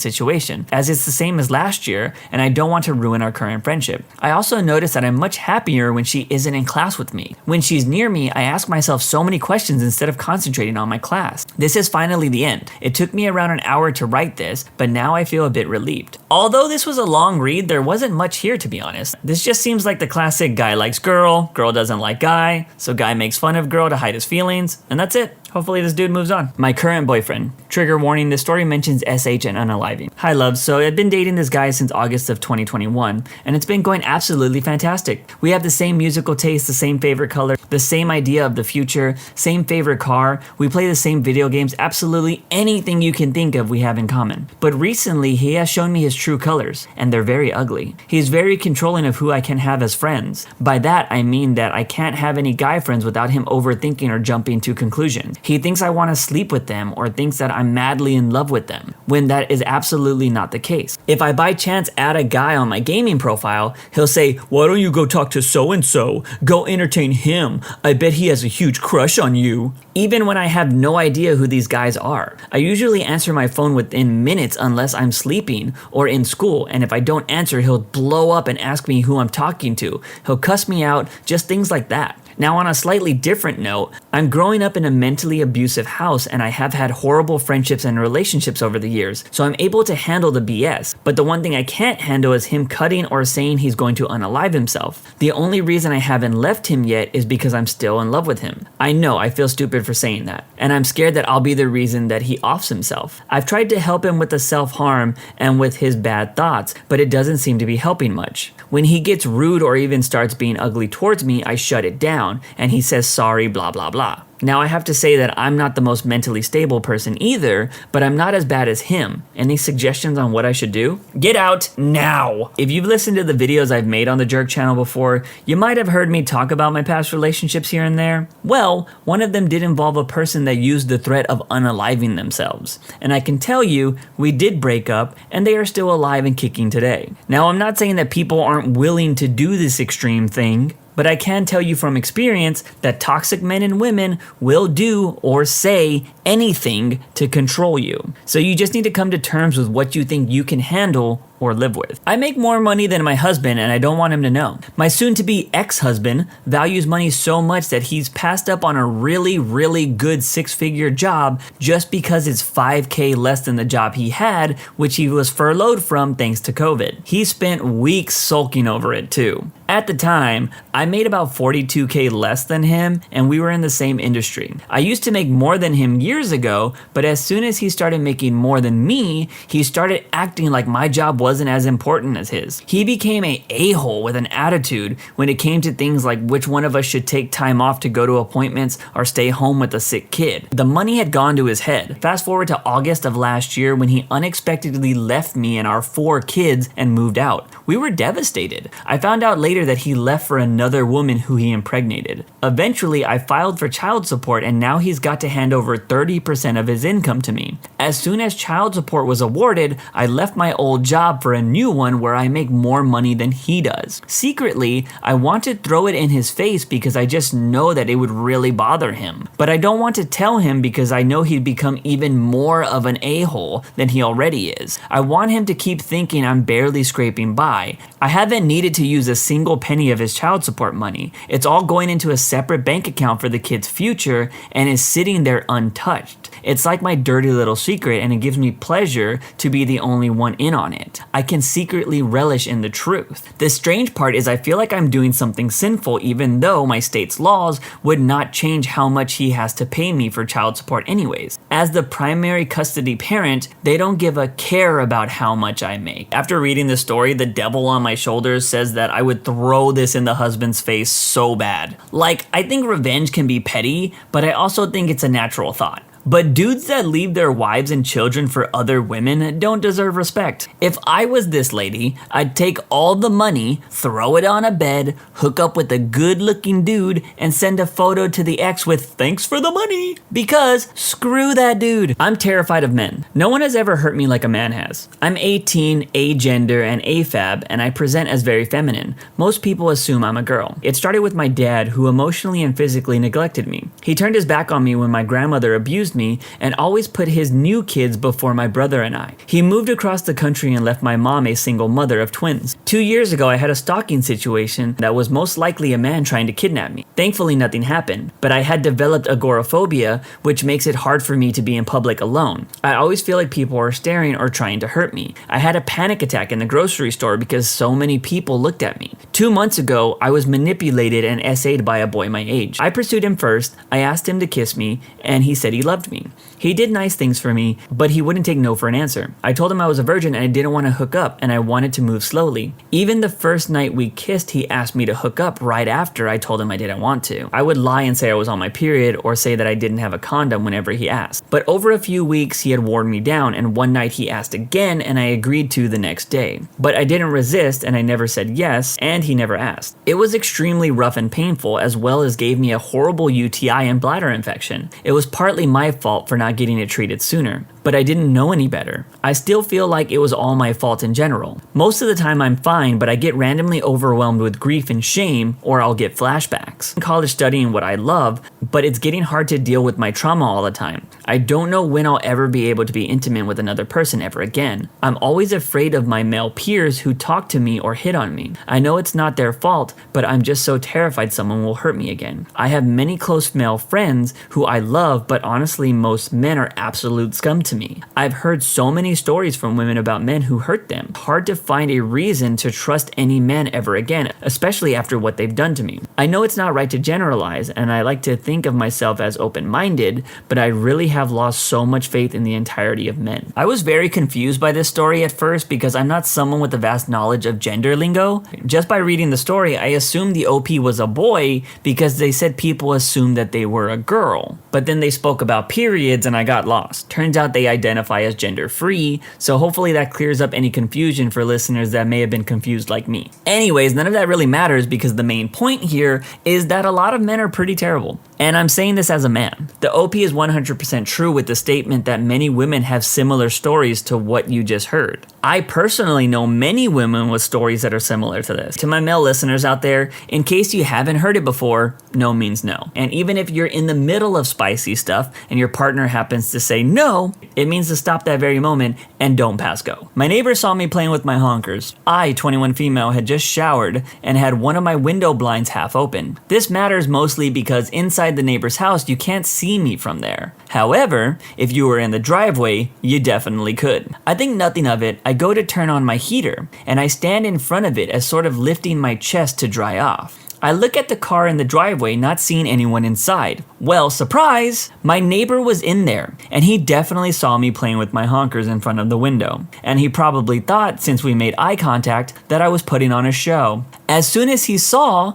situation, as it's the same as last year, and I don't want to ruin our current friendship. I also notice that I'm much happier when she isn't in class with me. When she's near me, I ask myself so many questions instead of concentrating on my class. This is finally the end. It took me around an hour to write this, but now I feel a bit relieved. Although this was a long read, there wasn't much here, to be honest. This just seems like the classic guy likes girl, girl doesn't like guy, so guy makes fun of girl to hide his feelings, and that's it. Hopefully this dude moves on. My current boyfriend. Trigger warning, this story mentions SH and unaliving. Hi loves, so I've been dating this guy since August of 2021, and it's been going absolutely fantastic. We have the same musical taste, the same favorite color, the same idea of the future, same favorite car, we play the same video games, absolutely anything you can think of we have in common. But recently he has shown me his true colors, and they're very ugly. He's very controlling of who I can have as friends. By that I mean that I can't have any guy friends without him overthinking or jumping to conclusions. He thinks I want to sleep with them or thinks that I'm madly in love with them, when that is absolutely not the case. If I by chance add a guy on my gaming profile, he'll say, "Why don't you go talk to so-and-so? Go entertain him. I bet he has a huge crush on you." Even when I have no idea who these guys are. I usually answer my phone within minutes unless I'm sleeping or in school, and if I don't answer, he'll blow up and ask me who I'm talking to. He'll cuss me out, just things like that. Now on a slightly different note, I'm growing up in a mentally abusive house and I have had horrible friendships and relationships over the years, so I'm able to handle the BS. But the one thing I can't handle is him cutting or saying he's going to unalive himself. The only reason I haven't left him yet is because I'm still in love with him. I know I feel stupid for saying that, and I'm scared that I'll be the reason that he offs himself. I've tried to help him with the self-harm and with his bad thoughts, but it doesn't seem to be helping much. When he gets rude or even starts being ugly towards me, I shut it down, and he says sorry, blah blah blah. Now I have to say that I'm not the most mentally stable person either, but I'm not as bad as him. Any suggestions on what I should do? Get out now! If you've listened to the videos I've made on the Jerk channel before, you might have heard me talk about my past relationships here and there. Well, one of them did involve a person that used the threat of unaliving themselves. And I can tell you, we did break up, and they are still alive and kicking today. Now, I'm not saying that people aren't willing to do this extreme thing, but I can tell you from experience that toxic men and women will do or say anything to control you. So you just need to come to terms with what you think you can handle or live with. I make more money than my husband and I don't want him to know. My soon-to-be ex-husband values money so much that he's passed up on a really, really good six-figure job just because it's $5,000 less than the job he had, which he was furloughed from thanks to COVID. He spent weeks sulking over it too. At the time, I made about $42,000 less than him and we were in the same industry. I used to make more than him years ago, but as soon as he started making more than me, he started acting like my job wasn't as important as his. He became an a-hole with an attitude when it came to things like which one of us should take time off to go to appointments or stay home with a sick kid. The money had gone to his head. Fast forward to August of last year when he unexpectedly left me and our 4 kids and moved out. We were devastated. I found out later that he left for another woman who he impregnated. Eventually, I filed for child support and now he's got to hand over 30% of his income to me. As soon as child support was awarded, I left my old job for a new one where I make more money than he does. Secretly, I want to throw it in his face because I just know that it would really bother him. But I don't want to tell him because I know he'd become even more of an a-hole than he already is. I want him to keep thinking I'm barely scraping by. I haven't needed to use a single penny of his child support money. It's all going into a separate bank account for the kid's future and is sitting there untouched. It's like my dirty little secret and it gives me pleasure to be the only one in on it. I can secretly relish in the truth. The strange part is I feel like I'm doing something sinful even though my state's laws would not change how much he has to pay me for child support anyways. As the primary custody parent, they don't give a care about how much I make. After reading the story, the devil on my shoulders says that I would throw this in the husband's face so bad. Like, I think revenge can be petty, but I also think it's a natural thought. But dudes that leave their wives and children for other women don't deserve respect. If I was this lady, I'd take all the money, throw it on a bed, hook up with a good-looking dude, and send a photo to the ex with "thanks for the money." Because screw that dude. I'm terrified of men. No one has ever hurt me like a man has. I'm 18, agender, and AFAB, and I present as very feminine. Most people assume I'm a girl. It started with my dad, who emotionally and physically neglected me. He turned his back on me when my grandmother abused me and always put his new kids before my brother and I. He moved across the country and left my mom a single mother of twins. 2 years ago, I had a stalking situation that was most likely a man trying to kidnap me. Thankfully, nothing happened, but I had developed agoraphobia, which makes it hard for me to be in public alone. I always feel like people are staring or trying to hurt me. I had a panic attack in the grocery store because so many people looked at me. 2 months ago, I was manipulated and essayed by a boy my age. I pursued him first, I asked him to kiss me, and he said he loved me. He did nice things for me, but he wouldn't take no for an answer. I told him I was a virgin and I didn't want to hook up and I wanted to move slowly. Even the first night we kissed, he asked me to hook up right after I told him I didn't want to. I would lie and say I was on my period or say that I didn't have a condom whenever he asked. But over a few weeks, he had worn me down and one night he asked again and I agreed to the next day. But I didn't resist and I never said yes and he never asked. It was extremely rough and painful as well as gave me a horrible UTI and bladder infection. It was partly my fault for not getting it treated sooner, but I didn't know any better. I still feel like it was all my fault in general. Most of the time I'm fine, but I get randomly overwhelmed with grief and shame, or I'll get flashbacks. I'm in college studying what I love, but it's getting hard to deal with my trauma all the time. I don't know when I'll ever be able to be intimate with another person ever again. I'm always afraid of my male peers who talk to me or hit on me. I know it's not their fault, but I'm just so terrified someone will hurt me again. I have many close male friends who I love, but honestly most men are absolute scum to me. me. I've heard so many stories from women about men who hurt them. Hard to find a reason to trust any man ever again, especially after what they've done to me. I know it's not right to generalize, and I like to think of myself as open-minded, but I really have lost so much faith in the entirety of men. I was very confused by this story at first because I'm not someone with a vast knowledge of gender lingo. Just by reading the story, I assumed the OP was a boy because they said people assumed that they were a girl. But then they spoke about periods and I got lost. Turns out they identify as gender free, so hopefully that clears up any confusion for listeners that may have been confused like me. Anyways, none of that really matters because the main point here is that a lot of men are pretty terrible. And I'm saying this as a man. The OP is 100% true with the statement that many women have similar stories to what you just heard. I personally know many women with stories that are similar to this. To my male listeners out there, in case you haven't heard it before, no means no. And even if you're in the middle of spicy stuff and your partner happens to say no, it means to stop that very moment and don't pass go. My neighbor saw me playing with my honkers. I, 21 female, had just showered and had one of my window blinds half open. This matters mostly because inside the neighbor's house, you can't see me from there. However, if you were in the driveway, you definitely could. I think nothing of it. I go to turn on my heater, and I stand in front of it as sort of lifting my chest to dry off. I look at the car in the driveway, not seeing anyone inside. Well, surprise! My neighbor was in there, and he definitely saw me playing with my honkers in front of the window. And he probably thought, since we made eye contact, that I was putting on a show. As soon as he saw,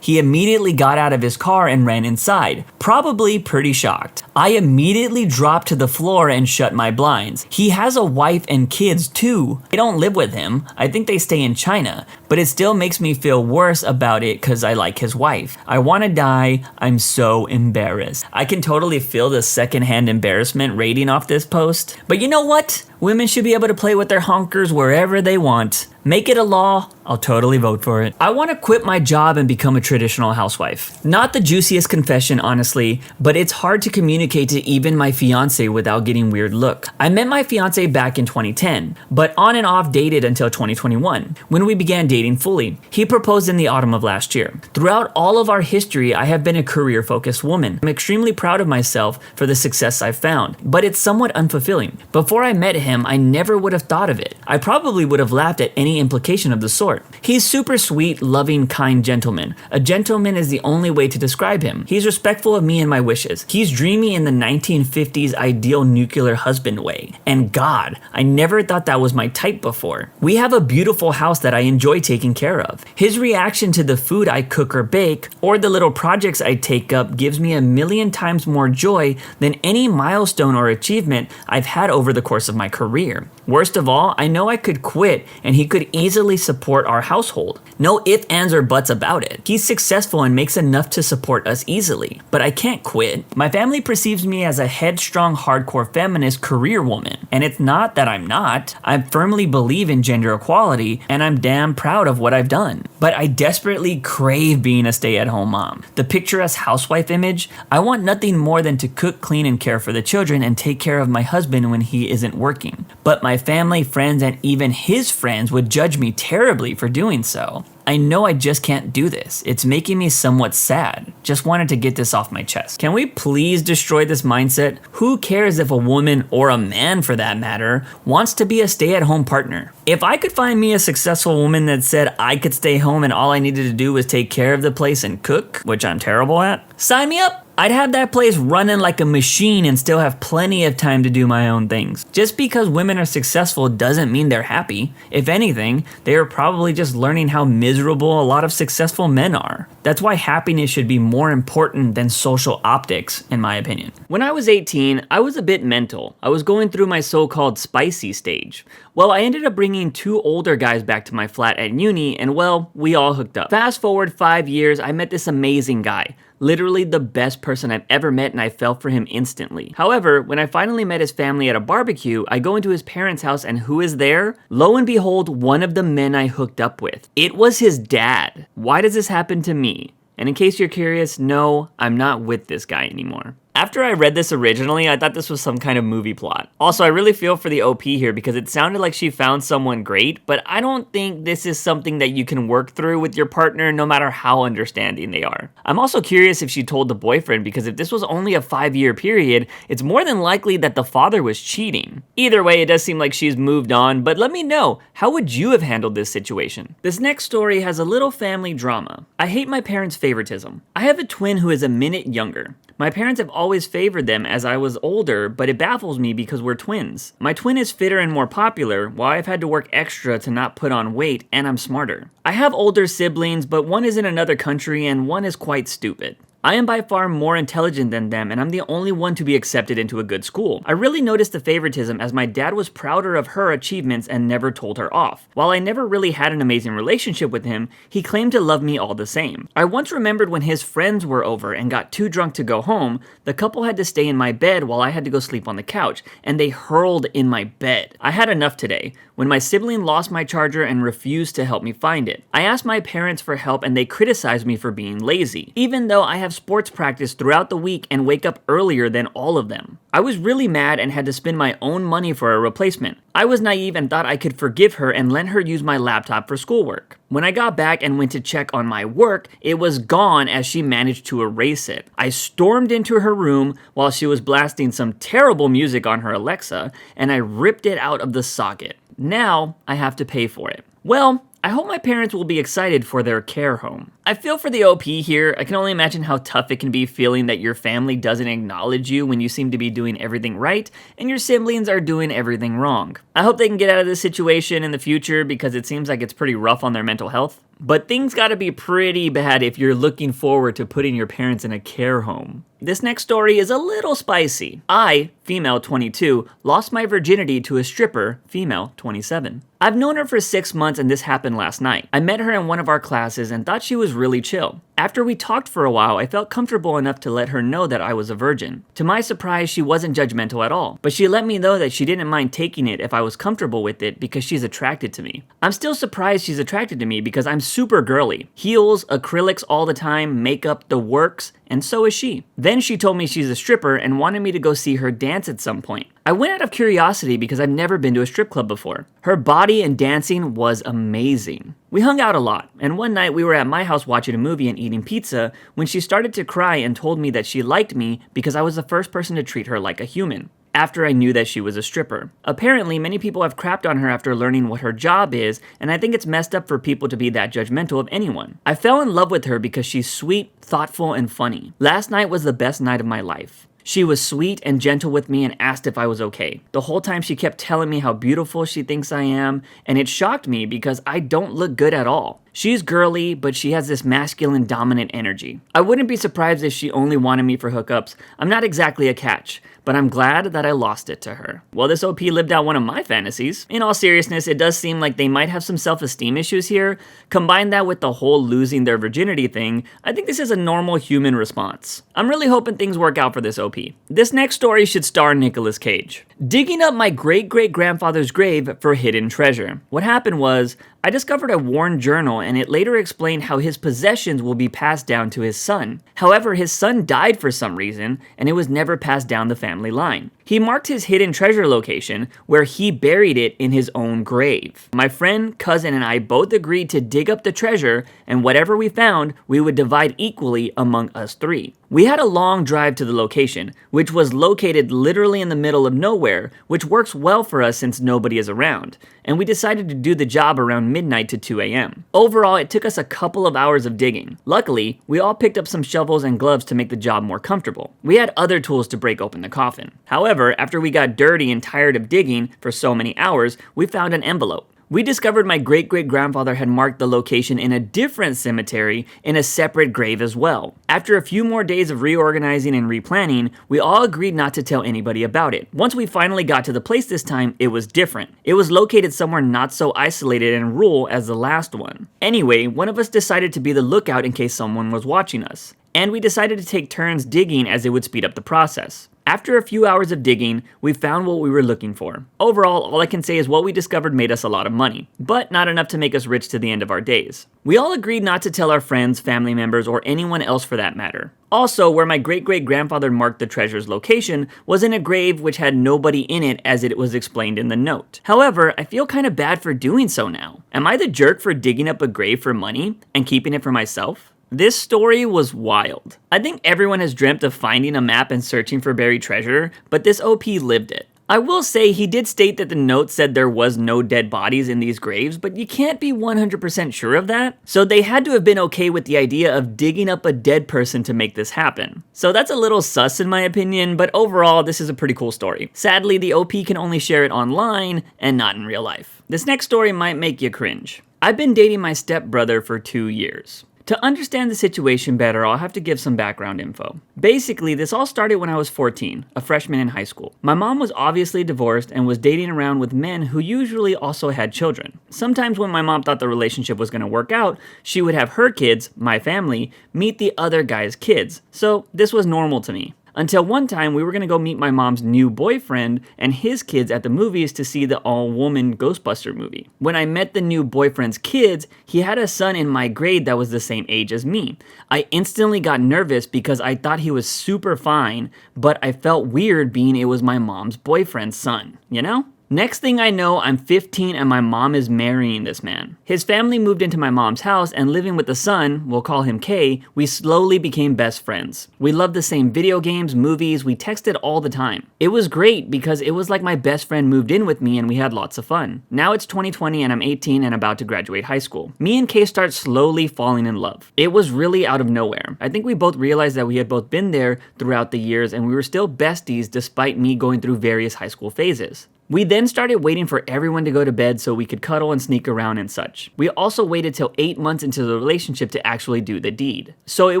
he immediately got out of his car and ran inside, probably pretty shocked. I immediately dropped to the floor and shut my blinds. He has a wife and kids too. I don't live with him. I think they stay in China, but it still makes me feel worse about it because I like his wife. I want to die. I'm so embarrassed. I can totally feel the secondhand embarrassment rating off this post. But you know what? Women should be able to play with their honkers wherever they want. Make it a law. I'll totally vote for it. I want to quit my job and become a traditional housewife. Not the juiciest confession, honestly, but it's hard to communicate to even my fiance without getting weird look. I met my fiance back in 2010, but on and off dated until 2021, when we began dating fully. He proposed in the autumn of last year. Throughout all of our history, I have been a career-focused woman. I'm extremely proud of myself for the success I've found, but it's somewhat unfulfilling. Before I met him, I never would have thought of it. I probably would have laughed at any implication of the sort. He's super sweet, loving, kind gentleman. A gentleman is the only way to describe him. He's respectful of me and my wishes. He's dreamy in the 1950s ideal nuclear husband way. And God, I never thought that was my type before. We have a beautiful house that I enjoy taking care of. His reaction to the food I cook or bake, or the little projects I take up, gives me 1,000,000 times more joy than any milestone or achievement I've had over the course of my career. Worst of all, I know I could quit and he could easily support our household. No ifs, ands, or buts about it. He's successful and makes enough to support us easily. But I can't quit. My family perceives me as a headstrong, hardcore feminist career woman. And it's not that I'm not. I firmly believe in gender equality and I'm damn proud of what I've done. But I desperately crave being a stay-at-home mom. The picturesque housewife image, I want nothing more than to cook, clean, and care for the children and take care of my husband when he isn't working. But my family, friends, and even his friends would judge me terribly for doing so. I know I just can't do this. It's making me somewhat sad. Just wanted to get this off my chest. Can we please destroy this mindset? Who cares if a woman, or a man for that matter, wants to be a stay-at-home partner? If I could find me a successful woman that said I could stay home and all I needed to do was take care of the place and cook, which I'm terrible at, sign me up. I'd have that place running like a machine and still have plenty of time to do my own things. Just because women are successful doesn't mean they're happy. If anything, they are probably just learning how miserable a lot of successful men are. That's why happiness should be more important than social optics, in my opinion. When I was 18, I was a bit mental. I was going through my so-called spicy stage. Well, I ended up bringing 2 older guys back to my flat at uni, and well, we all hooked up. Fast forward 5 years, I met this amazing guy. Literally the best person I've ever met, and I fell for him instantly. However, when I finally met his family at a barbecue, I go into his parents' house and who is there? Lo and behold, one of the men I hooked up with. It was his dad. Why does this happen to me? And in case you're curious, no, I'm not with this guy anymore. After I read this originally, I thought this was some kind of movie plot. Also, I really feel for the OP here because it sounded like she found someone great, but I don't think this is something that you can work through with your partner no matter how understanding they are. I'm also curious if she told the boyfriend, because if this was only a 5-year period, it's more than likely that the father was cheating. Either way, it does seem like she's moved on, but let me know, how would you have handled this situation? This next story has a little family drama. I hate my parents' favoritism. I have a twin who is a minute younger. My parents have always favored them as I was older, but it baffles me because we're twins. My twin is fitter and more popular, while I've had to work extra to not put on weight, and I'm smarter. I have older siblings, but one is in another country and one is quite stupid. I am by far more intelligent than them, and I'm the only one to be accepted into a good school. I really noticed the favoritism as my dad was prouder of her achievements and never told her off. While I never really had an amazing relationship with him, he claimed to love me all the same. I once remembered when his friends were over and got too drunk to go home, the couple had to stay in my bed while I had to go sleep on the couch, and they hurled in my bed. I had enough today, when my sibling lost my charger and refused to help me find it. I asked my parents for help and they criticized me for being lazy, even though I have sports practice throughout the week and wake up earlier than all of them. I was really mad and had to spend my own money for a replacement. I was naive and thought I could forgive her and let her use my laptop for schoolwork. When I got back and went to check on my work, it was gone as she managed to erase it. I stormed into her room while she was blasting some terrible music on her Alexa, and I ripped it out of the socket. Now I have to pay for it. Well, I hope my parents will be excited for their care home. I feel for the OP here. I can only imagine how tough it can be feeling that your family doesn't acknowledge you when you seem to be doing everything right and your siblings are doing everything wrong. I hope they can get out of this situation in the future because it seems like it's pretty rough on their mental health. But things gotta be pretty bad if you're looking forward to putting your parents in a care home. This next story is a little spicy. I, female 22, lost my virginity to a stripper, female 27. I've known her for 6 months and this happened last night. I met her in one of our classes and thought she was really chill. After we talked for a while, I felt comfortable enough to let her know that I was a virgin. To my surprise, she wasn't judgmental at all, but she let me know that she didn't mind taking it if I was comfortable with it because she's attracted to me. I'm still surprised she's attracted to me because I'm super girly. Heels, acrylics all the time, makeup, the works, and so is she. Then she told me she's a stripper and wanted me to go see her dance at some point. I went out of curiosity because I've never been to a strip club before. Her body and dancing was amazing. We hung out a lot, and one night we were at my house watching a movie and eating pizza when she started to cry and told me that she liked me because I was the first person to treat her like a human. After I knew that she was a stripper. Apparently, many people have crapped on her after learning what her job is, and I think it's messed up for people to be that judgmental of anyone. I fell in love with her because she's sweet, thoughtful, and funny. Last night was the best night of my life. She was sweet and gentle with me and asked if I was okay. The whole time she kept telling me how beautiful she thinks I am, and it shocked me because I don't look good at all. She's girly, but she has this masculine dominant energy. I wouldn't be surprised if she only wanted me for hookups. I'm not exactly a catch, but I'm glad that I lost it to her. Well, this OP lived out one of my fantasies. In all seriousness, it does seem like they might have some self-esteem issues here. Combine that with the whole losing their virginity thing, I think this is a normal human response. I'm really hoping things work out for this OP. This next story should star Nicolas Cage. Digging up my great-great-grandfather's grave for hidden treasure. What happened was, I discovered a worn journal and it later explained how his possessions will be passed down to his son. However, his son died for some reason and it was never passed down the family line. He marked his hidden treasure location where he buried it in his own grave. My friend, cousin, and I both agreed to dig up the treasure and whatever we found, we would divide equally among us three. We had a long drive to the location, which was located literally in the middle of nowhere, which works well for us since nobody is around, and we decided to do the job around midnight to 2 a.m. Overall, it took us a couple of hours of digging. Luckily, we all picked up some shovels and gloves to make the job more comfortable. We had other tools to break open the coffin. However, after we got dirty and tired of digging for so many hours, we found an envelope. We discovered my great-great-grandfather had marked the location in a different cemetery in a separate grave as well. After a few more days of reorganizing and replanning, we all agreed not to tell anybody about it. Once we finally got to the place this time, it was different. It was located somewhere not so isolated and rural as the last one. Anyway, one of us decided to be the lookout in case someone was watching us. And we decided to take turns digging as it would speed up the process. After a few hours of digging, we found what we were looking for. Overall, all I can say is what we discovered made us a lot of money, but not enough to make us rich to the end of our days. We all agreed not to tell our friends, family members, or anyone else for that matter. Also, where my great-great-grandfather marked the treasure's location was in a grave which had nobody in it as it was explained in the note. However, I feel kind of bad for doing so now. Am I the jerk for digging up a grave for money and keeping it for myself? This story was wild. I think everyone has dreamt of finding a map and searching for buried treasure, but this OP lived it. I will say he did state that the note said there was no dead bodies in these graves, but you can't be 100% sure of that. So they had to have been okay with the idea of digging up a dead person to make this happen. So that's a little sus in my opinion, but overall this is a pretty cool story. Sadly, the OP can only share it online and not in real life. This next story might make you cringe. I've been dating my stepbrother for 2 years. To understand the situation better, I'll have to give some background info. Basically, this all started when I was 14, a freshman in high school. My mom was obviously divorced and was dating around with men who usually also had children. Sometimes when my mom thought the relationship was going to work out, she would have her kids, my family, meet the other guy's kids. So this was normal to me. Until one time, we were going to go meet my mom's new boyfriend and his kids at the movies to see the all-woman Ghostbuster movie. When I met the new boyfriend's kids, he had a son in my grade that was the same age as me. I instantly got nervous because I thought he was super fine, but I felt weird being it was my mom's boyfriend's son, you know? Next thing I know, I'm 15 and my mom is marrying this man. His family moved into my mom's house and living with the son, we'll call him K, we slowly became best friends. We loved the same video games, movies, we texted all the time. It was great because it was like my best friend moved in with me and we had lots of fun. Now it's 2020 and I'm 18 and about to graduate high school. Me and K start slowly falling in love. It was really out of nowhere. I think we both realized that we had both been there throughout the years and we were still besties despite me going through various high school phases. We then started waiting for everyone to go to bed so we could cuddle and sneak around and such. We also waited till 8 months into the relationship to actually do the deed. So it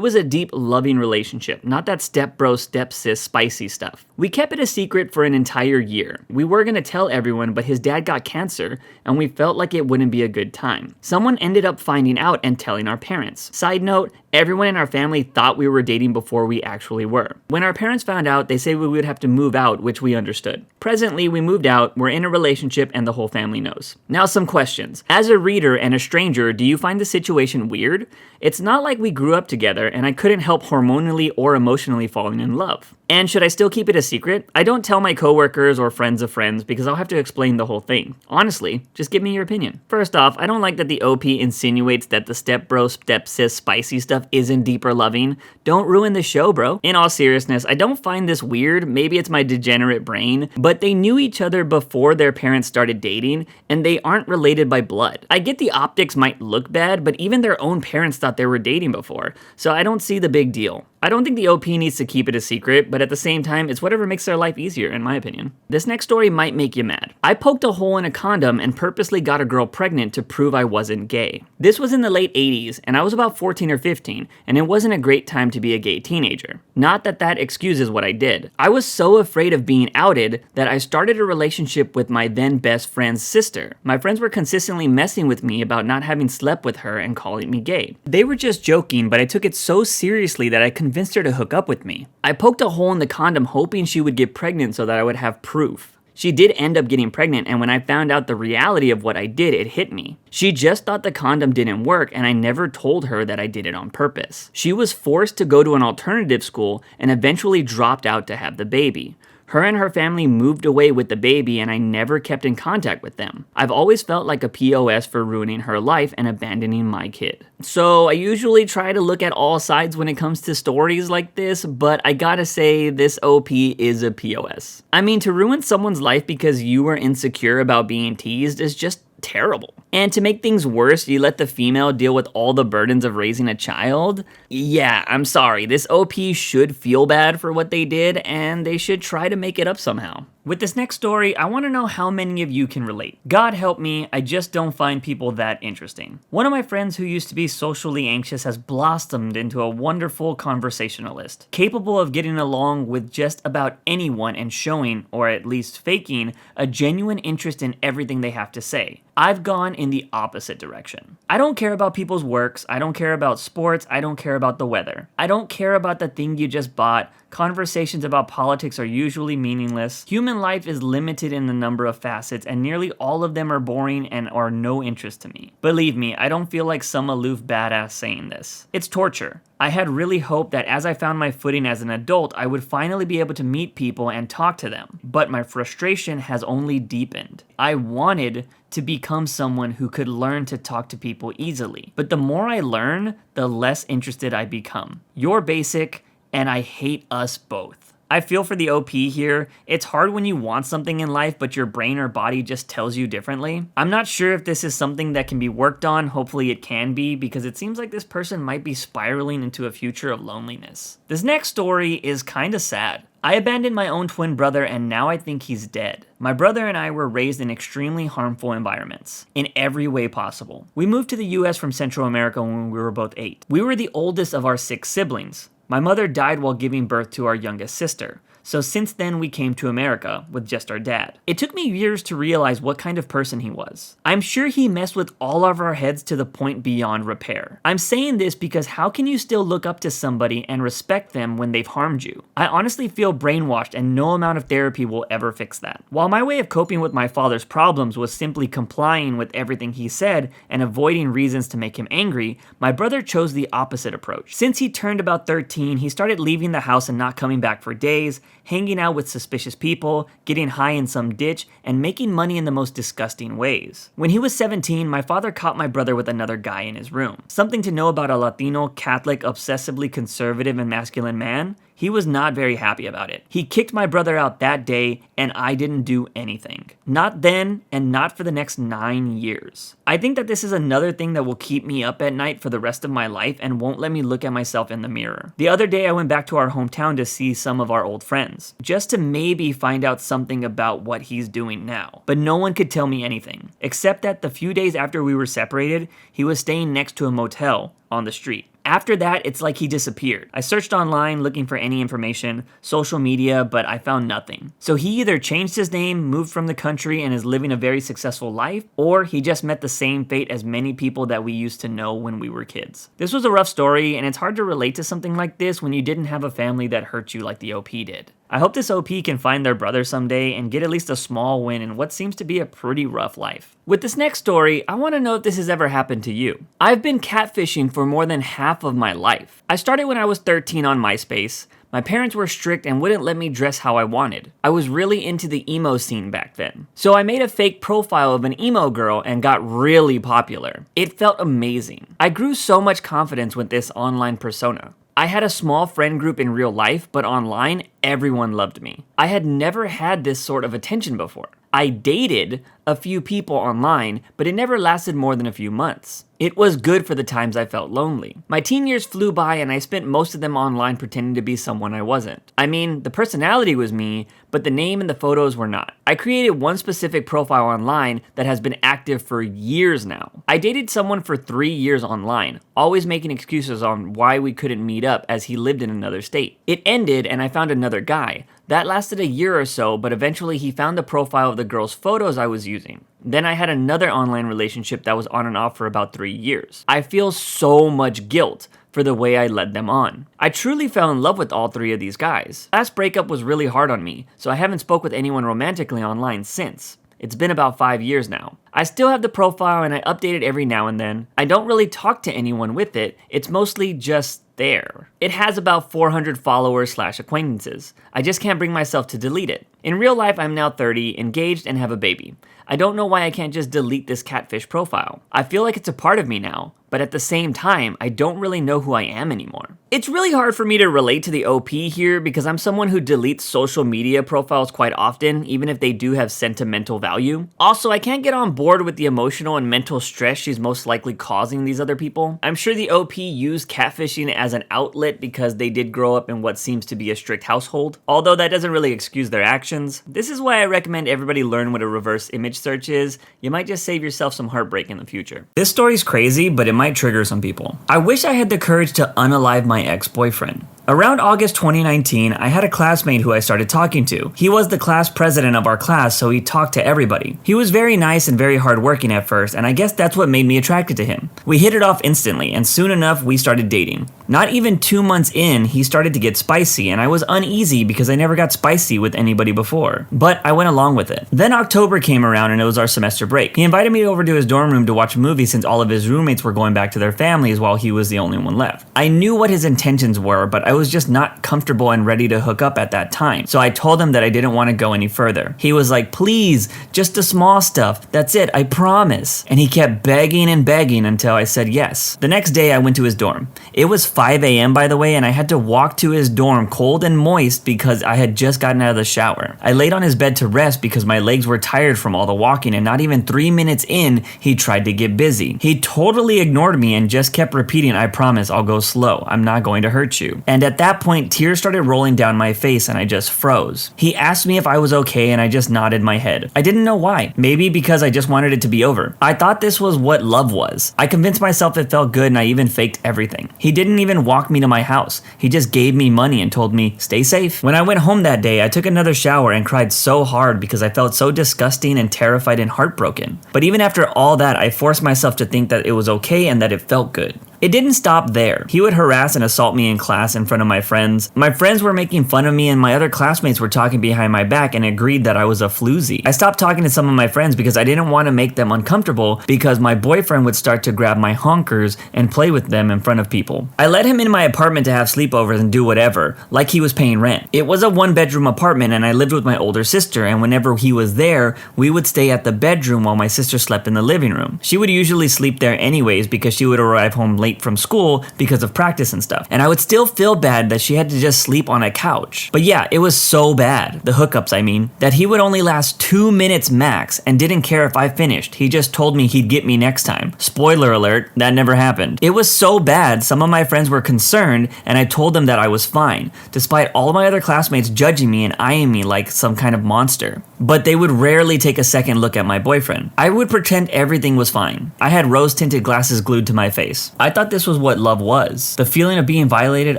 was a deep, loving relationship, not that step-bro, step-sis spicy stuff. We kept it a secret for an entire year. We were gonna tell everyone, but his dad got cancer, and we felt like it wouldn't be a good time. Someone ended up finding out and telling our parents. Side note, everyone in our family thought we were dating before we actually were. When our parents found out, they said we would have to move out, which we understood. Presently, we moved out, we're in a relationship, and the whole family knows. Now some questions. As a reader and a stranger, do you find the situation weird? It's not like we grew up together, and I couldn't help hormonally or emotionally falling in love. And should I still keep it a secret? I don't tell my coworkers or friends of friends because I'll have to explain the whole thing. Honestly, just give me your opinion. First off, I don't like that the OP insinuates that the step-bro, step-sis spicy stuff isn't deeper loving. Don't ruin the show, bro. In all seriousness, I don't find this weird. Maybe it's my degenerate brain, but they knew each other before their parents started dating, and they aren't related by blood. I get the optics might look bad, but even their own parents thought they were dating before, so I don't see the big deal. I don't think the OP needs to keep it a secret, but at the same time, it's whatever makes their life easier, in my opinion. This next story might make you mad. I poked a hole in a condom and purposely got a girl pregnant to prove I wasn't gay. This was in the late 80s, and I was about 14 or 15, and it wasn't a great time to be a gay teenager. Not that that excuses what I did. I was so afraid of being outed that I started a relationship with my then best friend's sister. My friends were consistently messing with me about not having slept with her and calling me gay. They were just joking, but I took it so seriously that I convinced her to hook up with me. I poked a hole in the condom hoping she would get pregnant so that I would have proof. She did end up getting pregnant, and when I found out the reality of what I did, it hit me. She just thought the condom didn't work, and I never told her that I did it on purpose. She was forced to go to an alternative school and eventually dropped out to have the baby. Her and her family moved away with the baby, and I never kept in contact with them. I've always felt like a POS for ruining her life and abandoning my kid. So I usually try to look at all sides when it comes to stories like this, but I gotta say this OP is a POS. I mean, to ruin someone's life because you were insecure about being teased is just terrible. And to make things worse, you let the female deal with all the burdens of raising a child? Yeah, I'm sorry, this OP should feel bad for what they did, and they should try to make it up somehow. With this next story, I want to know how many of you can relate. God help me, I just don't find people that interesting. One of my friends who used to be socially anxious has blossomed into a wonderful conversationalist, capable of getting along with just about anyone and showing, or at least faking, a genuine interest in everything they have to say. I've gone in the opposite direction. I don't care about people's works, I don't care about sports, I don't care about the weather. I don't care about the thing you just bought, Conversations about politics are usually meaningless. Human life is limited in the number of facets, and nearly all of them are boring and are no interest to me. Believe me, I don't feel like some aloof badass saying this. It's torture. I had really hoped that as I found my footing as an adult, I would finally be able to meet people and talk to them. But my frustration has only deepened. I wanted to become someone who could learn to talk to people easily. But the more I learn, the less interested I become. You're basic, and I hate us both. I feel for the OP here. It's hard when you want something in life, but your brain or body just tells you differently. I'm not sure if this is something that can be worked on. Hopefully it can be, because it seems like this person might be spiraling into a future of loneliness. This next story is kinda sad. I abandoned my own twin brother, and now I think he's dead. My brother and I were raised in extremely harmful environments, in every way possible. We moved to the US from Central America when we were both 8. We were the oldest of our 6 siblings. My mother died while giving birth to our youngest sister, so since then we came to America with just our dad. It took me years to realize what kind of person he was. I'm sure he messed with all of our heads to the point beyond repair. I'm saying this because how can you still look up to somebody and respect them when they've harmed you? I honestly feel brainwashed, and no amount of therapy will ever fix that. While my way of coping with my father's problems was simply complying with everything he said and avoiding reasons to make him angry, my brother chose the opposite approach. Since he turned about 13, he started leaving the house and not coming back for days, hanging out with suspicious people, getting high in some ditch, and making money in the most disgusting ways. When he was 17, my father caught my brother with another guy in his room. Something to know about a Latino, Catholic, obsessively conservative and masculine man? He was not very happy about it. He kicked my brother out that day, and I didn't do anything. Not then, and not for the next 9 years. I think that this is another thing that will keep me up at night for the rest of my life and won't let me look at myself in the mirror. The other day I went back to our hometown to see some of our old friends, just to maybe find out something about what he's doing now. But no one could tell me anything, except that the few days after we were separated, he was staying next to a motel on the street. After that, it's like he disappeared. I searched online looking for any information, social media, but I found nothing. So he either changed his name, moved from the country, and is living a very successful life, or he just met the same fate as many people that we used to know when we were kids. This was a rough story, and it's hard to relate to something like this when you didn't have a family that hurt you like the OP did. I hope this OP can find their brother someday and get at least a small win in what seems to be a pretty rough life. With this next story, I want to know if this has ever happened to you. I've been catfishing for more than half of my life. I started when I was 13 on MySpace. My parents were strict and wouldn't let me dress how I wanted. I was really into the emo scene back then. So I made a fake profile of an emo girl and got really popular. It felt amazing. I grew so much confidence with this online persona. I had a small friend group in real life, but online, everyone loved me. I had never had this sort of attention before. I dated a few people online, but it never lasted more than a few months. It was good for the times I felt lonely. My teen years flew by and I spent most of them online pretending to be someone I wasn't. I mean, the personality was me, but the name and the photos were not. I created one specific profile online that has been active for years now. I dated someone for 3 years online, always making excuses on why we couldn't meet up as he lived in another state. It ended and I found another guy. That lasted a year or so, but eventually he found the profile of the girl's photos I was using. Then I had another online relationship that was on and off for about 3 years. I feel so much guilt for the way I led them on. I truly fell in love with all 3 of these guys. Last breakup was really hard on me, so I haven't spoke with anyone romantically online since. It's been about 5 years now. I still have the profile and I update it every now and then. I don't really talk to anyone with it. It's mostly just there. It has about 400 followers/acquaintances. I just can't bring myself to delete it. In real life, I'm now 30, engaged, and have a baby. I don't know why I can't just delete this catfish profile. I feel like it's a part of me now, but at the same time, I don't really know who I am anymore. It's really hard for me to relate to the OP here because I'm someone who deletes social media profiles quite often, even if they do have sentimental value. Also, I can't get on board with the emotional and mental stress she's most likely causing these other people. I'm sure the OP used catfishing as an outlet because they did grow up in what seems to be a strict household, although that doesn't really excuse their actions. This is why I recommend everybody learn what a reverse image search is. You might just save yourself some heartbreak in the future. This story's crazy, but it might trigger some people. I wish I had the courage to unalive my ex-boyfriend. Around August 2019, I had a classmate who I started talking to. He was the class president of our class, so he talked to everybody. He was very nice and very hardworking at first, and I guess that's what made me attracted to him. We hit it off instantly, and soon enough, we started dating. Not even 2 months in, he started to get spicy, and I was uneasy because I never got spicy with anybody before. But I went along with it. Then October came around and it was our semester break. He invited me over to his dorm room to watch a movie since all of his roommates were going back to their families while he was the only one left. I knew what his intentions were, but I was just not comfortable and ready to hook up at that time. So I told him that I didn't want to go any further. He was like, please, just the small stuff. That's it, I promise. And he kept begging and begging until I said yes. The next day I went to his dorm. It was 5 a.m. by the way, and I had to walk to his dorm cold and moist because I had just gotten out of the shower. I laid on his bed to rest because my legs were tired from all the walking, and not even 3 minutes in, he tried to get busy. He totally ignored me and just kept repeating, I promise I'll go slow. I'm not going to hurt you. And at that point, tears started rolling down my face and I just froze. He asked me if I was okay and I just nodded my head. I didn't know why. Maybe because I just wanted it to be over. I thought this was what love was. I convinced myself it felt good and I even faked everything. He didn't even walk me to my house. He just gave me money and told me, stay safe. When I went home that day, I took another shower and cried so hard because I felt so disgusting and terrified and heartbroken. But even after all that, I forced myself to think that it was okay and that it felt good. It didn't stop there. He would harass and assault me in class in front of my friends. My friends were making fun of me and my other classmates were talking behind my back and agreed that I was a floozy. I stopped talking to some of my friends because I didn't want to make them uncomfortable because my boyfriend would start to grab my honkers and play with them in front of people. I let him in my apartment to have sleepovers and do whatever, like he was paying rent. It was a 1-bedroom apartment and I lived with my older sister, and whenever he was there, we would stay at the bedroom while my sister slept in the living room. She would usually sleep there anyways because she would arrive home late from school because of practice and stuff. And I would still feel bad that she had to just sleep on a couch. But yeah, it was so bad, the hookups I mean, that he would only last 2 minutes max and didn't care if I finished. He just told me he'd get me next time. Spoiler alert, that never happened. It was so bad, some of my friends were concerned and I told them that I was fine, despite all my other classmates judging me and eyeing me like some kind of monster. But they would rarely take a second look at my boyfriend. I would pretend everything was fine. I had rose-tinted glasses glued to my face. I thought this was what love was. The feeling of being violated,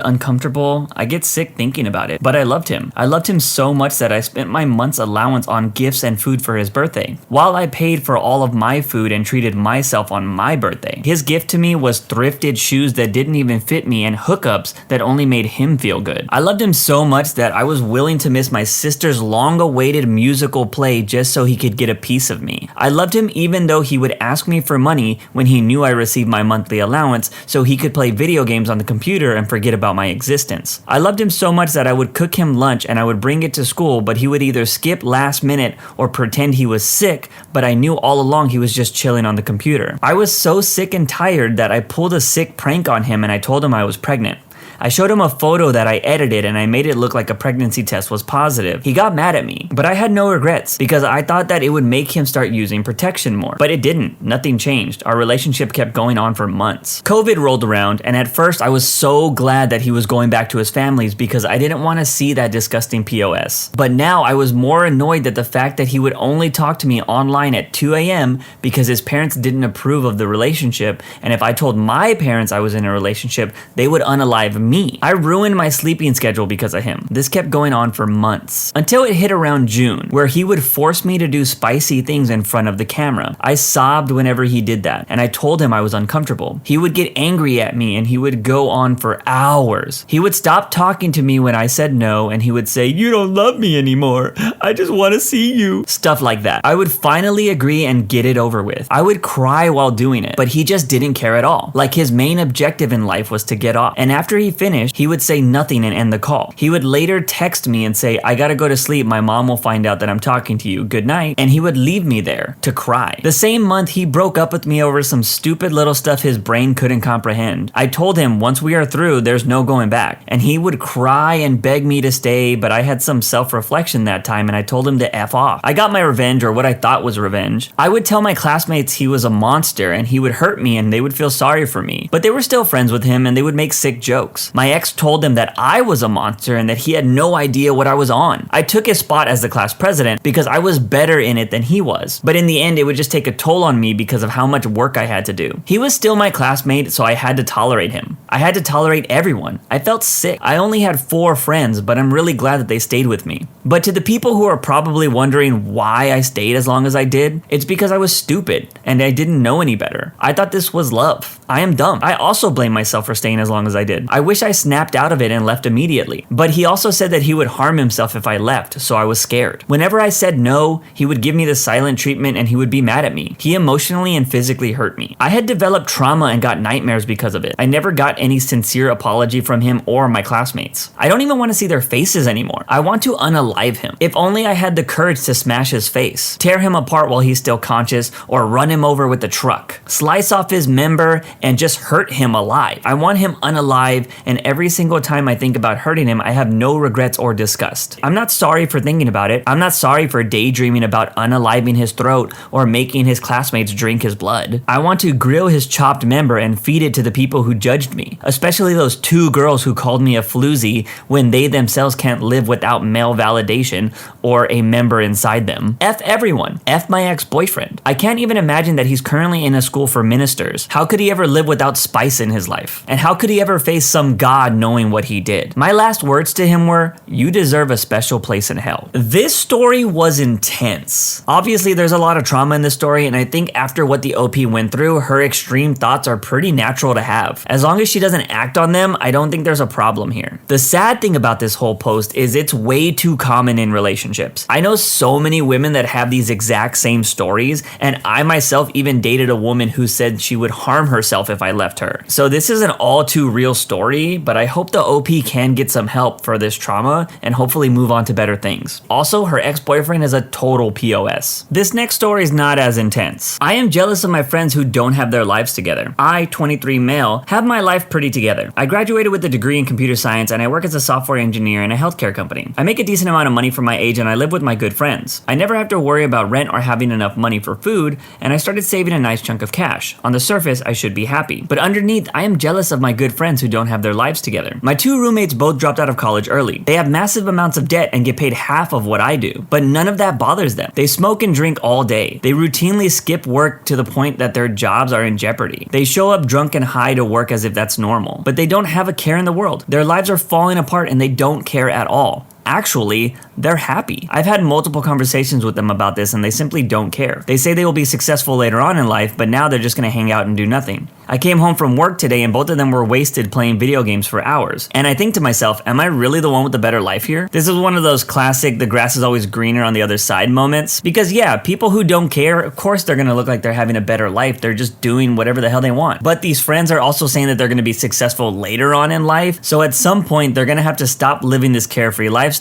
uncomfortable. I get sick thinking about it, but I loved him. I loved him so much that I spent my month's allowance on gifts and food for his birthday, while I paid for all of my food and treated myself on my birthday. His gift to me was thrifted shoes that didn't even fit me and hookups that only made him feel good. I loved him so much that I was willing to miss my sister's long-awaited musical play just so he could get a piece of me. I loved him even though he would ask me for money when he knew I received my monthly allowance so he could play video games on the computer and forget about my existence. I loved him so much that I would cook him lunch and I would bring it to school, but he would either skip last minute or pretend he was sick, but I knew all along he was just chilling on the computer. I was so sick and tired that I pulled a sick prank on him and I told him I was pregnant. I showed him a photo that I edited and I made it look like a pregnancy test was positive. He got mad at me, but I had no regrets because I thought that it would make him start using protection more. But it didn't. Nothing changed. Our relationship kept going on for months. COVID rolled around and at first I was so glad that he was going back to his family's because I didn't want to see that disgusting POS. But now I was more annoyed that the fact that he would only talk to me online at 2 a.m. because his parents didn't approve of the relationship, and if I told my parents I was in a relationship, they would unalive me. I ruined my sleeping schedule because of him. This kept going on for months until it hit around June, where he would force me to do spicy things in front of the camera. I sobbed whenever he did that, and I told him I was uncomfortable. He would get angry at me and he would go on for hours. He would stop talking to me when I said no, and he would say, "You don't love me anymore. I just want to see you." Stuff like that. I would finally agree and get it over with. I would cry while doing it, but he just didn't care at all. Like his main objective in life was to get off. And after he finished, he would say nothing and end the call. He would later text me and say, "I gotta go to sleep. My mom will find out that I'm talking to you. Good night." And he would leave me there to cry. The same month, he broke up with me over some stupid little stuff his brain couldn't comprehend. I told him once we are through, there's no going back. And he would cry and beg me to stay, but I had some self-reflection that time and I told him to F off. I got my revenge, or what I thought was revenge. I would tell my classmates he was a monster and he would hurt me and they would feel sorry for me. But they were still friends with him and they would make sick jokes. worse. My ex told him that I was a monster and that he had no idea what I was on. I took his spot as the class president because I was better in it than he was. But in the end, it would just take a toll on me because of how much work I had to do. He was still my classmate, so I had to tolerate him. I had to tolerate everyone. I felt sick. I only had 4 friends, but I'm really glad that they stayed with me. But to the people who are probably wondering why I stayed as long as I did, it's because I was stupid and I didn't know any better. I thought this was love. I am dumb. I also blame myself for staying as long as I did. I wish I snapped out of it and left immediately. But he also said that he would harm himself if I left, so I was scared. Whenever I said no, he would give me the silent treatment and he would be mad at me. He emotionally and physically hurt me. I had developed trauma and got nightmares because of it. I never got any sincere apology from him or my classmates. I don't even want to see their faces anymore. I want to unalive him. If only I had the courage to smash his face, tear him apart while he's still conscious, or run him over with the truck, slice off his member and just hurt him alive. I want him unalive, and every single time I think about hurting him, I have no regrets or disgust. I'm not sorry for thinking about it. I'm not sorry for daydreaming about unaliving his throat or making his classmates drink his blood. I want to grill his chopped member and feed it to the people who judged me, especially those 2 girls who called me a floozy when they themselves can't live without male validation or a member inside them. F everyone. F my ex-boyfriend. I can't even imagine that he's currently in a school for ministers. How could he ever live without spice in his life? And how could he ever face some God knowing what he did? My last words to him were, "You deserve a special place in hell." This story was intense. Obviously, there's a lot of trauma in this story, and I think after what the OP went through, her extreme thoughts are pretty natural to have. As long as she doesn't act on them, I don't think there's a problem here. The sad thing about this whole post is it's way too common in relationships. I know so many women that have these exact same stories, and I myself even dated a woman who said she would harm herself if I left her. So this is an all too real story, but I hope the OP can get some help for this trauma and hopefully move on to better things. Also, her ex-boyfriend is a total POS. This next story is not as intense. I am jealous of my friends who don't have their lives together. I, 23 male, have my life pretty together. I graduated with a degree in computer science and I work as a software engineer in a healthcare company. I make a decent amount of money for my age and I live with my good friends. I never have to worry about rent or having enough money for food, and I started saving a nice chunk of cash. On the surface, I should be happy. But underneath, I am jealous of my good friends who don't have their lives together. My 2 roommates both dropped out of college early. They have massive amounts of debt and get paid half of what I do, but none of that bothers them. They smoke and drink all day. They routinely skip work to the point that their jobs are in jeopardy. They show up drunk and high to work as if that's normal, but they don't have a care in the world. Their lives are falling apart and they don't care at all. Actually, they're happy. I've had multiple conversations with them about this and they simply don't care. They say they will be successful later on in life, but now they're just gonna hang out and do nothing. I came home from work today and both of them were wasted playing video games for hours. And I think to myself, am I really the one with the better life here? This is one of those classic, the grass is always greener on the other side moments. Because yeah, people who don't care, of course they're gonna look like they're having a better life. They're just doing whatever the hell they want. But these friends are also saying that they're gonna be successful later on in life. So at some point, they're gonna have to stop living this carefree lifestyle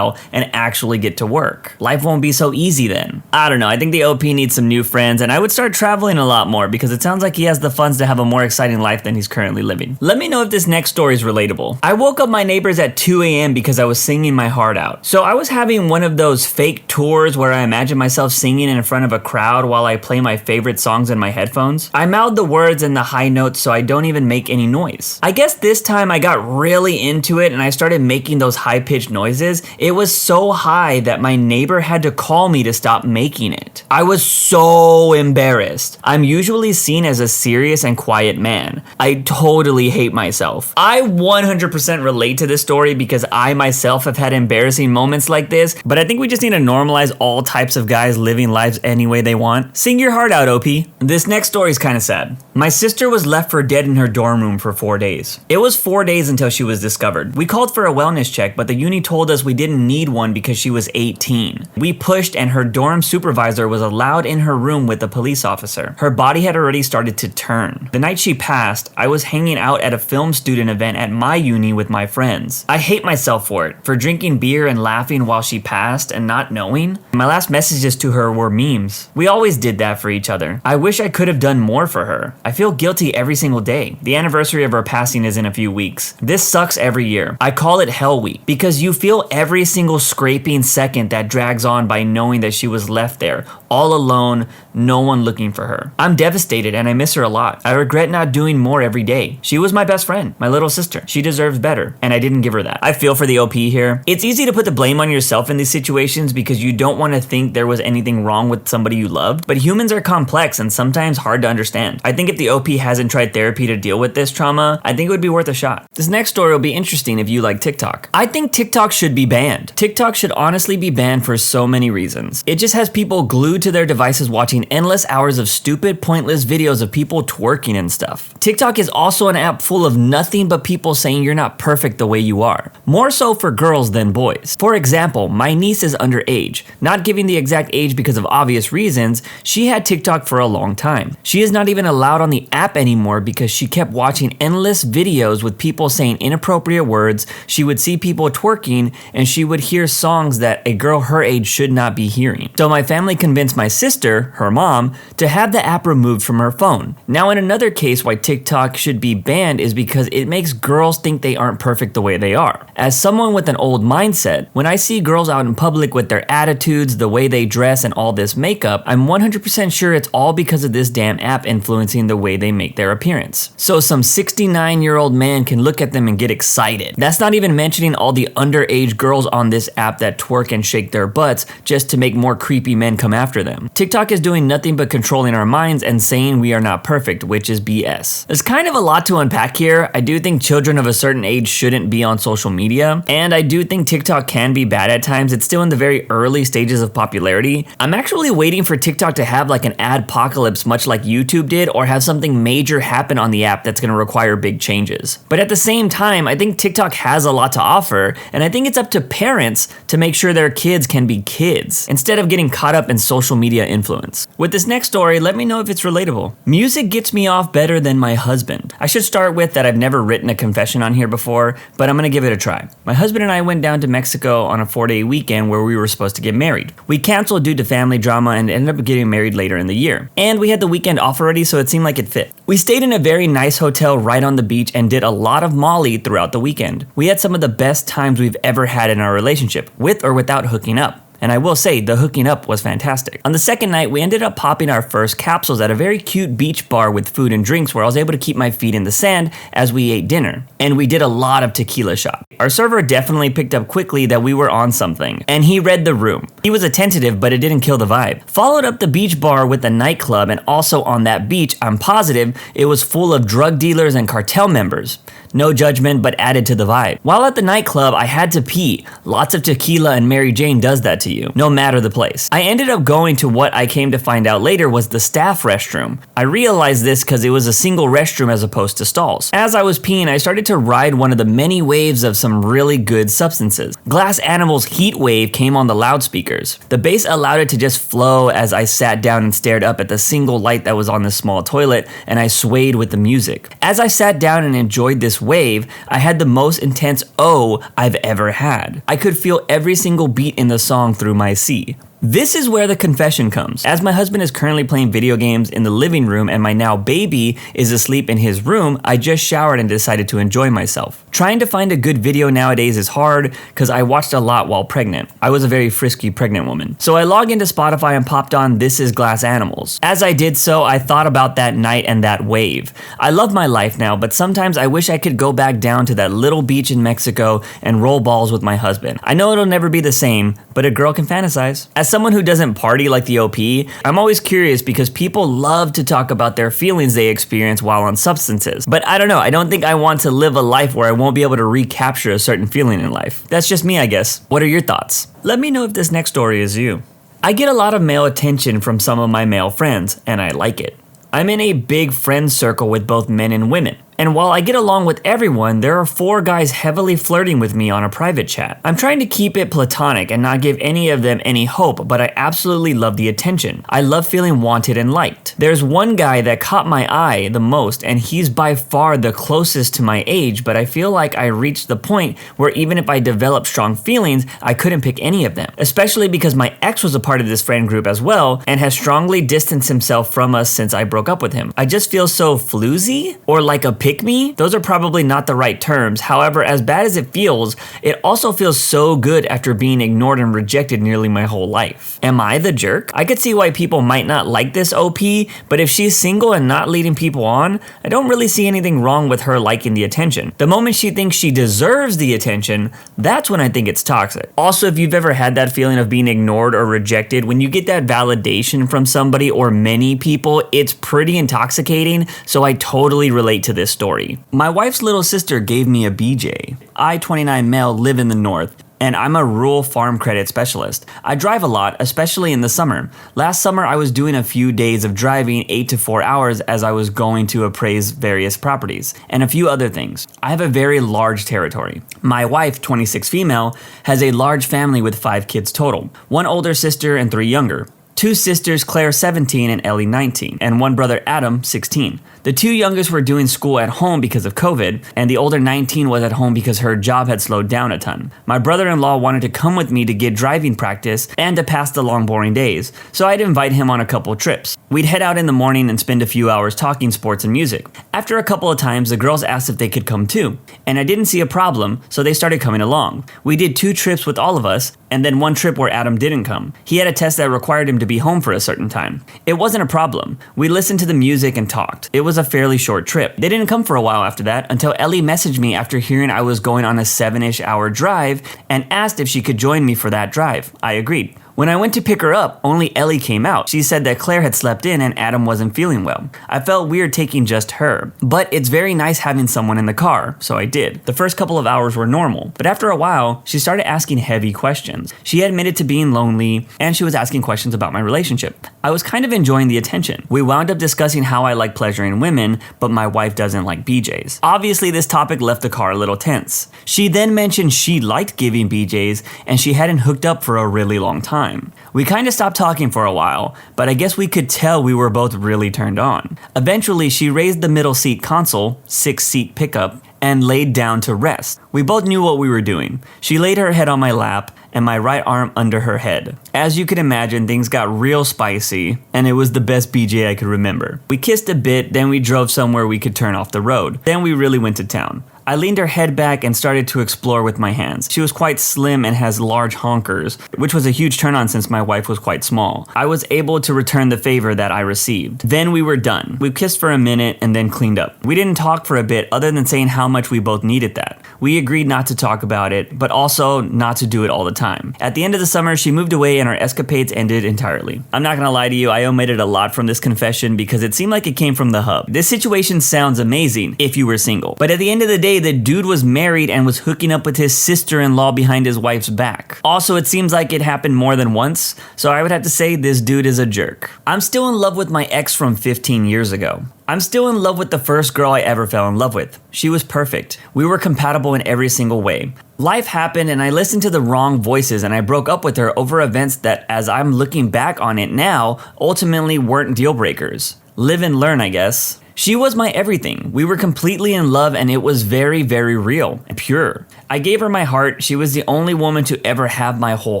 and actually get to work. Life won't be so easy then. I don't know, I think the OP needs some new friends and I would start traveling a lot more because it sounds like he has the funds to have a more exciting life than he's currently living. Let me know if this next story is relatable. I woke up my neighbors at 2 a.m. because I was singing my heart out. So I was having one of those fake tours where I imagine myself singing in front of a crowd while I play my favorite songs in my headphones. I mouthed the words and the high notes so I don't even make any noise. I guess this time I got really into it and I started making those high-pitched noises. It was so high that my neighbor had to call me to stop making it. I was so embarrassed. I'm usually seen as a serious and quiet man. I totally hate myself. I 100% relate to this story because I myself have had embarrassing moments like this, but I think we just need to normalize all types of guys living lives any way they want. Sing your heart out, OP. This next story is kind of sad. My sister was left for dead in her dorm room for 4 days. It was 4 days until she was discovered. We called for a wellness check, but the uni told us we didn't need one because she was 18. We pushed and her dorm supervisor was allowed in her room with a police officer. Her body had already started to turn. The night she passed, I was hanging out at a film student event at my uni with my friends. I hate myself for it, for drinking beer and laughing while she passed and not knowing. My last messages to her were memes. We always did that for each other. I wish I could have done more for her. I feel guilty every single day. The anniversary of her passing is in a few weeks. This sucks every year. I call it Hell Week because you feel every single scraping second that drags on by knowing that she was left there, all alone, no one looking for her. I'm devastated and I miss her a lot. I regret not doing more every day. She was my best friend, my little sister. She deserves better, and I didn't give her that. I feel for the OP here. It's easy to put the blame on yourself in these situations because you don't want to think there was anything wrong with somebody you loved, but humans are complex and sometimes hard to understand. I think if the OP hasn't tried therapy to deal with this trauma, I think it would be worth a shot. This next story will be interesting if you like TikTok. I think TikTok should be banned. TikTok should honestly be banned for so many reasons. It just has people glued to their devices watching endless hours of stupid, pointless videos of people twerking and stuff. TikTok is also an app full of nothing but people saying you're not perfect the way you are. More so for girls than boys. For example, my niece is underage. Not giving the exact age because of obvious reasons, she had TikTok for a long time. She is not even allowed on the app anymore because she kept watching endless videos with people saying inappropriate words, she would see people twerking, and she would hear songs that a girl her age should not be hearing. So my family convinced my sister, her mom, to have the app removed from her phone. Now in another case why TikTok should be banned is because it makes girls think they aren't perfect the way they are. As someone with an old mindset, when I see girls out in public with their attitudes, the way they dress, and all this makeup, I'm 100% sure it's all because of this damn app influencing the way they make their appearance. So some 69-year-old man can look at them and get excited. That's not even mentioning all the underage girls on this app that twerk and shake their butts just to make more creepy men come after them. TikTok is doing nothing but controlling our minds and saying we are not perfect, which is BS. There's kind of a lot to unpack here. I do think children of a certain age shouldn't be on social media, and I do think TikTok can be bad at times. It's still in the very early stages of popularity. I'm actually waiting for TikTok to have like an adpocalypse much like YouTube did, or have something major happen on the app that's going to require big changes. But at the same time, I think TikTok has a lot to offer, and I think it's up to parents to make sure their kids can be kids, instead of getting caught up in social media influence. With this next story, let me know if it's relatable. Music gets me off better than my husband. I should start with that I've never written a confession on here before, but I'm gonna give it a try. My husband and I went down to Mexico on a 4-day weekend where we were supposed to get married. We canceled due to family drama and ended up getting married later in the year. And we had the weekend off already, so it seemed like it fit. We stayed in a very nice hotel right on the beach and did a lot of Molly throughout the weekend. We had some of the best times we've ever had in our relationship, with or without hooking up. And I will say, the hooking up was fantastic. On the second night, we ended up popping our first capsules at a very cute beach bar with food and drinks where I was able to keep my feet in the sand as we ate dinner. And we did a lot of tequila shots. Our server definitely picked up quickly that we were on something, and he read the room. He was attentive, but it didn't kill the vibe. Followed up the beach bar with a nightclub, and also on that beach, I'm positive it was full of drug dealers and cartel members. No judgment, but added to the vibe. While at the nightclub, I had to pee. Lots of tequila and Mary Jane does that to you, no matter the place. I ended up going to what I came to find out later was the staff restroom. I realized this because it was a single restroom as opposed to stalls. As I was peeing, I started to ride one of the many waves of some really good substances. Glass Animal's Heat Wave came on the loudspeakers. The bass allowed it to just flow as I sat down and stared up at the single light that was on the small toilet, and I swayed with the music. As I sat down and enjoyed this wave, I had the most intense "oh" I've ever had. I could feel every single beat in the song through my C. This is where the confession comes. As my husband is currently playing video games in the living room and my now baby is asleep in his room, I just showered and decided to enjoy myself. Trying to find a good video nowadays is hard because I watched a lot while pregnant. I was a very frisky pregnant woman. So I logged into Spotify and popped on This Is Glass Animals. As I did so, I thought about that night and that wave. I love my life now, but sometimes I wish I could go back down to that little beach in Mexico and roll balls with my husband. I know it'll never be the same, but a girl can fantasize. As someone who doesn't party like the OP, I'm always curious because people love to talk about their feelings they experience while on substances. But I don't know, I don't think I want to live a life where I won't be able to recapture a certain feeling in life. That's just me, I guess. What are your thoughts? Let me know if this next story is you. I get a lot of male attention from some of my male friends, and I like it. I'm in a big friend circle with both men and women. And while I get along with everyone, there are 4 guys heavily flirting with me on a private chat. I'm trying to keep it platonic and not give any of them any hope, but I absolutely love the attention. I love feeling wanted and liked. There's one guy that caught my eye the most, and he's by far the closest to my age, but I feel like I reached the point where even if I developed strong feelings, I couldn't pick any of them. Especially because my ex was a part of this friend group as well, and has strongly distanced himself from us since I broke up with him. I just feel so floozy, or like a pig pick me? Those are probably not the right terms. However, as bad as it feels, it also feels so good after being ignored and rejected nearly my whole life. Am I the jerk? I could see why people might not like this OP, but if she's single and not leading people on, I don't really see anything wrong with her liking the attention. The moment she thinks she deserves the attention, that's when I think it's toxic. Also, if you've ever had that feeling of being ignored or rejected, when you get that validation from somebody or many people, it's pretty intoxicating, so I totally relate to this story. My wife's little sister gave me a BJ. I, 29 male, live in the north, and I'm a rural farm credit specialist. I drive a lot, especially in the summer. Last summer, I was doing a few days of driving 8 to 4 hours as I was going to appraise various properties, and a few other things. I have a very large territory. My wife, 26 female, has a large family with 5 kids total, 1 older sister and 3 younger. 2 sisters, Claire 17 and Ellie 19, and 1 brother, Adam 16. The 2 youngest were doing school at home because of COVID, and the older 19 was at home because her job had slowed down a ton. My brother-in-law wanted to come with me to get driving practice and to pass the long boring days, so I'd invite him on a couple trips. We'd head out in the morning and spend a few hours talking sports and music. After a couple of times, the girls asked if they could come too, and I didn't see a problem, so they started coming along. We did 2 trips with all of us, and then 1 trip where Adam didn't come. He had a test that required him to be home for a certain time. It wasn't a problem. We listened to the music and talked. It was a fairly short trip. They didn't come for a while after that until Ellie messaged me after hearing I was going on a 7-ish hour drive and asked if she could join me for that drive. I agreed. When I went to pick her up, only Ellie came out. She said that Claire had slept in and Adam wasn't feeling well. I felt weird taking just her, but it's very nice having someone in the car, so I did. The first couple of hours were normal, but after a while, she started asking heavy questions. She admitted to being lonely, and she was asking questions about my relationship. I was kind of enjoying the attention. We wound up discussing how I like pleasuring women, but my wife doesn't like BJs. Obviously, this topic left the car a little tense. She then mentioned she liked giving BJs, and she hadn't hooked up for a really long time. We kind of stopped talking for a while, but I guess we could tell we were both really turned on. Eventually, she raised the middle seat console, 6-seat pickup, and laid down to rest. We both knew what we were doing. She laid her head on my lap and my right arm under her head. As you can imagine, things got real spicy, and it was the best BJ I could remember. We kissed a bit, then we drove somewhere we could turn off the road. Then we really went to town. I leaned her head back and started to explore with my hands. She was quite slim and has large honkers, which was a huge turn on since my wife was quite small. I was able to return the favor that I received. Then we were done. We kissed for a minute and then cleaned up. We didn't talk for a bit other than saying how much we both needed that. We agreed not to talk about it, but also not to do it all the time. At the end of the summer, she moved away and our escapades ended entirely. I'm not gonna lie to you, I omitted a lot from this confession because it seemed like it came from the hub. This situation sounds amazing if you were single, but at the end of the day, the dude was married and was hooking up with his sister-in-law behind his wife's back. Also, it seems like it happened more than once, so I would have to say this dude is a jerk. I'm still in love with my ex from 15 years ago. I'm still in love with the first girl I ever fell in love with. She was perfect. We were compatible in every single way. Life happened and I listened to the wrong voices and I broke up with her over events that, as I'm looking back on it now, ultimately weren't deal breakers. Live and learn, I guess. She was my everything. We were completely in love and it was very, very real and pure. I gave her my heart. She was the only woman to ever have my whole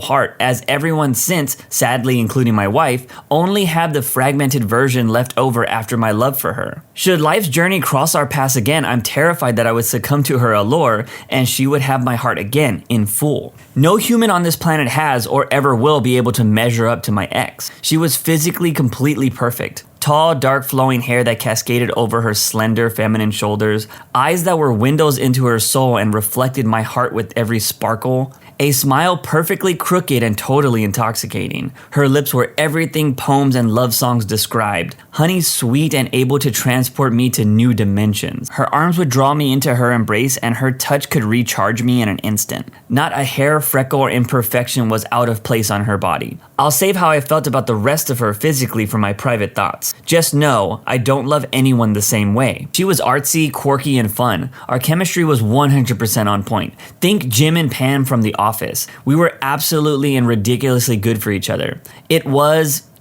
heart, as everyone since, sadly including my wife, only have the fragmented version left over after my love for her. Should life's journey cross our paths again, I'm terrified that I would succumb to her allure and she would have my heart again, in full. No human on this planet has or ever will be able to measure up to my ex. She was physically completely perfect. Tall, dark flowing hair that cascaded over her slender, feminine shoulders, eyes that were windows into her soul and reflected my heart with every sparkle, a smile perfectly crooked and totally intoxicating. Her lips were everything poems and love songs described, honey sweet and able to transport me to new dimensions. Her arms would draw me into her embrace and her touch could recharge me in an instant. Not a hair, freckle, or imperfection was out of place on her body. I'll save how I felt about the rest of her physically for my private thoughts. Just know, I don't love anyone the same way. She was artsy, quirky, and fun. Our chemistry was 100% on point. Think Jim and Pam from The Office. We were absolutely and ridiculously good for each other. It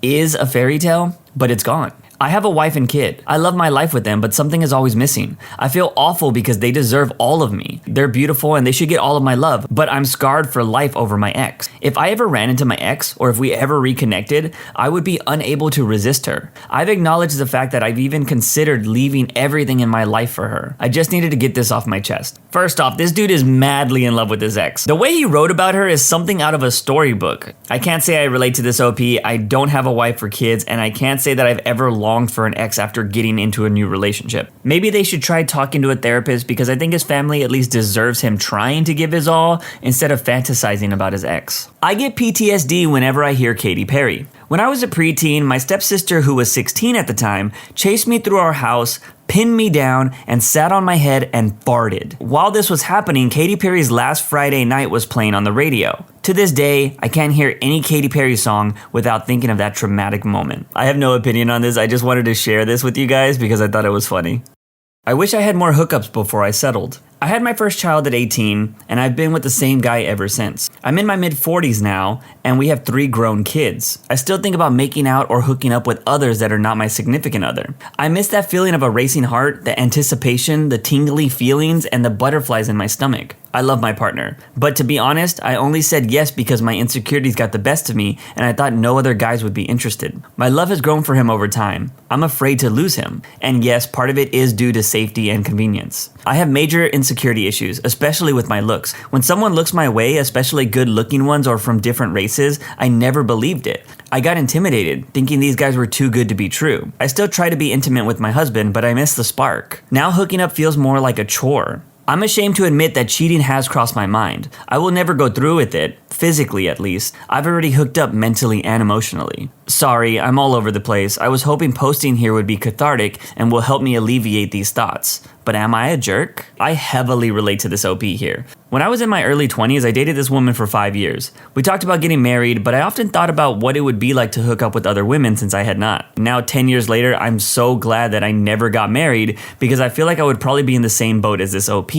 is a fairy tale, but it's gone. I have a wife and kid. I love my life with them, but something is always missing. I feel awful because they deserve all of me. They're beautiful and they should get all of my love, but I'm scarred for life over my ex. If I ever ran into my ex, or if we ever reconnected, I would be unable to resist her. I've acknowledged the fact that I've even considered leaving everything in my life for her. I just needed to get this off my chest. First off, this dude is madly in love with his ex. The way he wrote about her is something out of a storybook. I can't say I relate to this OP. I don't have a wife or kids, and I can't say that I've ever longed for an ex after getting into a new relationship. Maybe they should try talking to a therapist, because I think his family at least deserves him trying to give his all instead of fantasizing about his ex. I get PTSD whenever I hear Katy Perry. When I was a preteen, my stepsister, who was 16 at the time, chased me through our house, pinned me down, and sat on my head and farted. While this was happening, Katy Perry's Last Friday Night was playing on the radio. To this day, I can't hear any Katy Perry song without thinking of that traumatic moment. I have no opinion on this, I just wanted to share this with you guys because I thought it was funny. I wish I had more hookups before I settled. I had my first child at 18, and I've been with the same guy ever since. I'm in my mid-40s now, and we have 3 grown kids. I still think about making out or hooking up with others that are not my significant other. I miss that feeling of a racing heart, the anticipation, the tingly feelings, and the butterflies in my stomach. I love my partner, but to be honest, I only said yes because my insecurities got the best of me and I thought no other guys would be interested. My love has grown for him over time. I'm afraid to lose him, and yes, part of it is due to safety and convenience. I have major insecurity issues, especially with my looks. When someone looks my way, especially good-looking ones or from different races, I never believed it. I got intimidated, thinking these guys were too good to be true. I still try to be intimate with my husband, but I miss the spark. Now hooking up feels more like a chore. I'm ashamed to admit that cheating has crossed my mind. I will never go through with it, physically at least. I've already hooked up mentally and emotionally. Sorry, I'm all over the place. I was hoping posting here would be cathartic and will help me alleviate these thoughts. But am I a jerk? I heavily relate to this OP here. When I was in my early 20s, I dated this woman for 5 years. We talked about getting married, but I often thought about what it would be like to hook up with other women since I had not. Now, 10 years later, I'm so glad that I never got married because I feel like I would probably be in the same boat as this OP.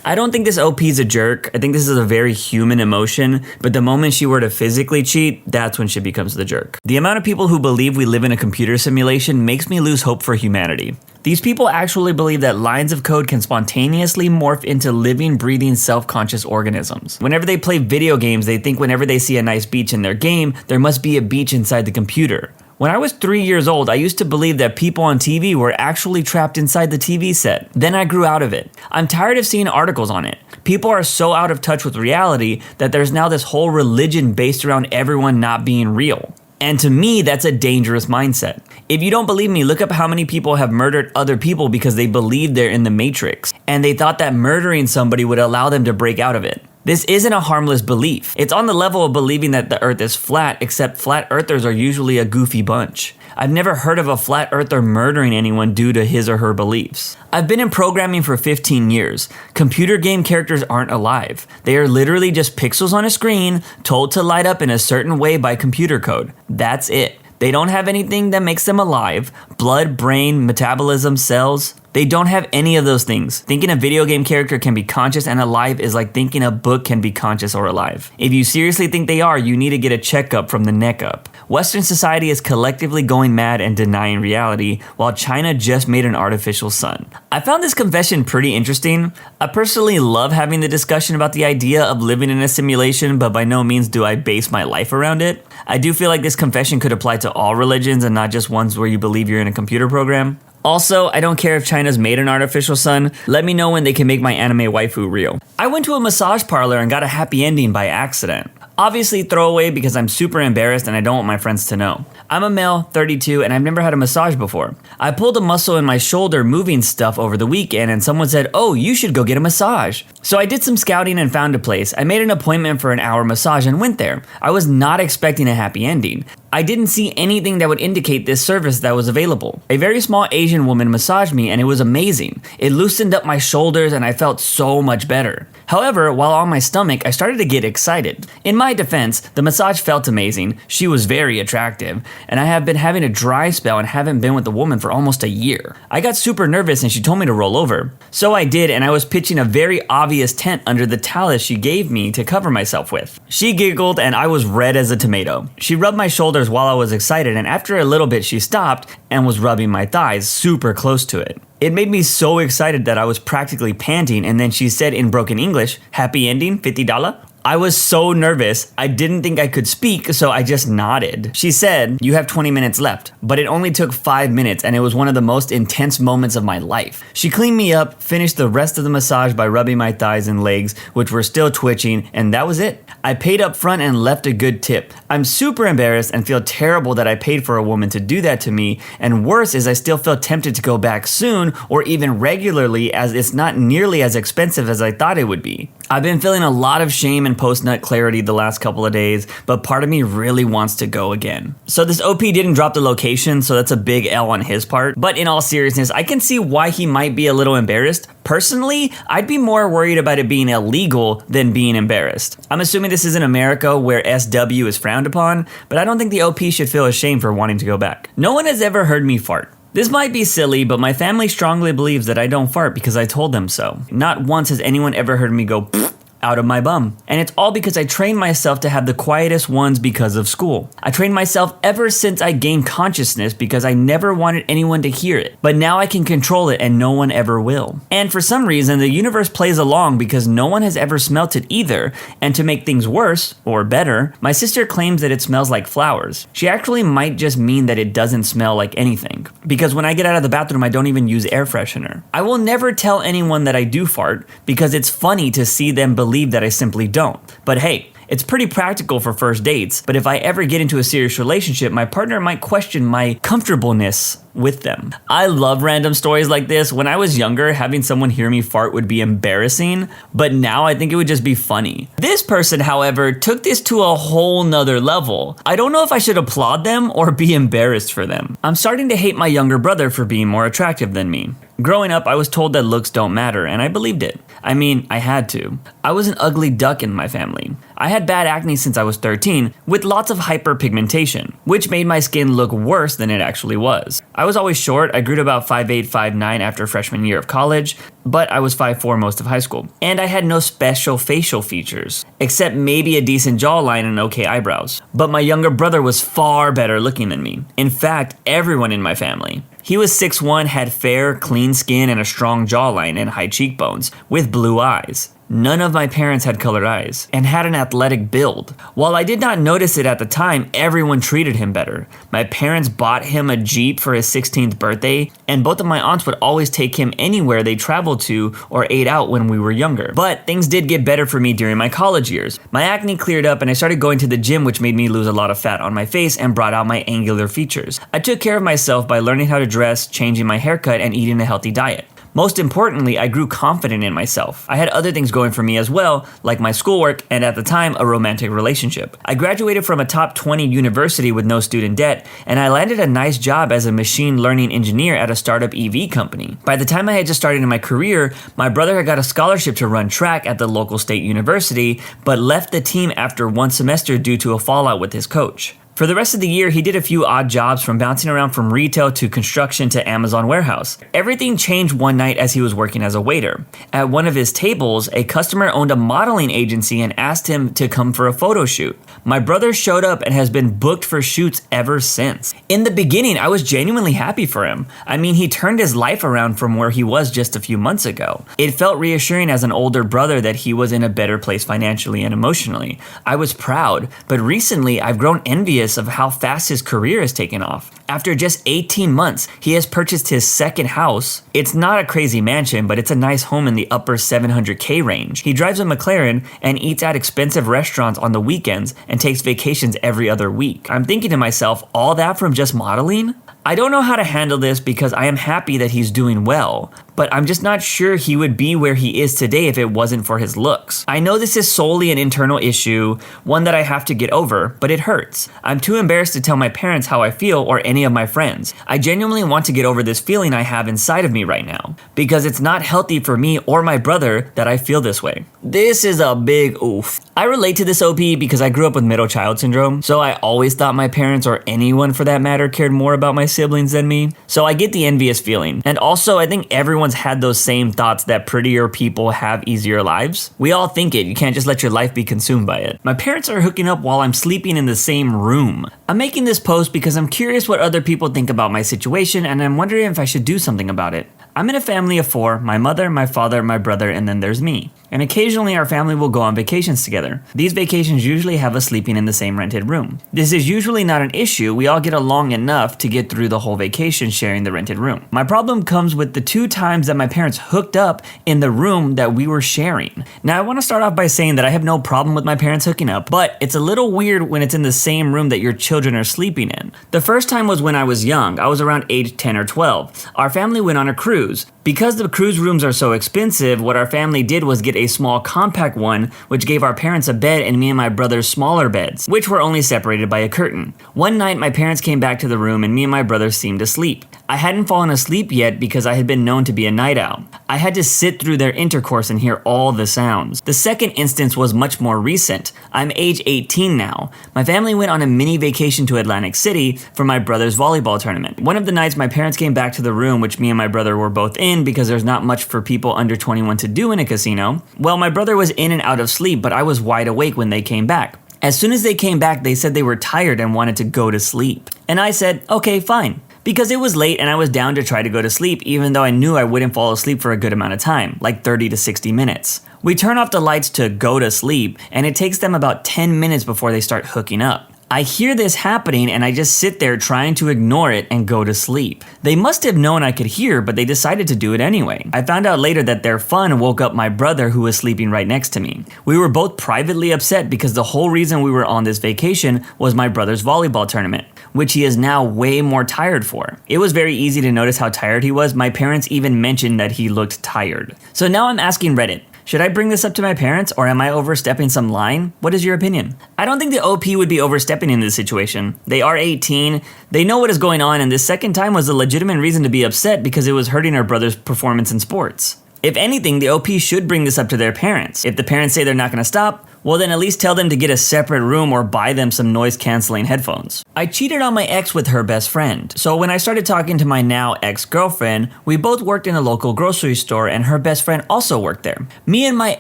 I don't think this OP is a jerk. I think this is a very human emotion, but the moment she were to physically cheat, that's when she becomes the jerk. The amount of people who believe we live in a computer simulation makes me lose hope for humanity. These people actually believe that lines of code can spontaneously morph into living, breathing, self-conscious organisms. Whenever they play video games, they think whenever they see a nice beach in their game, there must be a beach inside the computer. When I was 3 years old, I used to believe that people on TV were actually trapped inside the TV set. Then I grew out of it. I'm tired of seeing articles on it. People are so out of touch with reality that there's now this whole religion based around everyone not being real. And to me, that's a dangerous mindset. If you don't believe me, look up how many people have murdered other people because they believed they're in the Matrix, and they thought that murdering somebody would allow them to break out of it. This isn't a harmless belief. It's on the level of believing that the earth is flat, except flat earthers are usually a goofy bunch. I've never heard of a flat earther murdering anyone due to his or her beliefs. I've been in programming for 15 years. Computer game characters aren't alive. They are literally just pixels on a screen told to light up in a certain way by computer code. That's it. They don't have anything that makes them alive. Blood, brain, metabolism, cells. They don't have any of those things. Thinking a video game character can be conscious and alive is like thinking a book can be conscious or alive. If you seriously think they are, you need to get a checkup from the neck up. Western society is collectively going mad and denying reality, while China just made an artificial sun. I found this confession pretty interesting. I personally love having the discussion about the idea of living in a simulation, but by no means do I base my life around it. I do feel like this confession could apply to all religions and not just ones where you believe you're in a computer program. Also, I don't care if China's made an artificial sun. Let me know when they can make my anime waifu real. I went to a massage parlor and got a happy ending by accident. Obviously throwaway because I'm super embarrassed and I don't want my friends to know. I'm a male, 32, and I've never had a massage before. I pulled a muscle in my shoulder moving stuff over the weekend and someone said, "Oh, you should go get a massage." So I did some scouting and found a place. I made an appointment for an hour massage and went there. I was not expecting a happy ending. I didn't see anything that would indicate this service that was available. A very small Asian woman massaged me and it was amazing. It loosened up my shoulders and I felt so much better. However, while on my stomach, I started to get excited. In my defense, the massage felt amazing, she was very attractive, and I have been having a dry spell and haven't been with the woman for almost a year. I got super nervous and she told me to roll over. So I did, and I was pitching a very obvious obvious tent under the talus she gave me to cover myself with. She giggled and I was red as a tomato. She rubbed my shoulders while I was excited, and after a little bit she stopped and was rubbing my thighs super close to it. It made me so excited that I was practically panting, and then she said in broken English, "Happy ending, $50?" I was so nervous, I didn't think I could speak, so I just nodded. She said, "You have 20 minutes left," but it only took 5 minutes, and it was one of the most intense moments of my life. She cleaned me up, finished the rest of the massage by rubbing my thighs and legs, which were still twitching, and that was it. I paid up front and left a good tip. I'm super embarrassed and feel terrible that I paid for a woman to do that to me, and worse is I still feel tempted to go back soon or even regularly, as it's not nearly as expensive as I thought it would be. I've been feeling a lot of shame and post-nut clarity the last couple of days, but part of me really wants to go again. So this OP didn't drop the location, so that's a big L on his part. But in all seriousness, I can see why he might be a little embarrassed. Personally, I'd be more worried about it being illegal than being embarrassed. I'm assuming this is in America where SW is frowned upon, but I don't think the OP should feel ashamed for wanting to go back. No one has ever heard me fart. This might be silly, but my family strongly believes that I don't fart because I told them so. Not once has anyone ever heard me go pfft out of my bum. And it's all because I trained myself to have the quietest ones because of school. I trained myself ever since I gained consciousness because I never wanted anyone to hear it. But now I can control it and no one ever will. And for some reason, the universe plays along because no one has ever smelt it either. And to make things worse, or better, my sister claims that it smells like flowers. She actually might just mean that it doesn't smell like anything. Because when I get out of the bathroom, I don't even use air freshener. I will never tell anyone that I do fart because it's funny to see them believe that I simply don't. But hey, it's pretty practical for first dates, but if I ever get into a serious relationship, my partner might question my comfortableness with them. I love random stories like this. When I was younger, having someone hear me fart would be embarrassing, but now I think it would just be funny. This person, however, took this to a whole nother level. I don't know if I should applaud them or be embarrassed for them. I'm starting to hate my younger brother for being more attractive than me. Growing up, I was told that looks don't matter, and I believed it. I mean, I had to. I was an ugly duck in my family. I had bad acne since I was 13, with lots of hyperpigmentation, which made my skin look worse than it actually was. I was always short. I grew to about 5'8", 5'9" after freshman year of college, but I was 5'4" most of high school. And I had no special facial features, except maybe a decent jawline and okay eyebrows. But my younger brother was far better looking than me. In fact, everyone in my family. He was 6'1", had fair, clean skin and a strong jawline and high cheekbones, with blue eyes. None of my parents had colored eyes, and had an athletic build. While I did not notice it at the time, everyone treated him better. My parents bought him a Jeep for his 16th birthday, and both of my aunts would always take him anywhere they traveled to or ate out when we were younger. But things did get better for me during my college years. My acne cleared up and I started going to the gym, which made me lose a lot of fat on my face and brought out my angular features. I took care of myself by learning how to dress, changing my haircut, and eating a healthy diet. Most importantly, I grew confident in myself. I had other things going for me as well, like my schoolwork and at the time, a romantic relationship. I graduated from a top 20 university with no student debt, and I landed a nice job as a machine learning engineer at a startup EV company. By the time I had just started in my career, my brother had got a scholarship to run track at the local state university, but left the team after one semester due to a fallout with his coach. For the rest of the year, he did a few odd jobs from bouncing around from retail to construction to Amazon warehouse. Everything changed one night as he was working as a waiter. At one of his tables, a customer owned a modeling agency and asked him to come for a photo shoot. My brother showed up and has been booked for shoots ever since. In the beginning, I was genuinely happy for him. I mean, he turned his life around from where he was just a few months ago. It felt reassuring as an older brother that he was in a better place financially and emotionally. I was proud, but recently I've grown envious of how fast his career has taken off. After just 18 months, he has purchased his second house. It's not a crazy mansion, but it's a nice home in the upper $700K range. He drives a McLaren and eats at expensive restaurants on the weekends and takes vacations every other week. I'm thinking to myself, all that from just modeling? I don't know how to handle this because I am happy that he's doing well, but I'm just not sure he would be where he is today if it wasn't for his looks. I know this is solely an internal issue, one that I have to get over, but it hurts. I'm too embarrassed to tell my parents how I feel or any of my friends. I genuinely want to get over this feeling I have inside of me right now, because it's not healthy for me or my brother that I feel this way. This is a big oof. I relate to this OP because I grew up with middle child syndrome, so I always thought my parents or anyone for that matter cared more about my siblings than me. So I get the envious feeling. And also, I think everyone's everyone's had those same thoughts that prettier people have easier lives? We all think it. You can't just let your life be consumed by it. My parents are hooking up while I'm sleeping in the same room. I'm making this post because I'm curious what other people think about my situation, and I'm wondering if I should do something about it. I'm in a family of 4, my mother, my father, my brother, and then there's me. And occasionally our family will go on vacations together. These vacations usually have us sleeping in the same rented room. This is usually not an issue. We all get along enough to get through the whole vacation sharing the rented room. My problem comes with the 2 times that my parents hooked up in the room that we were sharing. Now I want to start off by saying that I have no problem with my parents hooking up, but it's a little weird when it's in the same room that your children are sleeping in. The first time was when I was young. I was around age 10 or 12. Our family went on a cruise. Because the cruise rooms are so expensive, what our family did was get a small compact one, which gave our parents a bed and me and my brother smaller beds, which were only separated by a curtain. One night, my parents came back to the room and me and my brother seemed asleep. I hadn't fallen asleep yet because I had been known to be a night owl. I had to sit through their intercourse and hear all the sounds. The second instance was much more recent. I'm age 18 now. My family went on a mini vacation to Atlantic City for my brother's volleyball tournament. One of the nights my parents came back to the room, which me and my brother were both in because there's not much for people under 21 to do in a casino. Well, my brother was in and out of sleep, but I was wide awake when they came back. As soon as they came back, they said they were tired and wanted to go to sleep. And I said, okay, fine. Because it was late and I was down to try to go to sleep, even though I knew I wouldn't fall asleep for a good amount of time, like 30 to 60 minutes. We turn off the lights to go to sleep, and it takes them about 10 minutes before they start hooking up. I hear this happening and I just sit there trying to ignore it and go to sleep. They must have known I could hear, but they decided to do it anyway. I found out later that their fun woke up my brother who was sleeping right next to me. We were both privately upset because the whole reason we were on this vacation was my brother's volleyball tournament, which he is now way more tired for. It was very easy to notice how tired he was. My parents even mentioned that he looked tired. So now I'm asking Reddit, should I bring this up to my parents or am I overstepping some line? What is your opinion? I don't think the OP would be overstepping in this situation. They are 18, they know what is going on, and this second time was a legitimate reason to be upset because it was hurting our brother's performance in sports. If anything, the OP should bring this up to their parents. If the parents say they're not gonna stop, well then at least tell them to get a separate room or buy them some noise-canceling headphones. I cheated on my ex with her best friend. So when I started talking to my now ex-girlfriend, we both worked in a local grocery store and her best friend also worked there. Me and my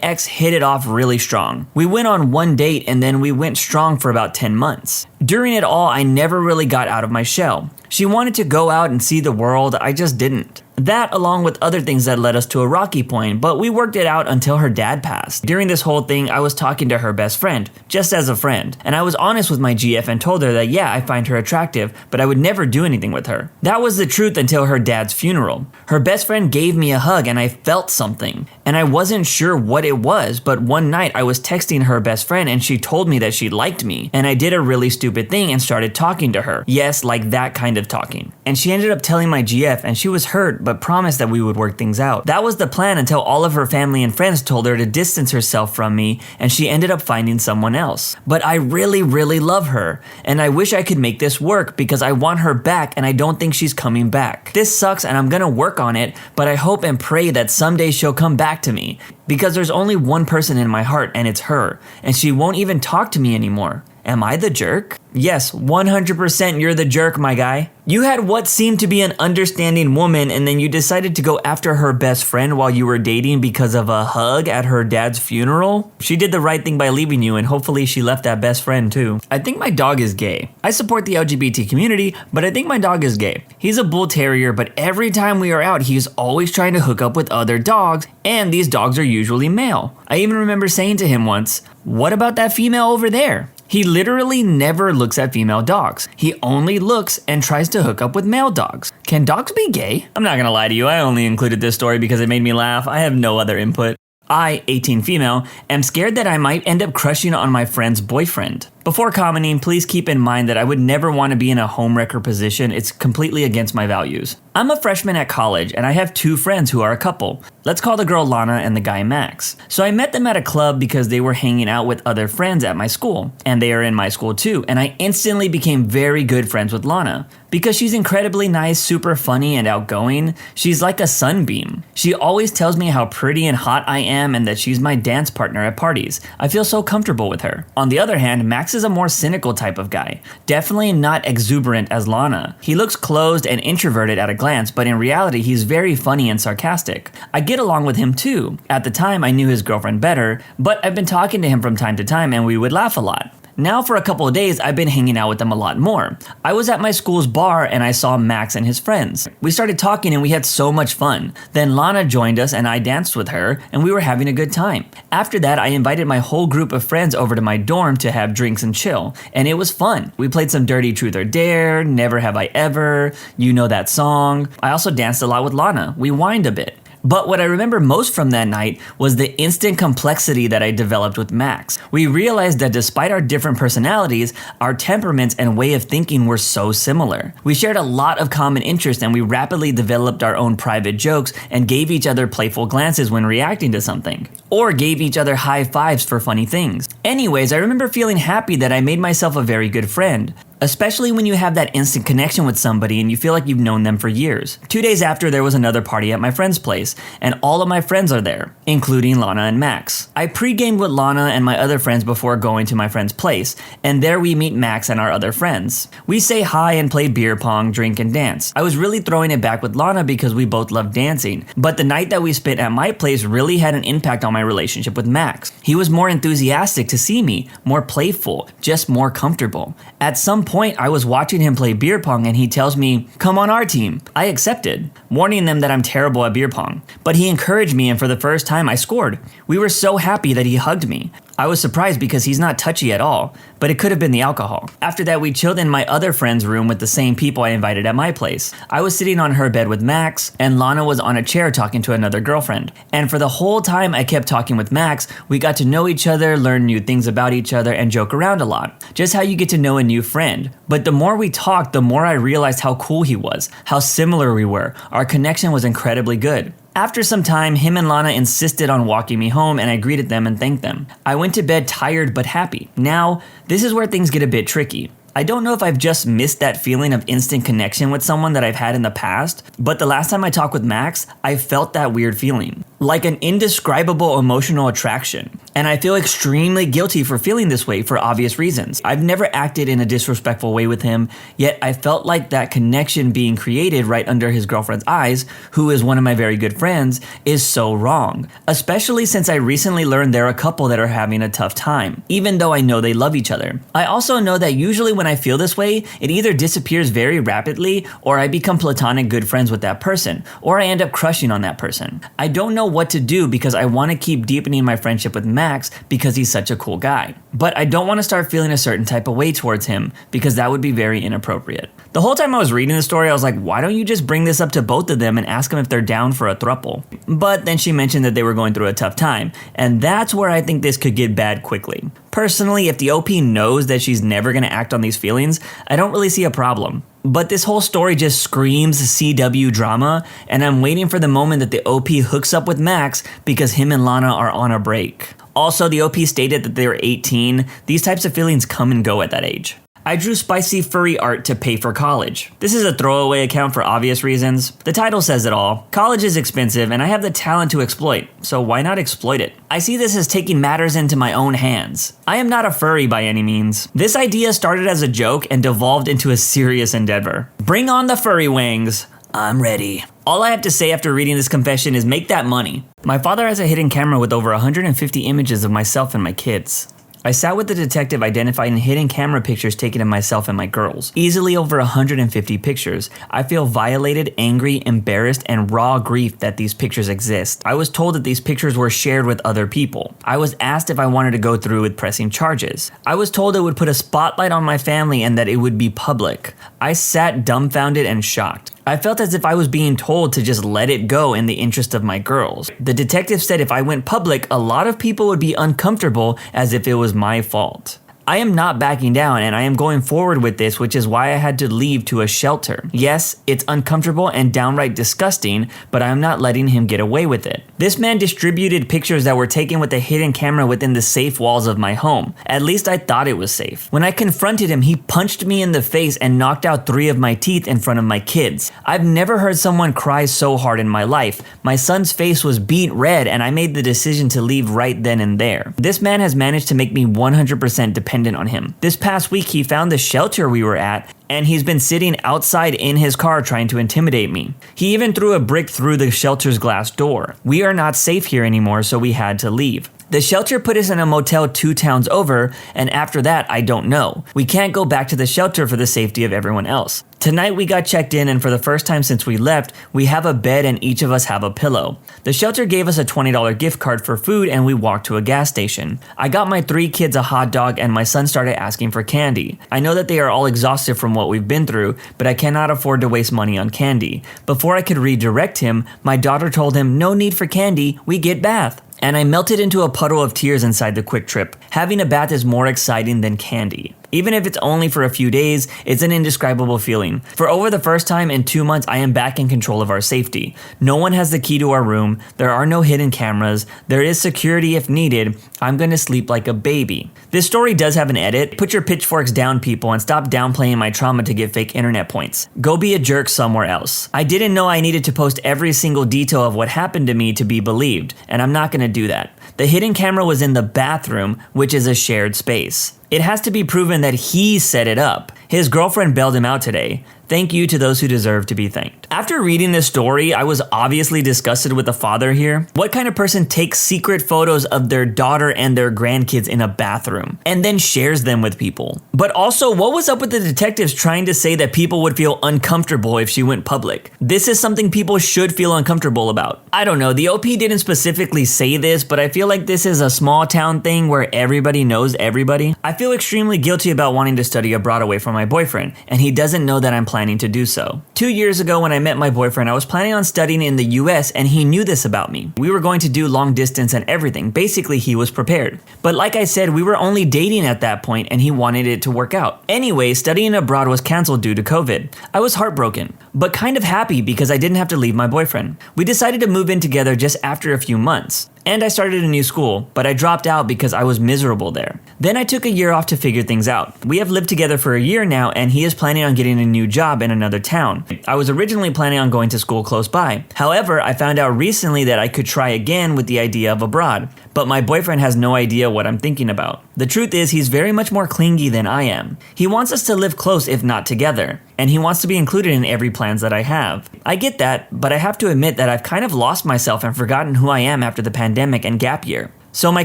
ex hit it off really strong. We went on one date and then we went strong for about 10 months. During it all, I never really got out of my shell. She wanted to go out and see the world, I just didn't. That along with other things that led us to a rocky point, but we worked it out until her dad passed. During this whole thing, I was talking to her best friend, just as a friend, and I was honest with my GF and told her that yeah, I find her attractive, but I would never do anything with her. That was the truth until her dad's funeral. Her best friend gave me a hug and I felt something, and I wasn't sure what it was, but one night I was texting her best friend and she told me that she liked me, and I did a really stupid thing and started talking to her. Yes, like that kind of talking. And she ended up telling my GF and she was hurt, but promised that we would work things out. That was the plan until all of her family and friends told her to distance herself from me and she ended up finding someone else. But I really, really love her and I wish I could make this work because I want her back and I don't think she's coming back. This sucks and I'm gonna work on it, but I hope and pray that someday she'll come back to me because there's only one person in my heart and it's her, and she won't even talk to me anymore. Am I the jerk? Yes, 100% you're the jerk, my guy. You had what seemed to be an understanding woman and then you decided to go after her best friend while you were dating because of a hug at her dad's funeral? She did the right thing by leaving you and hopefully she left that best friend too. I think my dog is gay. I support the LGBT community, but I think my dog is gay. He's a bull terrier, but every time we are out, he's always trying to hook up with other dogs, and these dogs are usually male. I even remember saying to him once, "What about that female over there?" He literally never looks at female dogs. He only looks and tries to hook up with male dogs. Can dogs be gay? I'm not gonna lie to you, I only included this story because it made me laugh. I have no other input. I, 18 female, am scared that I might end up crushing on my friend's boyfriend. Before commenting, please keep in mind that I would never want to be in a homewrecker position. It's completely against my values. I'm a freshman at college and I have 2 friends who are a couple. Let's call the girl Lana and the guy Max. So I met them at a club because they were hanging out with other friends at my school, and they are in my school too, and I instantly became very good friends with Lana. Because she's incredibly nice, super funny, and outgoing, she's like a sunbeam. She always tells me how pretty and hot I am and that she's my dance partner at parties. I feel so comfortable with her. On the other hand, Max Max is a more cynical type of guy, definitely not exuberant as Lana. He looks closed and introverted at a glance, but in reality he's very funny and sarcastic. I get along with him too. At the time I knew his girlfriend better, but I've been talking to him from time to time and we would laugh a lot. Now for a couple of days, I've been hanging out with them a lot more. I was at my school's bar and I saw Max and his friends. We started talking and we had so much fun. Then Lana joined us and I danced with her and we were having a good time. After that, I invited my whole group of friends over to my dorm to have drinks and chill, and it was fun. We played some Dirty Truth or Dare, Never Have I Ever, You Know That Song. I also danced a lot with Lana. We whined a bit. But what I remember most from that night was the instant complexity that I developed with Max. We realized that despite our different personalities, our temperaments and way of thinking were so similar. We shared a lot of common interests and we rapidly developed our own private jokes and gave each other playful glances when reacting to something, or gave each other high fives for funny things. Anyways, I remember feeling happy that I made myself a very good friend. Especially when you have that instant connection with somebody and you feel like you've known them for years. 2 days after, there was another party at my friend's place, and all of my friends are there, including Lana and Max. I pre-gamed with Lana and my other friends before going to my friend's place, and there we meet Max and our other friends. We say hi and play beer pong, drink and dance. I was really throwing it back with Lana because we both love dancing, but the night that we spent at my place really had an impact on my relationship with Max. He was more enthusiastic to see me, more playful, just more comfortable. At some point, I was watching him play beer pong and he tells me, "Come on our team." I accepted, warning them that I'm terrible at beer pong. But he encouraged me and for the first time I scored. We were so happy that he hugged me. I was surprised because he's not touchy at all, but it could have been the alcohol. After that, we chilled in my other friend's room with the same people I invited at my place. I was sitting on her bed with Max, and Lana was on a chair talking to another girlfriend. And for the whole time I kept talking with Max, we got to know each other, learn new things about each other, and joke around a lot. Just how you get to know a new friend. But the more we talked, the more I realized how cool he was, how similar we were. Our connection was incredibly good. After some time, him and Lana insisted on walking me home and I greeted them and thanked them. I went to bed tired but happy. Now, this is where things get a bit tricky. I don't know if I've just missed that feeling of instant connection with someone that I've had in the past, but the last time I talked with Max, I felt that weird feeling. Like an indescribable emotional attraction. And I feel extremely guilty for feeling this way for obvious reasons. I've never acted in a disrespectful way with him, yet I felt like that connection being created right under his girlfriend's eyes, who is one of my very good friends, is so wrong. Especially since I recently learned they're a couple that are having a tough time, even though I know they love each other. I also know that usually when I feel this way, it either disappears very rapidly, or I become platonic good friends with that person, or I end up crushing on that person. I don't know what to do because I want to keep deepening my friendship with Max because he's such a cool guy. But I don't want to start feeling a certain type of way towards him because that would be very inappropriate. The whole time I was reading the story, I was like, why don't you just bring this up to both of them and ask them if they're down for a throuple? But then she mentioned that they were going through a tough time, and that's where I think this could get bad quickly. Personally, if the OP knows that she's never going to act on these feelings, I don't really see a problem. But this whole story just screams CW drama, and I'm waiting for the moment that the OP hooks up with Max because him and Lana are on a break. Also, the OP stated that they were 18. These types of feelings come and go at that age. I drew spicy furry art to pay for college. This is a throwaway account for obvious reasons. The title says it all. College is expensive and I have the talent to exploit, so why not exploit it? I see this as taking matters into my own hands. I am not a furry by any means. This idea started as a joke and devolved into a serious endeavor. Bring on the furry wings. I'm ready. All I have to say after reading this confession is make that money. My father has a hidden camera with over 150 images of myself and my kids. I sat with the detective identifying hidden camera pictures taken of myself and my girls. Easily over 150 pictures. I feel violated, angry, embarrassed, and raw grief that these pictures exist. I was told that these pictures were shared with other people. I was asked if I wanted to go through with pressing charges. I was told it would put a spotlight on my family and that it would be public. I sat dumbfounded and shocked. I felt as if I was being told to just let it go in the interest of my girls. The detective said if I went public, a lot of people would be uncomfortable as if it was my fault. I am not backing down and I am going forward with this, which is why I had to leave to a shelter. Yes, it's uncomfortable and downright disgusting, but I am not letting him get away with it. This man distributed pictures that were taken with a hidden camera within the safe walls of my home. At least I thought it was safe. When I confronted him, he punched me in the face and knocked out 3 of my teeth in front of my kids. I've never heard someone cry so hard in my life. My son's face was beet red and I made the decision to leave right then and there. This man has managed to make me 100% dependent dependent on him. This past week, he found the shelter we were at, and he's been sitting outside in his car trying to intimidate me. He even threw a brick through the shelter's glass door. We are not safe here anymore, so we had to leave. The shelter put us in a motel 2 towns over, and after that, I don't know. We can't go back to the shelter for the safety of everyone else. Tonight we got checked in, and for the first time since we left, we have a bed and each of us have a pillow. The shelter gave us a $20 gift card for food, and we walked to a gas station. I got my 3 kids a hot dog, and my son started asking for candy. I know that they are all exhausted from what we've been through, but I cannot afford to waste money on candy. Before I could redirect him, my daughter told him, "No need for candy, we get bath." And I melted into a puddle of tears inside the Quick Trip. Having a bath is more exciting than candy. Even if it's only for a few days, it's an indescribable feeling. For over the first time in 2 months, I am back in control of our safety. No one has the key to our room. There are no hidden cameras. There is security if needed. I'm gonna sleep like a baby. This story does have an edit. Put your pitchforks down, people, and stop downplaying my trauma to get fake internet points. Go be a jerk somewhere else. I didn't know I needed to post every single detail of what happened to me to be believed, and I'm not gonna do that. The hidden camera was in the bathroom, which is a shared space. It has to be proven that he set it up. His girlfriend bailed him out today. Thank you to those who deserve to be thanked. After reading this story, I was obviously disgusted with the father here. What kind of person takes secret photos of their daughter and their grandkids in a bathroom and then shares them with people? But also, what was up with the detectives trying to say that people would feel uncomfortable if she went public? This is something people should feel uncomfortable about. I don't know, the OP didn't specifically say this, but I feel like this is a small town thing where everybody knows everybody. I feel extremely guilty about wanting to study abroad away from my boyfriend, and he doesn't know that I'm planning to do so. 2 years ago when I met my boyfriend, I was planning on studying in the US, and he knew this about me. We were going to do long distance and everything. Basically, he was prepared. But like I said, we were only dating at that point, and he wanted it to work out. Anyway, studying abroad was canceled due to COVID. I was heartbroken, but kind of happy because I didn't have to leave my boyfriend. We decided to move in together just after a few months. And I started a new school, but I dropped out because I was miserable there. Then I took a year off to figure things out. We have lived together for a year now, and he is planning on getting a new job in another town. I was originally planning on going to school close by. However, I found out recently that I could try again with the idea of abroad. But my boyfriend has no idea what I'm thinking about. The truth is, he's very much more clingy than I am. He wants us to live close if not together, and he wants to be included in every plans that I have. I get that, but I have to admit that I've kind of lost myself and forgotten who I am after the pandemic and gap year. So my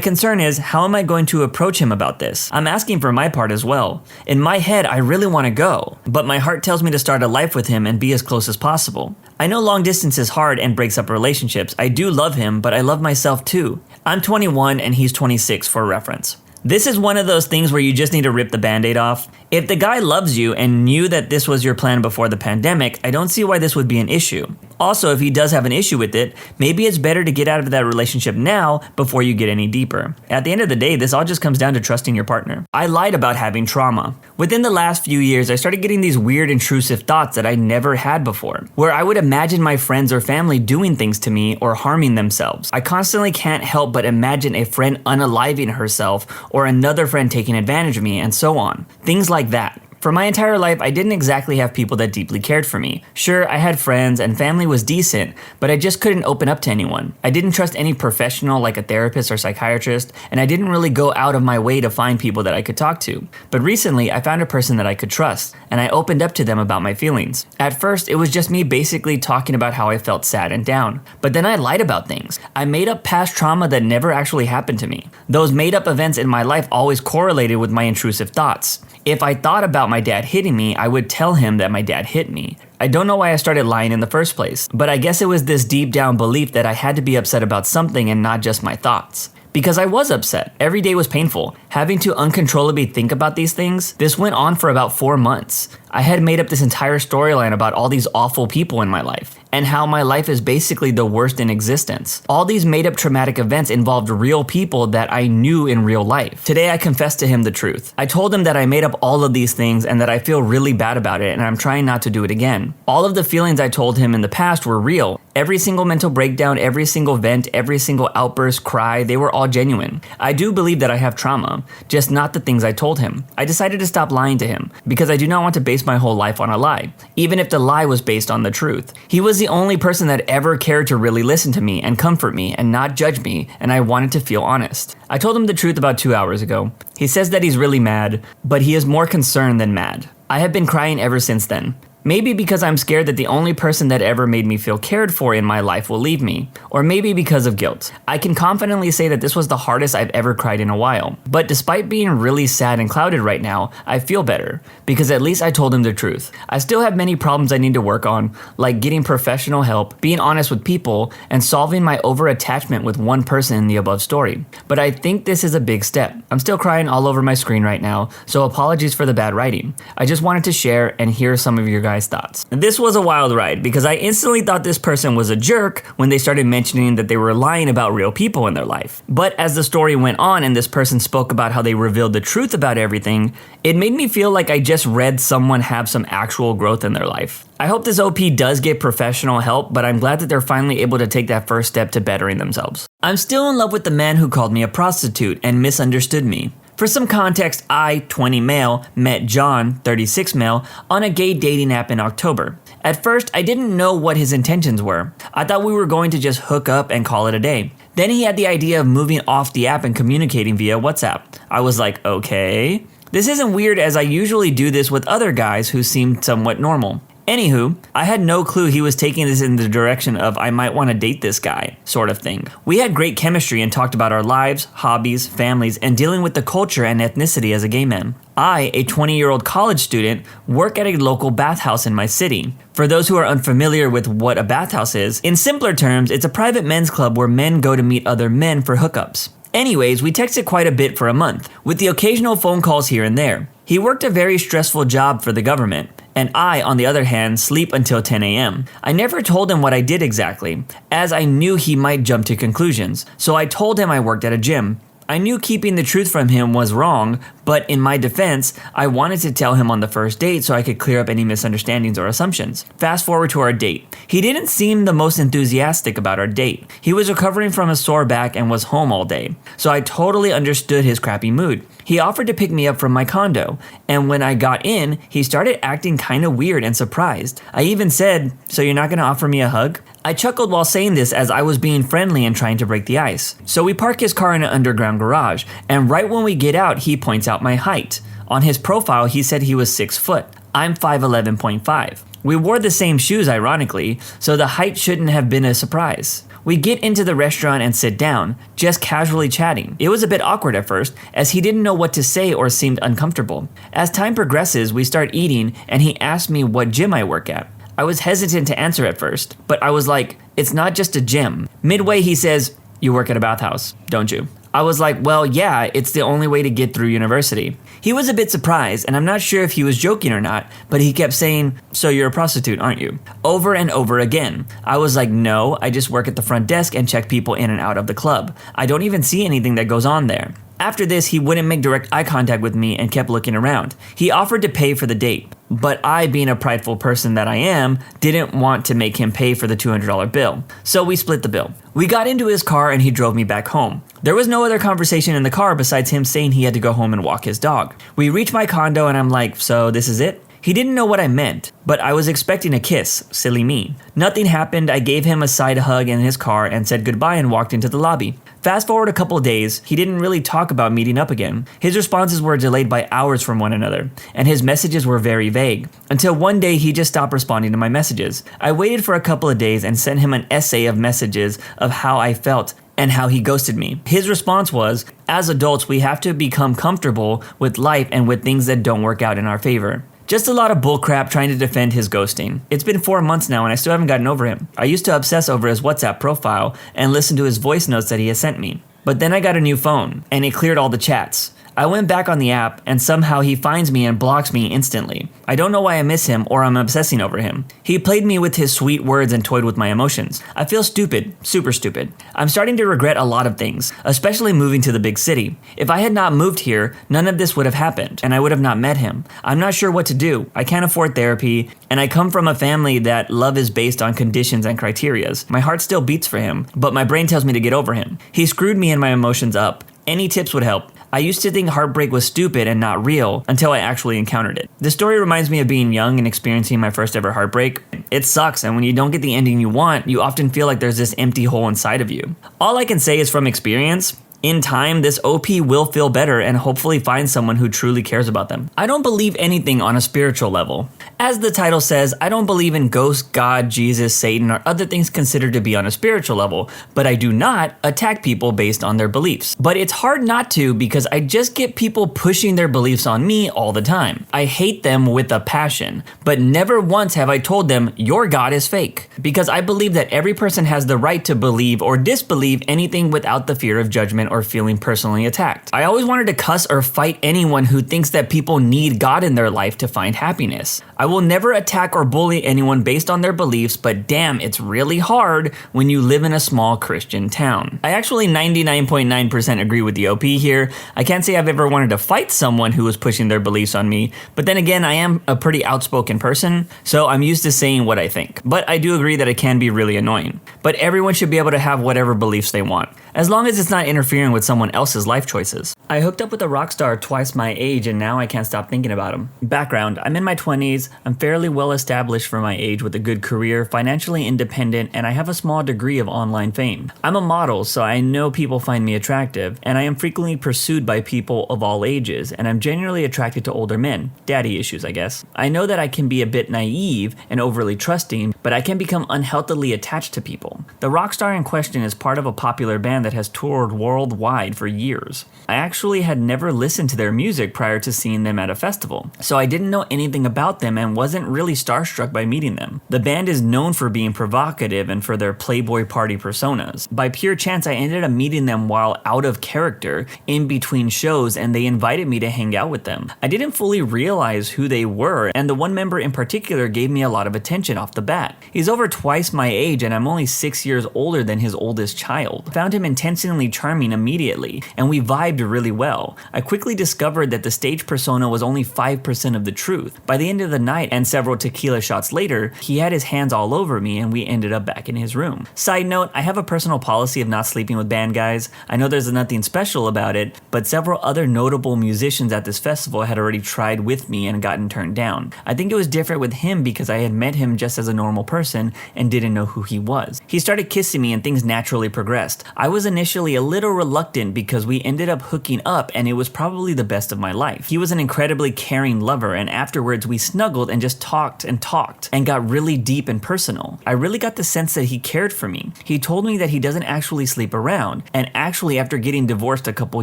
concern is, how am I going to approach him about this? I'm asking for my part as well. In my head, I really want to go, but my heart tells me to start a life with him and be as close as possible. I know long distance is hard and breaks up relationships. I do love him, but I love myself too. I'm 21 and he's 26 for reference. This is one of those things where you just need to rip the band-aid off. If the guy loves you and knew that this was your plan before the pandemic, I don't see why this would be an issue. Also, if he does have an issue with it, maybe it's better to get out of that relationship now before you get any deeper. At the end of the day, this all just comes down to trusting your partner. I lied about having trauma. Within the last few years, I started getting these weird intrusive thoughts that I never had before, where I would imagine my friends or family doing things to me or harming themselves. I constantly can't help but imagine a friend unaliving herself or another friend taking advantage of me, and so on. Things like that. For my entire life, I didn't exactly have people that deeply cared for me. Sure, I had friends and family was decent, but I just couldn't open up to anyone. I didn't trust any professional like a therapist or psychiatrist, and I didn't really go out of my way to find people that I could talk to. But recently, I found a person that I could trust, and I opened up to them about my feelings. At first, it was just me basically talking about how I felt sad and down. But then I lied about things. I made up past trauma that never actually happened to me. Those made up events in my life always correlated with my intrusive thoughts. If I thought about my dad hitting me, I would tell him that my dad hit me. I don't know why I started lying in the first place, but I guess it was this deep down belief that I had to be upset about something and not just my thoughts. Because I was upset. Every day was painful. Having to uncontrollably think about these things, this went on for about 4 months. I had made up this entire storyline about all these awful people in my life, and how my life is basically the worst in existence. All these made up traumatic events involved real people that I knew in real life. Today I confessed to him the truth. I told him that I made up all of these things and that I feel really bad about it and I'm trying not to do it again. All of the feelings I told him in the past were real, Every single mental breakdown, every single vent, every single outburst, cry, they were all genuine. I do believe that I have trauma, just not the things I told him. I decided to stop lying to him because I do not want to base my whole life on a lie, even if the lie was based on the truth. He was the only person that ever cared to really listen to me and comfort me and not judge me, and I wanted to feel honest. I told him the truth about 2 hours ago. He says that he's really mad, but he is more concerned than mad. I have been crying ever since then. Maybe because I'm scared that the only person that ever made me feel cared for in my life will leave me, or maybe because of guilt. I can confidently say that this was the hardest I've ever cried in a while. But despite being really sad and clouded right now, I feel better, because at least I told him the truth. I still have many problems I need to work on, like getting professional help, being honest with people, and solving my over-attachment with one person in the above story. But I think this is a big step. I'm still crying all over my screen right now, so apologies for the bad writing. I just wanted to share and hear some of your guys' thoughts. This was a wild ride because I instantly thought this person was a jerk when they started mentioning that they were lying about real people in their life. But as the story went on and this person spoke about how they revealed the truth about everything, it made me feel like I just read someone have some actual growth in their life. I hope this OP does get professional help, but I'm glad that they're finally able to take that first step to bettering themselves. I'm still in love with the man who called me a prostitute and misunderstood me. For some context, I, 20 male, met John, 36 male, on a gay dating app in October. At first, I didn't know what his intentions were. I thought we were going to just hook up and call it a day. Then he had the idea of moving off the app and communicating via WhatsApp. I was like, okay. This isn't weird as I usually do this with other guys who seemed somewhat normal. Anywho, I had no clue he was taking this in the direction of I might want to date this guy, sort of thing. We had great chemistry and talked about our lives, hobbies, families, and dealing with the culture and ethnicity as a gay man. I, a 20-year-old college student, work at a local bathhouse in my city. For those who are unfamiliar with what a bathhouse is, in simpler terms, it's a private men's club where men go to meet other men for hookups. Anyways, we texted quite a bit for a month, with the occasional phone calls here and there. He worked a very stressful job for the government, and I, on the other hand, sleep until 10 a.m. I never told him what I did exactly, as I knew he might jump to conclusions, so I told him I worked at a gym. I knew keeping the truth from him was wrong, but in my defense, I wanted to tell him on the first date so I could clear up any misunderstandings or assumptions. Fast forward to our date. He didn't seem the most enthusiastic about our date. He was recovering from a sore back and was home all day, so I totally understood his crappy mood. He offered to pick me up from my condo, and when I got in, he started acting kinda weird and surprised. I even said, "So you're not gonna offer me a hug?" I chuckled while saying this as I was being friendly and trying to break the ice. So we park his car in an underground garage, and right when we get out, he points out my height. On his profile, he said he was 6 foot. I'm 5'11.5. We wore the same shoes, ironically, so the height shouldn't have been a surprise. We get into the restaurant and sit down, just casually chatting. It was a bit awkward at first, as he didn't know what to say or seemed uncomfortable. As time progresses, we start eating, and he asked me what gym I work at. I was hesitant to answer at first, but I was like, it's not just a gym. Midway, he says, "You work at a bathhouse, don't you?" I was like, well, yeah, it's the only way to get through university. He was a bit surprised, and I'm not sure if he was joking or not, but he kept saying, "So you're a prostitute, aren't you?" Over and over again. I was like, no, I just work at the front desk and check people in and out of the club. I don't even see anything that goes on there. After this, he wouldn't make direct eye contact with me and kept looking around. He offered to pay for the date, but I, being a prideful person that I am, didn't want to make him pay for the $200 bill. So we split the bill. We got into his car and he drove me back home. There was no other conversation in the car besides him saying he had to go home and walk his dog. We reached my condo and I'm like, so this is it? He didn't know what I meant, but I was expecting a kiss, silly me. Nothing happened. I gave him a side hug in his car and said goodbye and walked into the lobby. Fast forward a couple of days, he didn't really talk about meeting up again. His responses were delayed by hours from one another, and his messages were very vague. Until one day he just stopped responding to my messages. I waited for a couple of days and sent him an essay of messages of how I felt and how he ghosted me. His response was, as adults, we have to become comfortable with life and with things that don't work out in our favor. Just a lot of bullcrap trying to defend his ghosting. It's been 4 months now and I still haven't gotten over him. I used to obsess over his WhatsApp profile and listen to his voice notes that he has sent me. But then I got a new phone and it cleared all the chats. I went back on the app, and somehow he finds me and blocks me instantly. I don't know why I miss him or I'm obsessing over him. He played me with his sweet words and toyed with my emotions. I feel stupid, super stupid. I'm starting to regret a lot of things, especially moving to the big city. If I had not moved here, none of this would have happened, and I would have not met him. I'm not sure what to do. I can't afford therapy, and I come from a family that love is based on conditions and criterias. My heart still beats for him, but my brain tells me to get over him. He screwed me and my emotions up. Any tips would help. I used to think heartbreak was stupid and not real until I actually encountered it. This story reminds me of being young and experiencing my first ever heartbreak. It sucks, and when you don't get the ending you want, you often feel like there's this empty hole inside of you. All I can say is from experience, in time, this OP will feel better and hopefully find someone who truly cares about them. I don't believe anything on a spiritual level. As the title says, I don't believe in ghosts, God, Jesus, Satan, or other things considered to be on a spiritual level, but I do not attack people based on their beliefs. But it's hard not to because I just get people pushing their beliefs on me all the time. I hate them with a passion, but never once have I told them, your God is fake. Because I believe that every person has the right to believe or disbelieve anything without the fear of judgment or feeling personally attacked. I always wanted to cuss or fight anyone who thinks that people need God in their life to find happiness. I will never attack or bully anyone based on their beliefs, but damn, it's really hard when you live in a small Christian town. I actually 99.9% agree with the OP here. I can't say I've ever wanted to fight someone who was pushing their beliefs on me, but then again, I am a pretty outspoken person, so I'm used to saying what I think. But I do agree that it can be really annoying. But everyone should be able to have whatever beliefs they want, as long as it's not interfering with someone else's life choices. I hooked up with a rock star twice my age and now I can't stop thinking about him. Background, I'm in my 20s, I'm fairly well established for my age with a good career, financially independent, and I have a small degree of online fame. I'm a model, so I know people find me attractive, and I am frequently pursued by people of all ages, and I'm generally attracted to older men. Daddy issues, I guess. I know that I can be a bit naive and overly trusting, but I can become unhealthily attached to people. The rock star in question is part of a popular band that has toured worldwide for years. I actually had never listened to their music prior to seeing them at a festival, so I didn't know anything about them and wasn't really starstruck by meeting them. The band is known for being provocative and for their Playboy party personas. By pure chance, I ended up meeting them while out of character in between shows, and they invited me to hang out with them. I didn't fully realize who they were, and the one member in particular gave me a lot of attention off the bat. He's over twice my age, and I'm only 6 years older than his oldest child. I found him intentionally charming immediately, and we vibed really well. I quickly discovered that the stage persona was only 5% of the truth. By the end of the night and several tequila shots later, he had his hands all over me and we ended up back in his room. Side note, I have a personal policy of not sleeping with band guys. I know there's nothing special about it, but several other notable musicians at this festival had already tried with me and gotten turned down. I think it was different with him because I had met him just as a normal person and didn't know who he was. He started kissing me and things naturally progressed. I was initially a little reluctant because we ended up hooking up and it was probably the best of my life. He was an incredibly caring lover, and afterwards we snuggled and just talked and got really deep and personal. I really got the sense that he cared for me. He told me that he doesn't actually sleep around, and actually after getting divorced a couple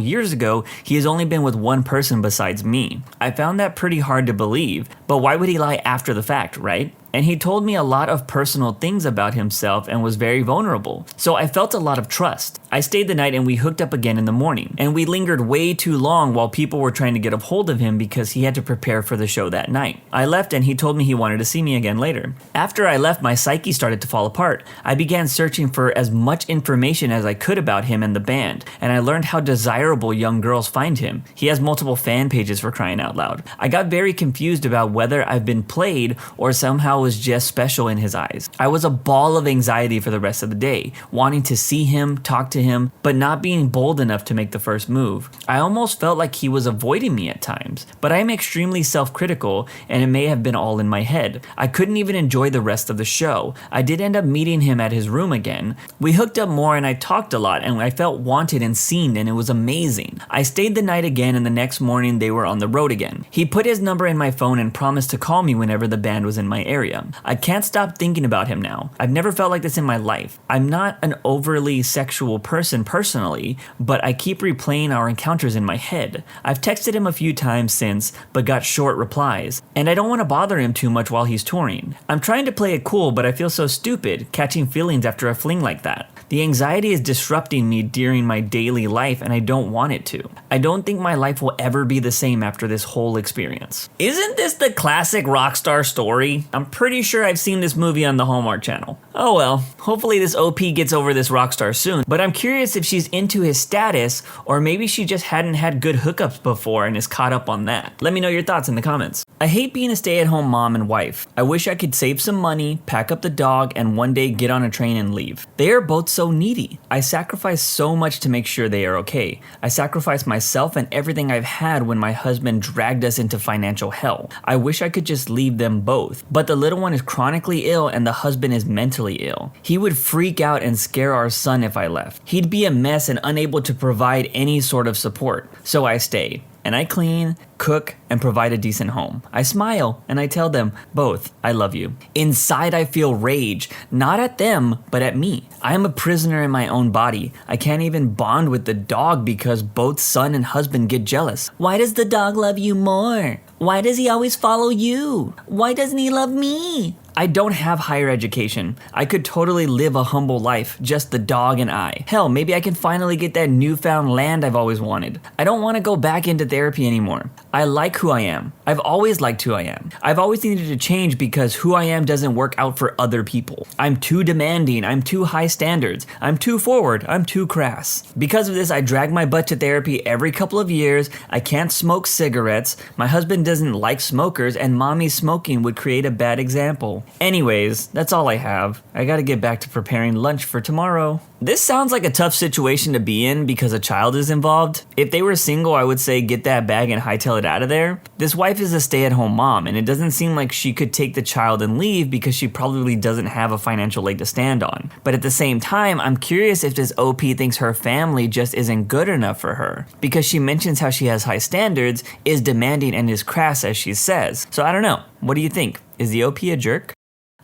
years ago, he has only been with one person besides me. I found that pretty hard to believe, but why would he lie after the fact, right? And he told me a lot of personal things about himself and was very vulnerable. So I felt a lot of trust. I stayed the night and we hooked up again in the morning. And we lingered way too long while people were trying to get a hold of him because he had to prepare for the show that night. I left and he told me he wanted to see me again later. After I left, my psyche started to fall apart. I began searching for as much information as I could about him and the band, and I learned how desirable young girls find him. He has multiple fan pages, for crying out loud. I got very confused about whether I've been played or somehow was just special in his eyes. I was a ball of anxiety for the rest of the day, wanting to see him, talk to him, but not being bold enough to make the first move. I almost felt like he was avoiding me at times, but I am extremely self-critical and it may have been all in my head. I couldn't even enjoy the rest of the show. I did end up meeting him at his room again. We hooked up more and I talked a lot and I felt wanted and seen, and it was amazing. I stayed the night again and the next morning they were on the road again. He put his number in my phone and promised to call me whenever the band was in my area. I can't stop thinking about him now. I've never felt like this in my life. I'm not an overly sexual person personally, but I keep replaying our encounters in my head. I've texted him a few times since, but got short replies, and I don't want to bother him too much while he's touring. I'm trying to play it cool, but I feel so stupid catching feelings after a fling like that. The anxiety is disrupting me during my daily life and I don't want it to. I don't think my life will ever be the same after this whole experience. Isn't this the classic rock star story? I'm pretty sure I've seen this movie on the Hallmark Channel. Oh well, hopefully this OP gets over this rock star soon, but I'm curious if she's into his status or maybe she just hadn't had good hookups before and is caught up on that. Let me know your thoughts in the comments. I hate being a stay-at-home mom and wife. I wish I could save some money, pack up the dog, and one day get on a train and leave. They are both so needy. I sacrifice so much to make sure they are okay. I sacrifice myself and everything I've had when my husband dragged us into financial hell. I wish I could just leave them both. But the little one is chronically ill and the husband is mentally ill. He would freak out and scare our son if I left. He'd be a mess and unable to provide any sort of support. So I stay. And I clean, cook, and provide a decent home. I smile, and I tell them both, I love you. Inside I feel rage, not at them, but at me. I am a prisoner in my own body. I can't even bond with the dog because both son and husband get jealous. Why does the dog love you more? Why does he always follow you? Why doesn't he love me? I don't have higher education. I could totally live a humble life, just the dog and I. Hell, maybe I can finally get that newfound land I've always wanted. I don't want to go back into therapy anymore. I like who I am. I've always liked who I am. I've always needed to change because who I am doesn't work out for other people. I'm too demanding. I'm too high standards. I'm too forward. I'm too crass. Because of this, I drag my butt to therapy every couple of years. I can't smoke cigarettes. My husband doesn't like smokers, and mommy smoking would create a bad example. Anyways, that's all I have. I gotta get back to preparing lunch for tomorrow. This sounds like a tough situation to be in because a child is involved. If they were single, I would say get that bag and hightail it out of there. This wife is a stay-at-home mom, and it doesn't seem like she could take the child and leave because she probably doesn't have a financial leg to stand on. But at the same time, I'm curious if this OP thinks her family just isn't good enough for her because she mentions how she has high standards, is demanding, and is crass as she says. So I don't know. What do you think? Is the OP a jerk?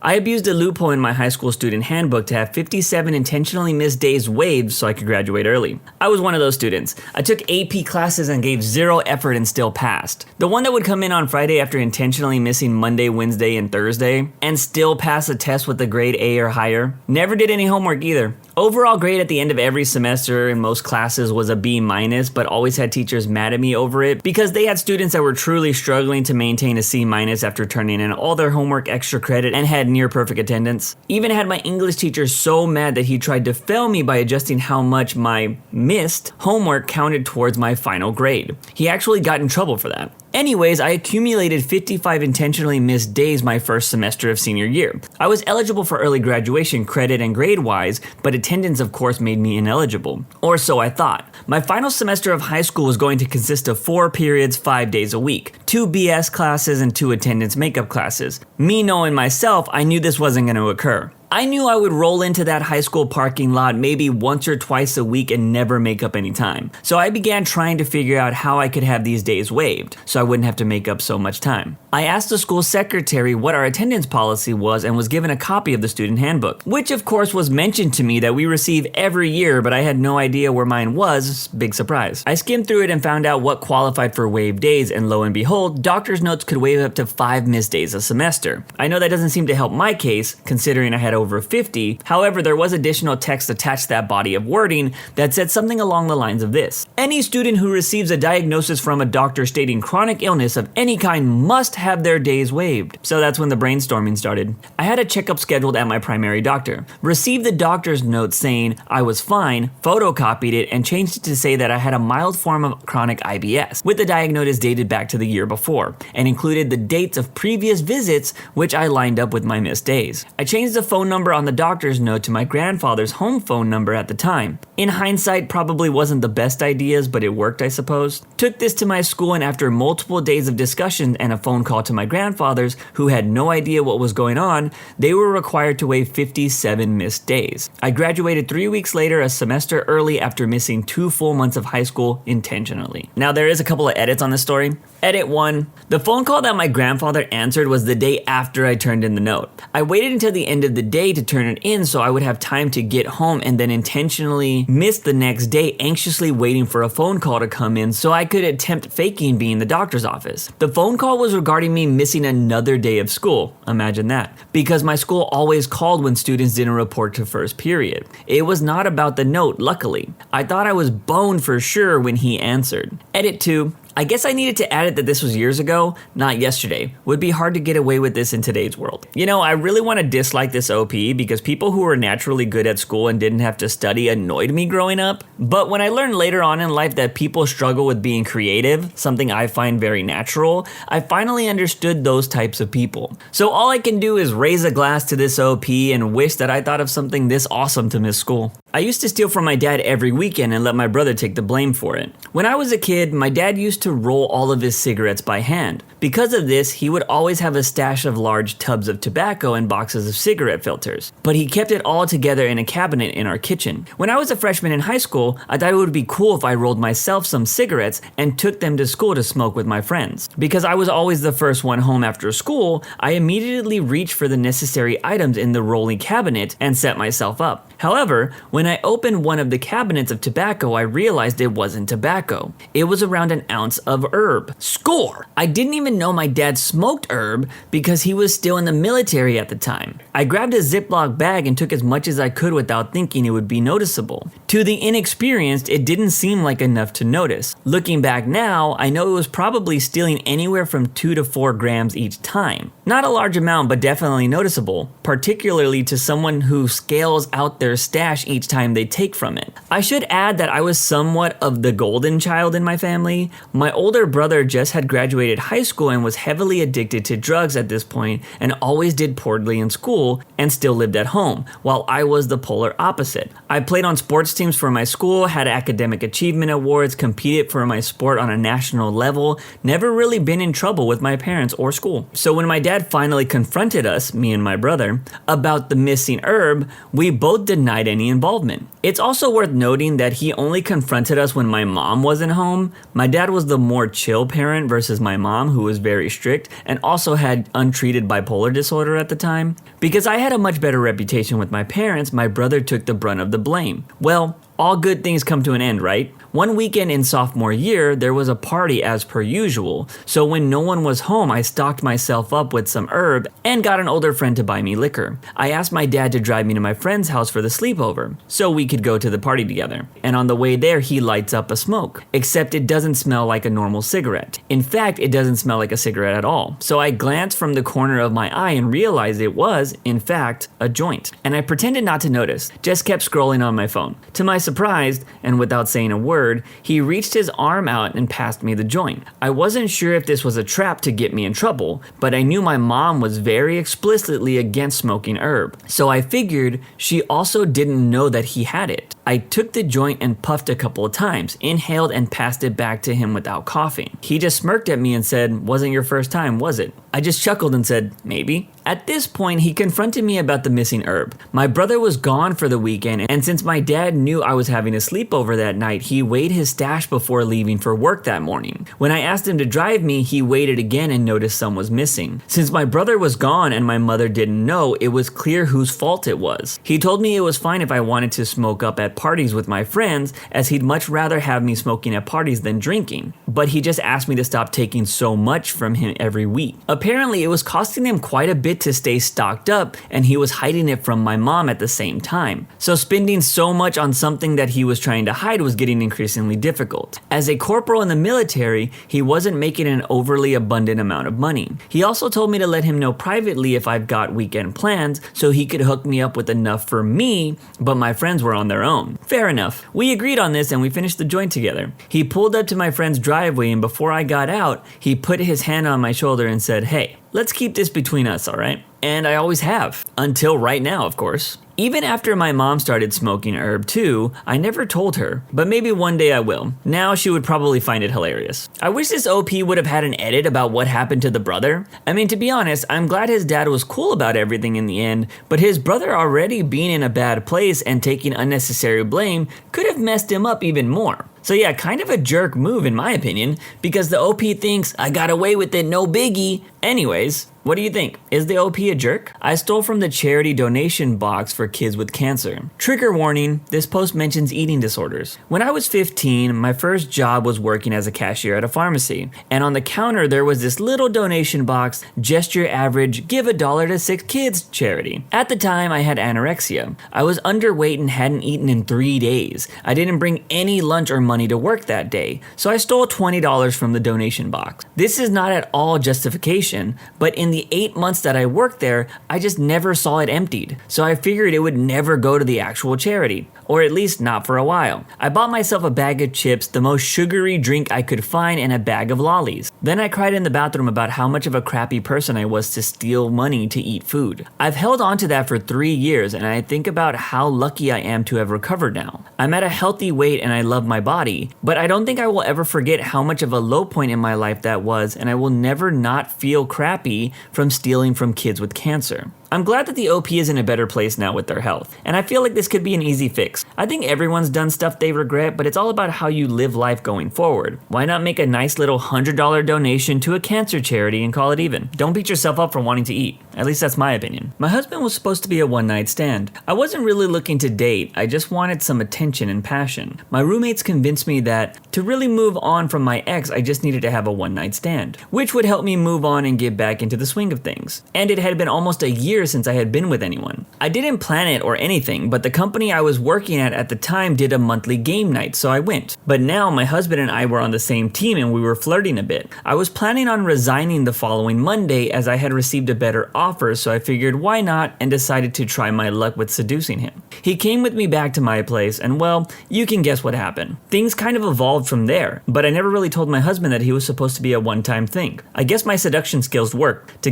I abused a loophole in my high school student handbook to have 57 intentionally missed days waived so I could graduate early. I was one of those students. I took AP classes and gave zero effort and still passed. The one that would come in on Friday after intentionally missing Monday, Wednesday, and Thursday, and still pass a test with a grade A or higher. Never did any homework either. Overall grade at the end of every semester in most classes was a B-, but always had teachers mad at me over it because they had students that were truly struggling to maintain a C- after turning in all their homework, extra credit, and had near perfect attendance. Even had my English teacher so mad that he tried to fail me by adjusting how much my missed homework counted towards my final grade. He actually got in trouble for that. Anyways, I accumulated 55 intentionally missed days my first semester of senior year. I was eligible for early graduation credit and grade-wise, but attendance of course made me ineligible. Or so I thought. My final semester of high school was going to consist of 4 periods, 5 days a week, 2 BS classes and 2 attendance makeup classes. Me knowing myself, I knew this wasn't going to occur. I knew I would roll into that high school parking lot maybe once or twice a week and never make up any time. So I began trying to figure out how I could have these days waived, so I wouldn't have to make up so much time. I asked the school secretary what our attendance policy was and was given a copy of the student handbook, which of course was mentioned to me that we receive every year, but I had no idea where mine was. Big surprise. I skimmed through it and found out what qualified for waived days, and lo and behold, doctor's notes could waive up to 5 missed days a semester. I know that doesn't seem to help my case, considering I had over 50. However, there was additional text attached to that body of wording that said something along the lines of this. Any student who receives a diagnosis from a doctor stating chronic illness of any kind must have their days waived. So that's when the brainstorming started. I had a checkup scheduled at my primary doctor, received the doctor's note saying I was fine, photocopied it, and changed it to say that I had a mild form of chronic IBS, with the diagnosis dated back to the year before, and included the dates of previous visits, which I lined up with my missed days. I changed the phone number on the doctor's note to my grandfather's home phone number at the time. In hindsight, probably wasn't the best ideas, but it worked, I suppose. Took this to my school, and after multiple days of discussion and a phone call to my grandfather's, who had no idea what was going on, they were required to waive 57 missed days. I graduated 3 weeks later, a semester early, after missing 2 full months of high school intentionally. Now, there is a couple of edits on this story. Edit 1. The phone call that my grandfather answered was the day after I turned in the note. I waited until the end of the day to turn it in so I would have time to get home, and then intentionally miss the next day anxiously waiting for a phone call to come in so I could attempt faking being the doctor's office. The phone call was regarding me missing another day of school. Imagine that. Because my school always called when students didn't report to first period. It was not about the note, luckily. I thought I was boned for sure when he answered. Edit 2. I guess I needed to add it that this was years ago, not yesterday. Would be hard to get away with this in today's world. You know, I really want to dislike this OP because people who were naturally good at school and didn't have to study annoyed me growing up. But when I learned later on in life that people struggle with being creative, something I find very natural, I finally understood those types of people. So all I can do is raise a glass to this OP and wish that I thought of something this awesome to miss school. I used to steal from my dad every weekend and let my brother take the blame for it. When I was a kid, my dad used to roll all of his cigarettes by hand. Because of this, he would always have a stash of large tubs of tobacco and boxes of cigarette filters. But he kept it all together in a cabinet in our kitchen. When I was a freshman in high school, I thought it would be cool if I rolled myself some cigarettes and took them to school to smoke with my friends. Because I was always the first one home after school, I immediately reached for the necessary items in the rolling cabinet and set myself up. However, when I opened one of the cabinets of tobacco, I realized it wasn't tobacco. It was around an ounce of herb. Score! I didn't even know my dad smoked herb because he was still in the military at the time. I grabbed a Ziploc bag and took as much as I could without thinking it would be noticeable. To the inexperienced, it didn't seem like enough to notice. Looking back now, I know it was probably stealing anywhere from 2 to 4 grams each time. Not a large amount, but definitely noticeable, particularly to someone who scales out their stash each time they take from it. I should add that I was somewhat of the golden child in my family. My older brother just had graduated high school and was heavily addicted to drugs at this point and always did poorly in school and still lived at home, while I was the polar opposite. I played on sports teams for my school, had academic achievement awards, competed for my sport on a national level, never really been in trouble with my parents or school. So when my dad finally confronted us, me and my brother, about the missing herb, we both denied any involvement. It's also worth noting that he only confronted us when my mom wasn't home. My dad was the more chill parent versus my mom, who was very strict and also had untreated bipolar disorder at the time. Because I had a much better reputation with my parents, my brother took the brunt of the blame. Well, all good things come to an end, right? One weekend in sophomore year, there was a party as per usual, so when no one was home, I stocked myself up with some herb and got an older friend to buy me liquor. I asked my dad to drive me to my friend's house for the sleepover, so we could go to the party together. And on the way there, he lights up a smoke, except it doesn't smell like a normal cigarette. In fact, it doesn't smell like a cigarette at all. So I glanced from the corner of my eye and realized it was, in fact, a joint. And I pretended not to notice, just kept scrolling on my phone. To my surprise, and without saying a word, he reached his arm out and passed me the joint. I wasn't sure if this was a trap to get me in trouble, but I knew my mom was very explicitly against smoking herb, so I figured she also didn't know that he had it. I took the joint and puffed a couple of times, inhaled and passed it back to him without coughing. He just smirked at me and said, "Wasn't your first time, was it?" I just chuckled and said, "Maybe." At this point, he confronted me about the missing herb. My brother was gone for the weekend, and since my dad knew I was having a sleepover that night, he weighed his stash before leaving for work that morning. When I asked him to drive me, he weighed it again and noticed some was missing. Since my brother was gone and my mother didn't know, it was clear whose fault it was. He told me it was fine if I wanted to smoke up at parties with my friends, as he'd much rather have me smoking at parties than drinking. But he just asked me to stop taking so much from him every week. Apparently, it was costing him quite a bit to stay stocked up, and he was hiding it from my mom at the same time. So spending so much on something that he was trying to hide was getting increasingly difficult. As a corporal in the military, he wasn't making an overly abundant amount of money. He also told me to let him know privately if I've got weekend plans, so he could hook me up with enough for me, but my friends were on their own. Fair enough. We agreed on this and we finished the joint together. He pulled up to my friend's driveway, and before I got out, he put his hand on my shoulder and said, "Hey, let's keep this between us, alright?" And I always have. Until right now, of course. Even after my mom started smoking herb too, I never told her, but maybe one day I will. Now she would probably find it hilarious. I wish this OP would have had an edit about what happened to the brother. I mean, to be honest, I'm glad his dad was cool about everything in the end, but his brother already being in a bad place and taking unnecessary blame could have messed him up even more. So yeah, kind of a jerk move in my opinion, because the OP thinks, "I got away with it, no biggie." Anyways, What do you think? Is the OP a jerk? I stole from the charity donation box for kids with cancer. Trigger warning, this post mentions eating disorders. When I was 15, my first job was working as a cashier at a pharmacy, and on the counter there was this little donation box, just your average give $1 to 6 kids charity. At the time, I had anorexia. I was underweight and hadn't eaten in 3 days. I didn't bring any lunch or money to work that day, so I stole $20 from the donation box. This is not at all justification, but in the 8 months that I worked there, I just never saw it emptied, so I figured it would never go to the actual charity, or at least not for a while. I bought myself a bag of chips, the most sugary drink I could find, and a bag of lollies. Then I cried in the bathroom about how much of a crappy person I was to steal money to eat food. I've held on to that for 3 years, and I think about how lucky I am to have recovered now. I'm at a healthy weight and I love my body, but I don't think I will ever forget how much of a low point in my life that was, and I will never not feel crappy from stealing from kids with cancer. I'm glad that the OP is in a better place now with their health, and I feel like this could be an easy fix. I think everyone's done stuff they regret, but it's all about how you live life going forward. Why not make a nice little $100 donation to a cancer charity and call it even? Don't beat yourself up for wanting to eat. At least that's my opinion. My husband was supposed to be a one-night stand. I wasn't really looking to date, I just wanted some attention and passion. My roommates convinced me that to really move on from my ex, I just needed to have a one-night stand, which would help me move on and get back into the swing of things. And it had been almost a year since I had been with anyone. I didn't plan it or anything, but the company I was working at the time did a monthly game night, so I went. But now my husband and I were on the same team and we were flirting a bit. I was planning on resigning the following Monday as I had received a better offer, so I figured why not and decided to try my luck with seducing him. He came with me back to my place and well, you can guess what happened. Things kind of evolved from there, but I never really told my husband that he was supposed to be a one-time thing. I guess my seduction skills worked.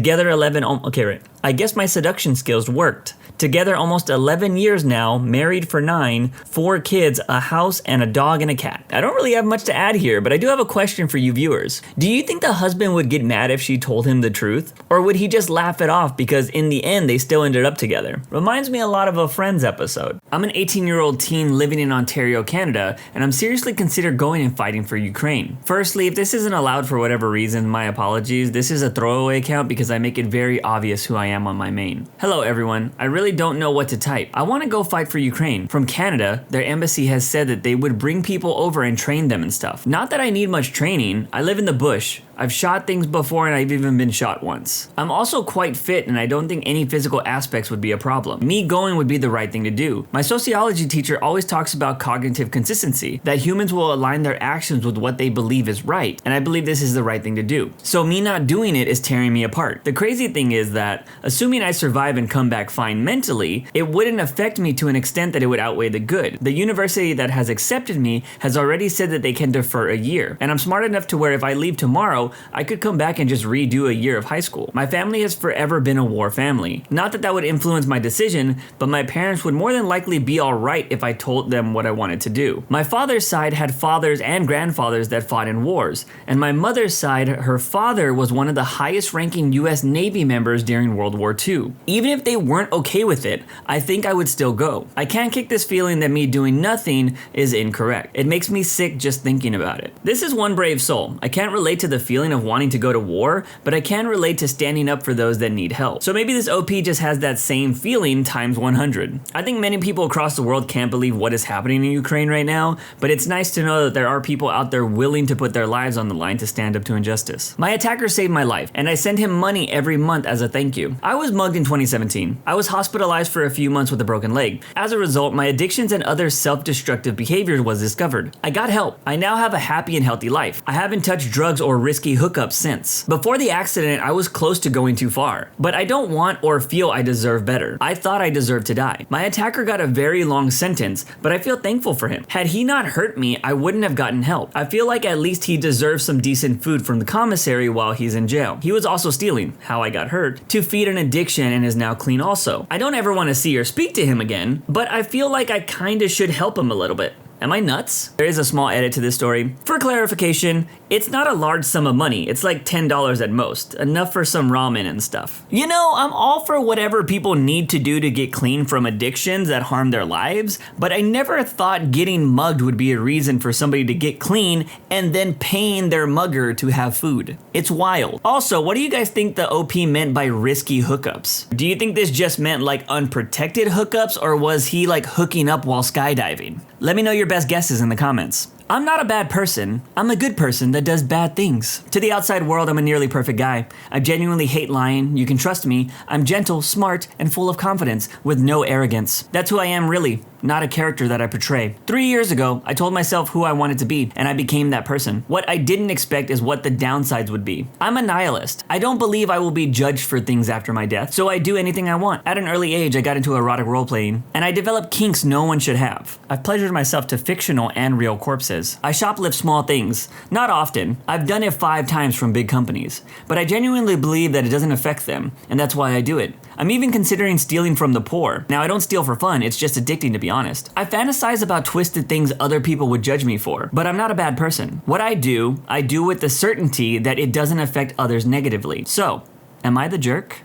I guess my seduction skills worked. Together almost 11 years now, married for 9, 4 kids, a house, and a dog and a cat. I don't really have much to add here, but I do have a question for you viewers. Do you think the husband would get mad if she told him the truth? Or would he just laugh it off because in the end they still ended up together? Reminds me a lot of a Friends episode. I'm an 18-year-old teen living in Ontario, Canada, and I'm seriously considering going and fighting for Ukraine. Firstly, if this isn't allowed for whatever reason, my apologies. This is a throwaway account because I make it very obvious who I am on my main. Hello everyone, I really don't know what to type. I want to go fight for Ukraine. From Canada, their embassy has said that they would bring people over and train them and stuff. Not that I need much training, I live in the bush. I've shot things before and I've even been shot once. I'm also quite fit and I don't think any physical aspects would be a problem. Me going would be the right thing to do. My sociology teacher always talks about cognitive consistency, that humans will align their actions with what they believe is right, and I believe this is the right thing to do. So me not doing it is tearing me apart. The crazy thing is that, assuming I survive and come back fine mentally, it wouldn't affect me to an extent that it would outweigh the good. The university that has accepted me has already said that they can defer a year, and I'm smart enough to where if I leave tomorrow, I could come back and just redo a year of high school. My family has forever been a war family. Not that that would influence my decision, but my parents would more than likely be alright if I told them what I wanted to do. My father's side had fathers and grandfathers that fought in wars, and my mother's side, her father was one of the highest ranking US Navy members during World War II. Even if they weren't okay with it, I think I would still go. I can't kick this feeling that me doing nothing is incorrect. It makes me sick just thinking about it. This is one brave soul. I can't relate to the feeling of wanting to go to war, but I can relate to standing up for those that need help. So maybe this OP just has that same feeling times 100. I think many people across the world can't believe what is happening in Ukraine right now, but it's nice to know that there are people out there willing to put their lives on the line to stand up to injustice. My attacker saved my life, and I send him money every month as a thank you. I was mugged in 2017. I was hospitalized for a few months with a broken leg. As a result, my addictions and other self-destructive behaviors was discovered. I got help. I now have a happy and healthy life. I haven't touched drugs or risky hookups since. Before the accident, I was close to going too far, but I don't want or feel I deserve better. I thought I deserved to die. My attacker got a very long sentence, but I feel thankful for him. Had he not hurt me, I wouldn't have gotten help. I feel like at least he deserves some decent food from the commissary while he's in jail. He was also stealing, how I got hurt, to feed an addiction and is now clean also. I don't ever want to see or speak to him again, but I feel like I kinda should help him a little bit. Am I nuts? There is a small edit to this story. For clarification, it's not a large sum of money. It's like $10 at most, enough for some ramen and stuff. You know, I'm all for whatever people need to do to get clean from addictions that harm their lives, but I never thought getting mugged would be a reason for somebody to get clean and then paying their mugger to have food. It's wild. Also, what do you guys think the OP meant by risky hookups? Do you think this just meant like unprotected hookups, or was he like hooking up while skydiving? Let me know your best guesses in the comments. I'm not a bad person. I'm a good person that does bad things. To the outside world, I'm a nearly perfect guy. I genuinely hate lying. You can trust me. I'm gentle, smart, and full of confidence with no arrogance. That's who I am really, not a character that I portray. 3 years ago, I told myself who I wanted to be, and I became that person. What I didn't expect is what the downsides would be. I'm a nihilist. I don't believe I will be judged for things after my death, so I do anything I want. At an early age, I got into erotic role-playing, and I developed kinks no one should have. I've pleasured myself to fictional and real corpses. I shoplift small things. Not often. I've done it 5 times from big companies. But I genuinely believe that it doesn't affect them, and that's why I do it. I'm even considering stealing from the poor. Now, I don't steal for fun, it's just addicting to be honest. I fantasize about twisted things other people would judge me for, but I'm not a bad person. What I do with the certainty that it doesn't affect others negatively. So, am I the jerk?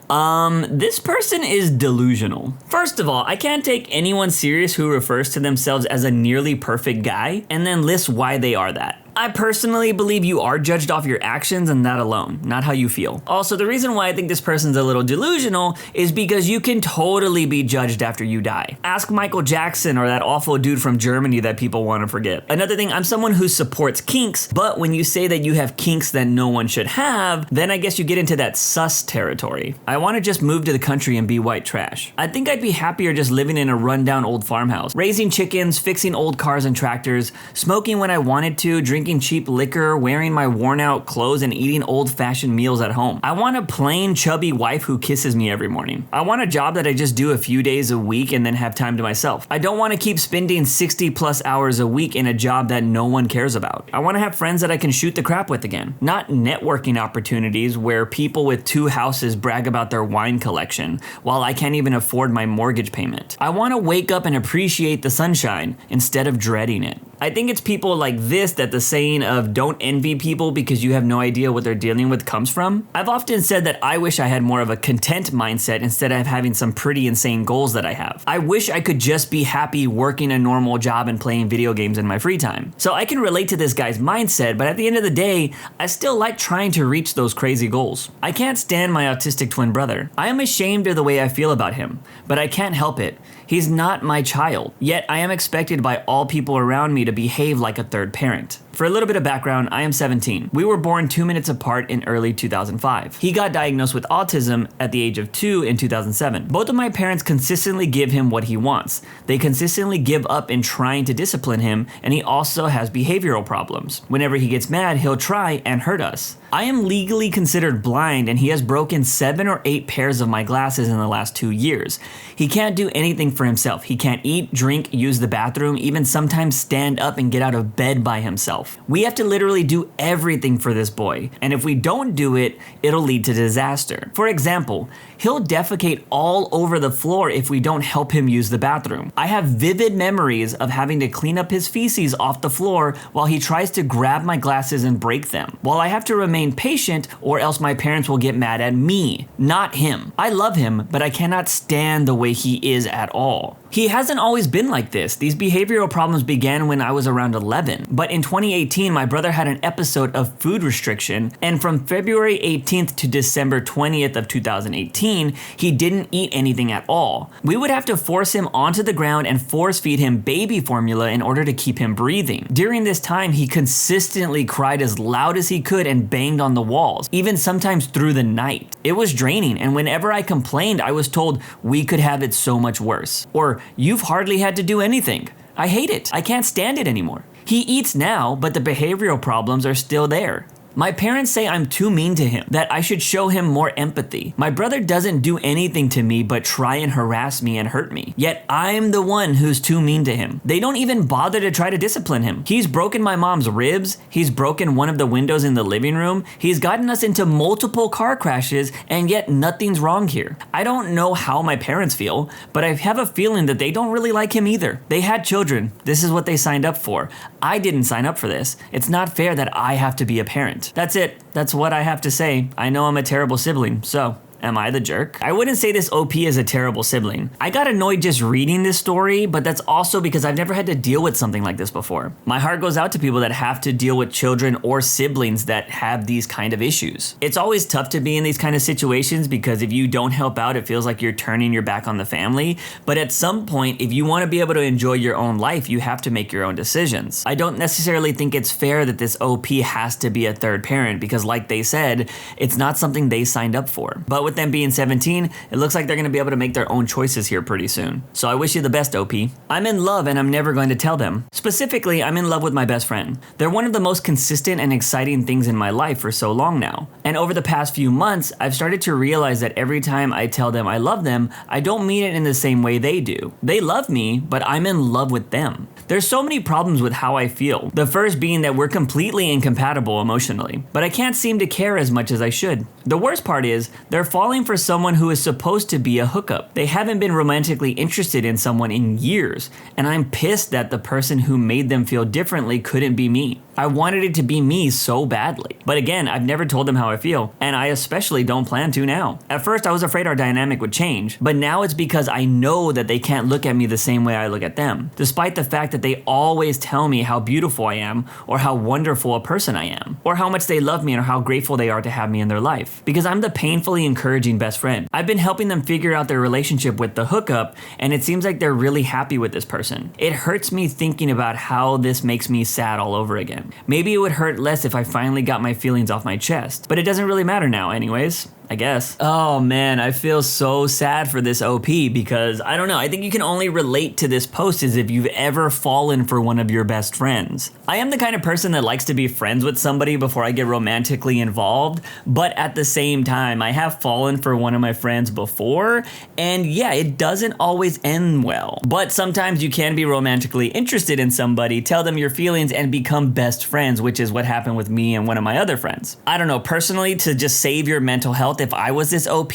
This person is delusional. First of all, I can't take anyone serious who refers to themselves as a nearly perfect guy and then lists why they are that. I personally believe you are judged off your actions and that alone, not how you feel. Also, the reason why I think this person's a little delusional is because you can totally be judged after you die. Ask Michael Jackson or that awful dude from Germany that people want to forget. Another thing, I'm someone who supports kinks, but when you say that you have kinks that no one should have, then I guess you get into that sus territory. I want to just move to the country and be white trash. I think I'd be happier just living in a rundown old farmhouse, raising chickens, fixing old cars and tractors, smoking when I wanted to, drinking cheap liquor, wearing my worn out clothes, and eating old-fashioned meals at home. I want a plain, chubby wife who kisses me every morning. I want a job that I just do a few days a week and then have time to myself. I don't want to keep spending 60 plus hours a week in a job that no one cares about. I want to have friends that I can shoot the crap with again. Not networking opportunities where people with 2 houses brag about their wine collection while I can't even afford my mortgage payment. I want to wake up and appreciate the sunshine instead of dreading it. I think it's people like this that the saying of don't envy people because you have no idea what they're dealing with comes from. I've often said that I wish I had more of a content mindset instead of having some pretty insane goals that I have. I wish I could just be happy working a normal job and playing video games in my free time. So I can relate to this guy's mindset, but at the end of the day, I still like trying to reach those crazy goals. I can't stand my autistic twin brother. I am ashamed of the way I feel about him, but I can't help it. He's not my child, yet I am expected by all people around me to behave like a third parent. For a little bit of background, I am 17. We were born 2 minutes apart in early 2005. He got diagnosed with autism at the age of 2 in 2007. Both of my parents consistently give him what he wants. They consistently give up in trying to discipline him, and he also has behavioral problems. Whenever he gets mad, he'll try and hurt us. I am legally considered blind, and he has broken 7 or 8 pairs of my glasses in the last 2 years. He can't do anything for himself. He can't eat, drink, use the bathroom, even sometimes stand up and get out of bed by himself. We have to literally do everything for this boy, and if we don't do it, it'll lead to disaster. For example, he'll defecate all over the floor if we don't help him use the bathroom. I have vivid memories of having to clean up his feces off the floor while he tries to grab my glasses and break them. While I have to remain patient, or else my parents will get mad at me, not him. I love him, but I cannot stand the way he is at all. He hasn't always been like this. These behavioral problems began when I was around 11. But in 2018, my brother had an episode of food restriction, and from February 18th to December 20th of 2018, he didn't eat anything at all. We would have to force him onto the ground and force feed him baby formula in order to keep him breathing. During this time, he consistently cried as loud as he could and banged on the walls, even sometimes through the night. It was draining, and whenever I complained, I was told we could have it so much worse. Or, you've hardly had to do anything. I hate it. I can't stand it anymore. He eats now, but the behavioral problems are still there. My parents say I'm too mean to him, that I should show him more empathy. My brother doesn't do anything to me but try and harass me and hurt me. Yet I'm the one who's too mean to him. They don't even bother to try to discipline him. He's broken my mom's ribs, he's broken one of the windows in the living room, he's gotten us into multiple car crashes, and yet nothing's wrong here. I don't know how my parents feel, but I have a feeling that they don't really like him either. They had children. This is what they signed up for. I didn't sign up for this. It's not fair that I have to be a parent. That's it. That's what I have to say. I know I'm a terrible sibling, so am I the jerk? I wouldn't say this OP is a terrible sibling. I got annoyed just reading this story, but that's also because I've never had to deal with something like this before. My heart goes out to people that have to deal with children or siblings that have these kind of issues. It's always tough to be in these kind of situations because if you don't help out, it feels like you're turning your back on the family. But at some point, if you want to be able to enjoy your own life, you have to make your own decisions. I don't necessarily think it's fair that this OP has to be a third parent because like they said, it's not something they signed up for. But with them being 17, it looks like they're going to be able to make their own choices here pretty soon. So I wish you the best, OP. I'm in love and I'm never going to tell them. Specifically, I'm in love with my best friend. They're one of the most consistent and exciting things in my life for so long now. And over the past few months, I've started to realize that every time I tell them I love them, I don't mean it in the same way they do. They love me, but I'm in love with them. There's so many problems with how I feel. The first being that we're completely incompatible emotionally, but I can't seem to care as much as I should. The worst part is, they're falling for someone who is supposed to be a hookup. They haven't been romantically interested in someone in years, and I'm pissed that the person who made them feel differently couldn't be me. I wanted it to be me so badly. But again, I've never told them how I feel, and I especially don't plan to now. At first, I was afraid our dynamic would change, but now it's because I know that they can't look at me the same way I look at them, despite the fact that they always tell me how beautiful I am, or how wonderful a person I am, or how much they love me, or how grateful they are to have me in their life. Because I'm the painfully encouraging best friend. I've been helping them figure out their relationship with the hookup, and it seems like they're really happy with this person. It hurts me thinking about how this makes me sad all over again. Maybe it would hurt less if I finally got my feelings off my chest, but it doesn't really matter now anyways. I guess. Oh man, I feel so sad for this OP because I don't know, I think you can only relate to this post as if you've ever fallen for one of your best friends. I am the kind of person that likes to be friends with somebody before I get romantically involved, but at the same time, I have fallen for one of my friends before, and yeah, it doesn't always end well. But sometimes you can be romantically interested in somebody, tell them your feelings, and become best friends, which is what happened with me and one of my other friends. I don't know, personally, to just save your mental health, if I was this OP,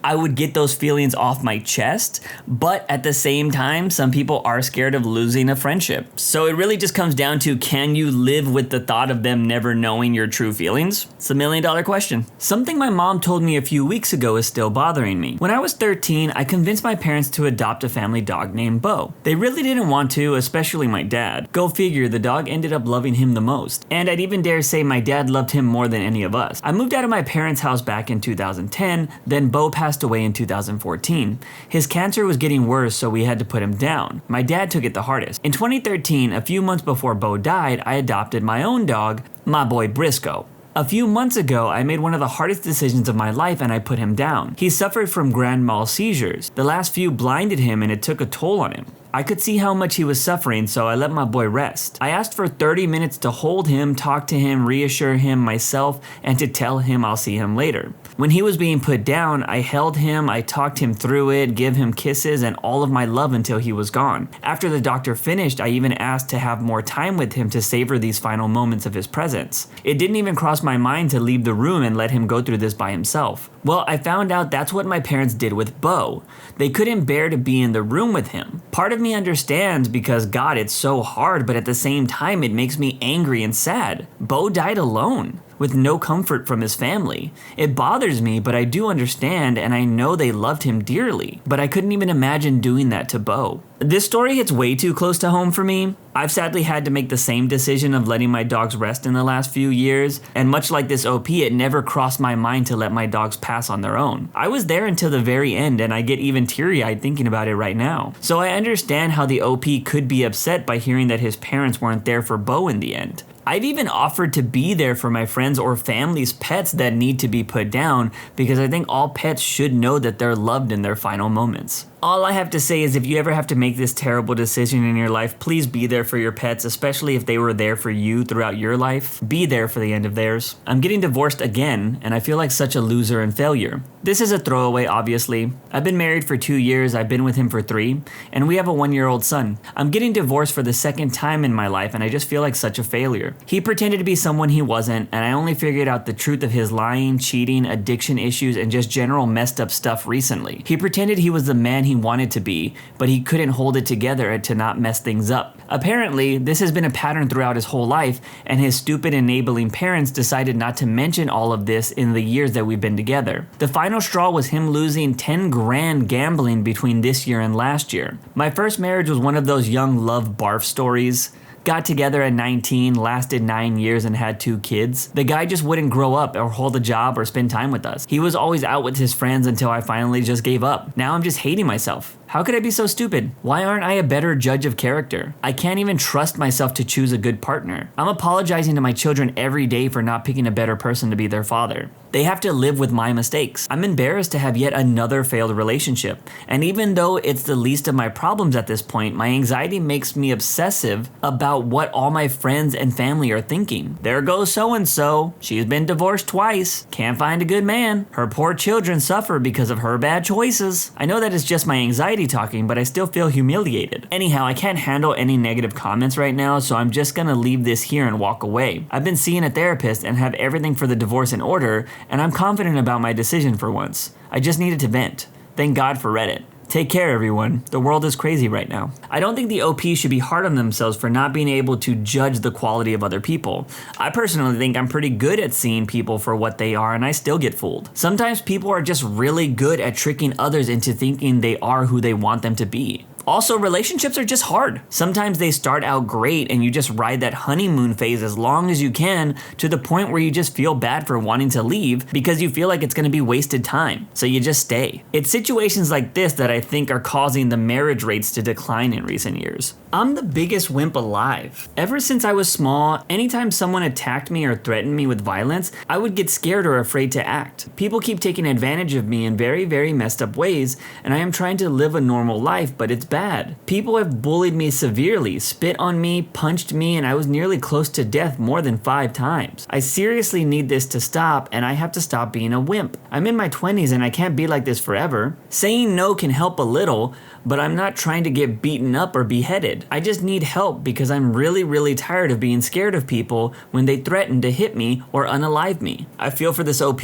I would get those feelings off my chest, but at the same time, some people are scared of losing a friendship. So it really just comes down to, can you live with the thought of them never knowing your true feelings? It's $1 million question. Something my mom told me a few weeks ago is still bothering me. When I was 13, I convinced my parents to adopt a family dog named Bo. They really didn't want to, especially my dad. Go figure, the dog ended up loving him the most. And I'd even dare say my dad loved him more than any of us. I moved out of my parents' house back in 2010, then Bo passed away in 2014. His cancer was getting worse, so we had to put him down. My dad took it the hardest. In 2013, a few months before Bo died, I adopted my own dog, my boy Briscoe. A few months ago, I made one of the hardest decisions of my life and I put him down. He suffered from grand mal seizures. The last few blinded him and it took a toll on him. I could see how much he was suffering, so I let my boy rest. I asked for 30 minutes to hold him, talk to him, reassure him myself, and to tell him I'll see him later. When he was being put down, I held him, I talked him through it, gave him kisses and all of my love until he was gone. After the doctor finished, I even asked to have more time with him to savor these final moments of his presence. It didn't even cross my mind to leave the room and let him go through this by himself. Well, I found out that's what my parents did with Bo. They couldn't bear to be in the room with him. Part of me understands because God, it's so hard, but at the same time, it makes me angry and sad. Bo died alone, with no comfort from his family. It bothers me, but I do understand, and I know they loved him dearly. But I couldn't even imagine doing that to Bo. This story hits way too close to home for me. I've sadly had to make the same decision of letting my dogs rest in the last few years, and much like this OP, it never crossed my mind to let my dogs pass on their own. I was there until the very end, and I get even teary-eyed thinking about it right now. So I understand how the OP could be upset by hearing that his parents weren't there for Bo in the end. I've even offered to be there for my friends or family's pets that need to be put down because I think all pets should know that they're loved in their final moments. All I have to say is if you ever have to make this terrible decision in your life, please be there for your pets, especially if they were there for you throughout your life. Be there for the end of theirs. I'm getting divorced again, and I feel like such a loser and failure. This is a throwaway, obviously. I've been married for 2 years, I've been with him for 3, and we have a 1-year-old son. I'm getting divorced for the second time in my life, and I just feel like such a failure. He pretended to be someone he wasn't, and I only figured out the truth of his lying, cheating, addiction issues, and just general messed up stuff recently. He pretended he was the man he wanted to be, but he couldn't hold it together to not mess things up. Apparently, this has been a pattern throughout his whole life, and his stupid enabling parents decided not to mention all of this in the years that we've been together. The final straw was him losing 10 grand gambling between this year and last year. My first marriage was one of those young love barf stories. Got together at 19, lasted 9 years, and had 2 kids. The guy just wouldn't grow up or hold a job or spend time with us. He was always out with his friends until I finally just gave up. Now I'm just hating myself. How could I be so stupid? Why aren't I a better judge of character? I can't even trust myself to choose a good partner. I'm apologizing to my children every day for not picking a better person to be their father. They have to live with my mistakes. I'm embarrassed to have yet another failed relationship. And even though it's the least of my problems at this point, my anxiety makes me obsessive about what all my friends and family are thinking. There goes so-and-so. She's been divorced twice. Can't find a good man. Her poor children suffer because of her bad choices. I know that it's just my anxiety talking, but I still feel humiliated. Anyhow, I can't handle any negative comments right now, so I'm just gonna leave this here and walk away. I've been seeing a therapist and have everything for the divorce in order, and I'm confident about my decision for once. I just needed to vent. Thank God for Reddit. Take care, everyone. The world is crazy right now. I don't think the OP should be hard on themselves for not being able to judge the quality of other people. I personally think I'm pretty good at seeing people for what they are, and I still get fooled. Sometimes people are just really good at tricking others into thinking they are who they want them to be. Also, relationships are just hard. Sometimes they start out great and you just ride that honeymoon phase as long as you can to the point where you just feel bad for wanting to leave because you feel like it's gonna be wasted time. So you just stay. It's situations like this that I think are causing the marriage rates to decline in recent years. I'm the biggest wimp alive. Ever since I was small, anytime someone attacked me or threatened me with violence, I would get scared or afraid to act. People keep taking advantage of me in very, very messed up ways, and I am trying to live a normal life, but it's bad. People have bullied me severely, spit on me, punched me, and I was nearly close to death more than 5 times. I seriously need this to stop, and I have to stop being a wimp. I'm in my 20s and I can't be like this forever. Saying no can help a little, but I'm not trying to get beaten up or beheaded. I just need help because I'm really, really tired of being scared of people when they threaten to hit me or unalive me. I feel for this OP.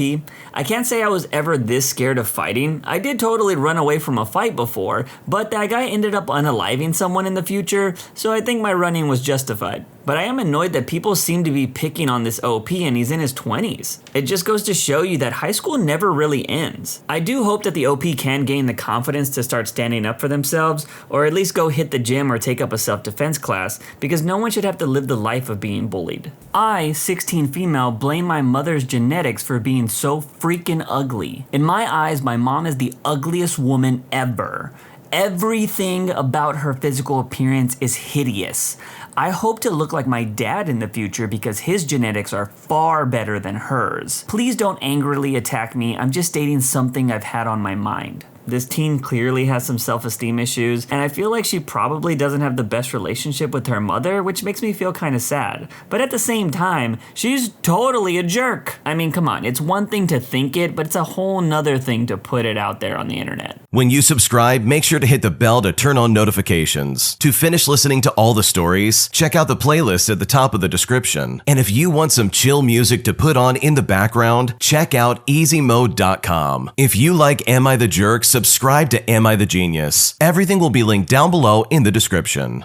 I can't say I was ever this scared of fighting. I did totally run away from a fight before, but that guy ended up unaliving someone in the future, so I think my running was justified. But I am annoyed that people seem to be picking on this OP and he's in his 20s. It just goes to show you that high school never really ends. I do hope that the OP can gain the confidence to start standing up for themselves, or at least go hit the gym or take up a self-defense class, because no one should have to live the life of being bullied. I, 16 female, blame my mother's genetics for being so freaking ugly. In my eyes, my mom is the ugliest woman ever. Everything about her physical appearance is hideous. I hope to look like my dad in the future because his genetics are far better than hers. Please don't angrily attack me, I'm just stating something I've had on my mind. This teen clearly has some self-esteem issues, and I feel like she probably doesn't have the best relationship with her mother, which makes me feel kind of sad. But at the same time, she's totally a jerk. I mean, come on, it's one thing to think it, but it's a whole nother thing to put it out there on the internet. When you subscribe, make sure to hit the bell to turn on notifications. To finish listening to all the stories, check out the playlist at the top of the description. And if you want some chill music to put on in the background, check out easymode.com. If you like Am I the Jerk, subscribe to Am I the Genius. Everything will be linked down below in the description.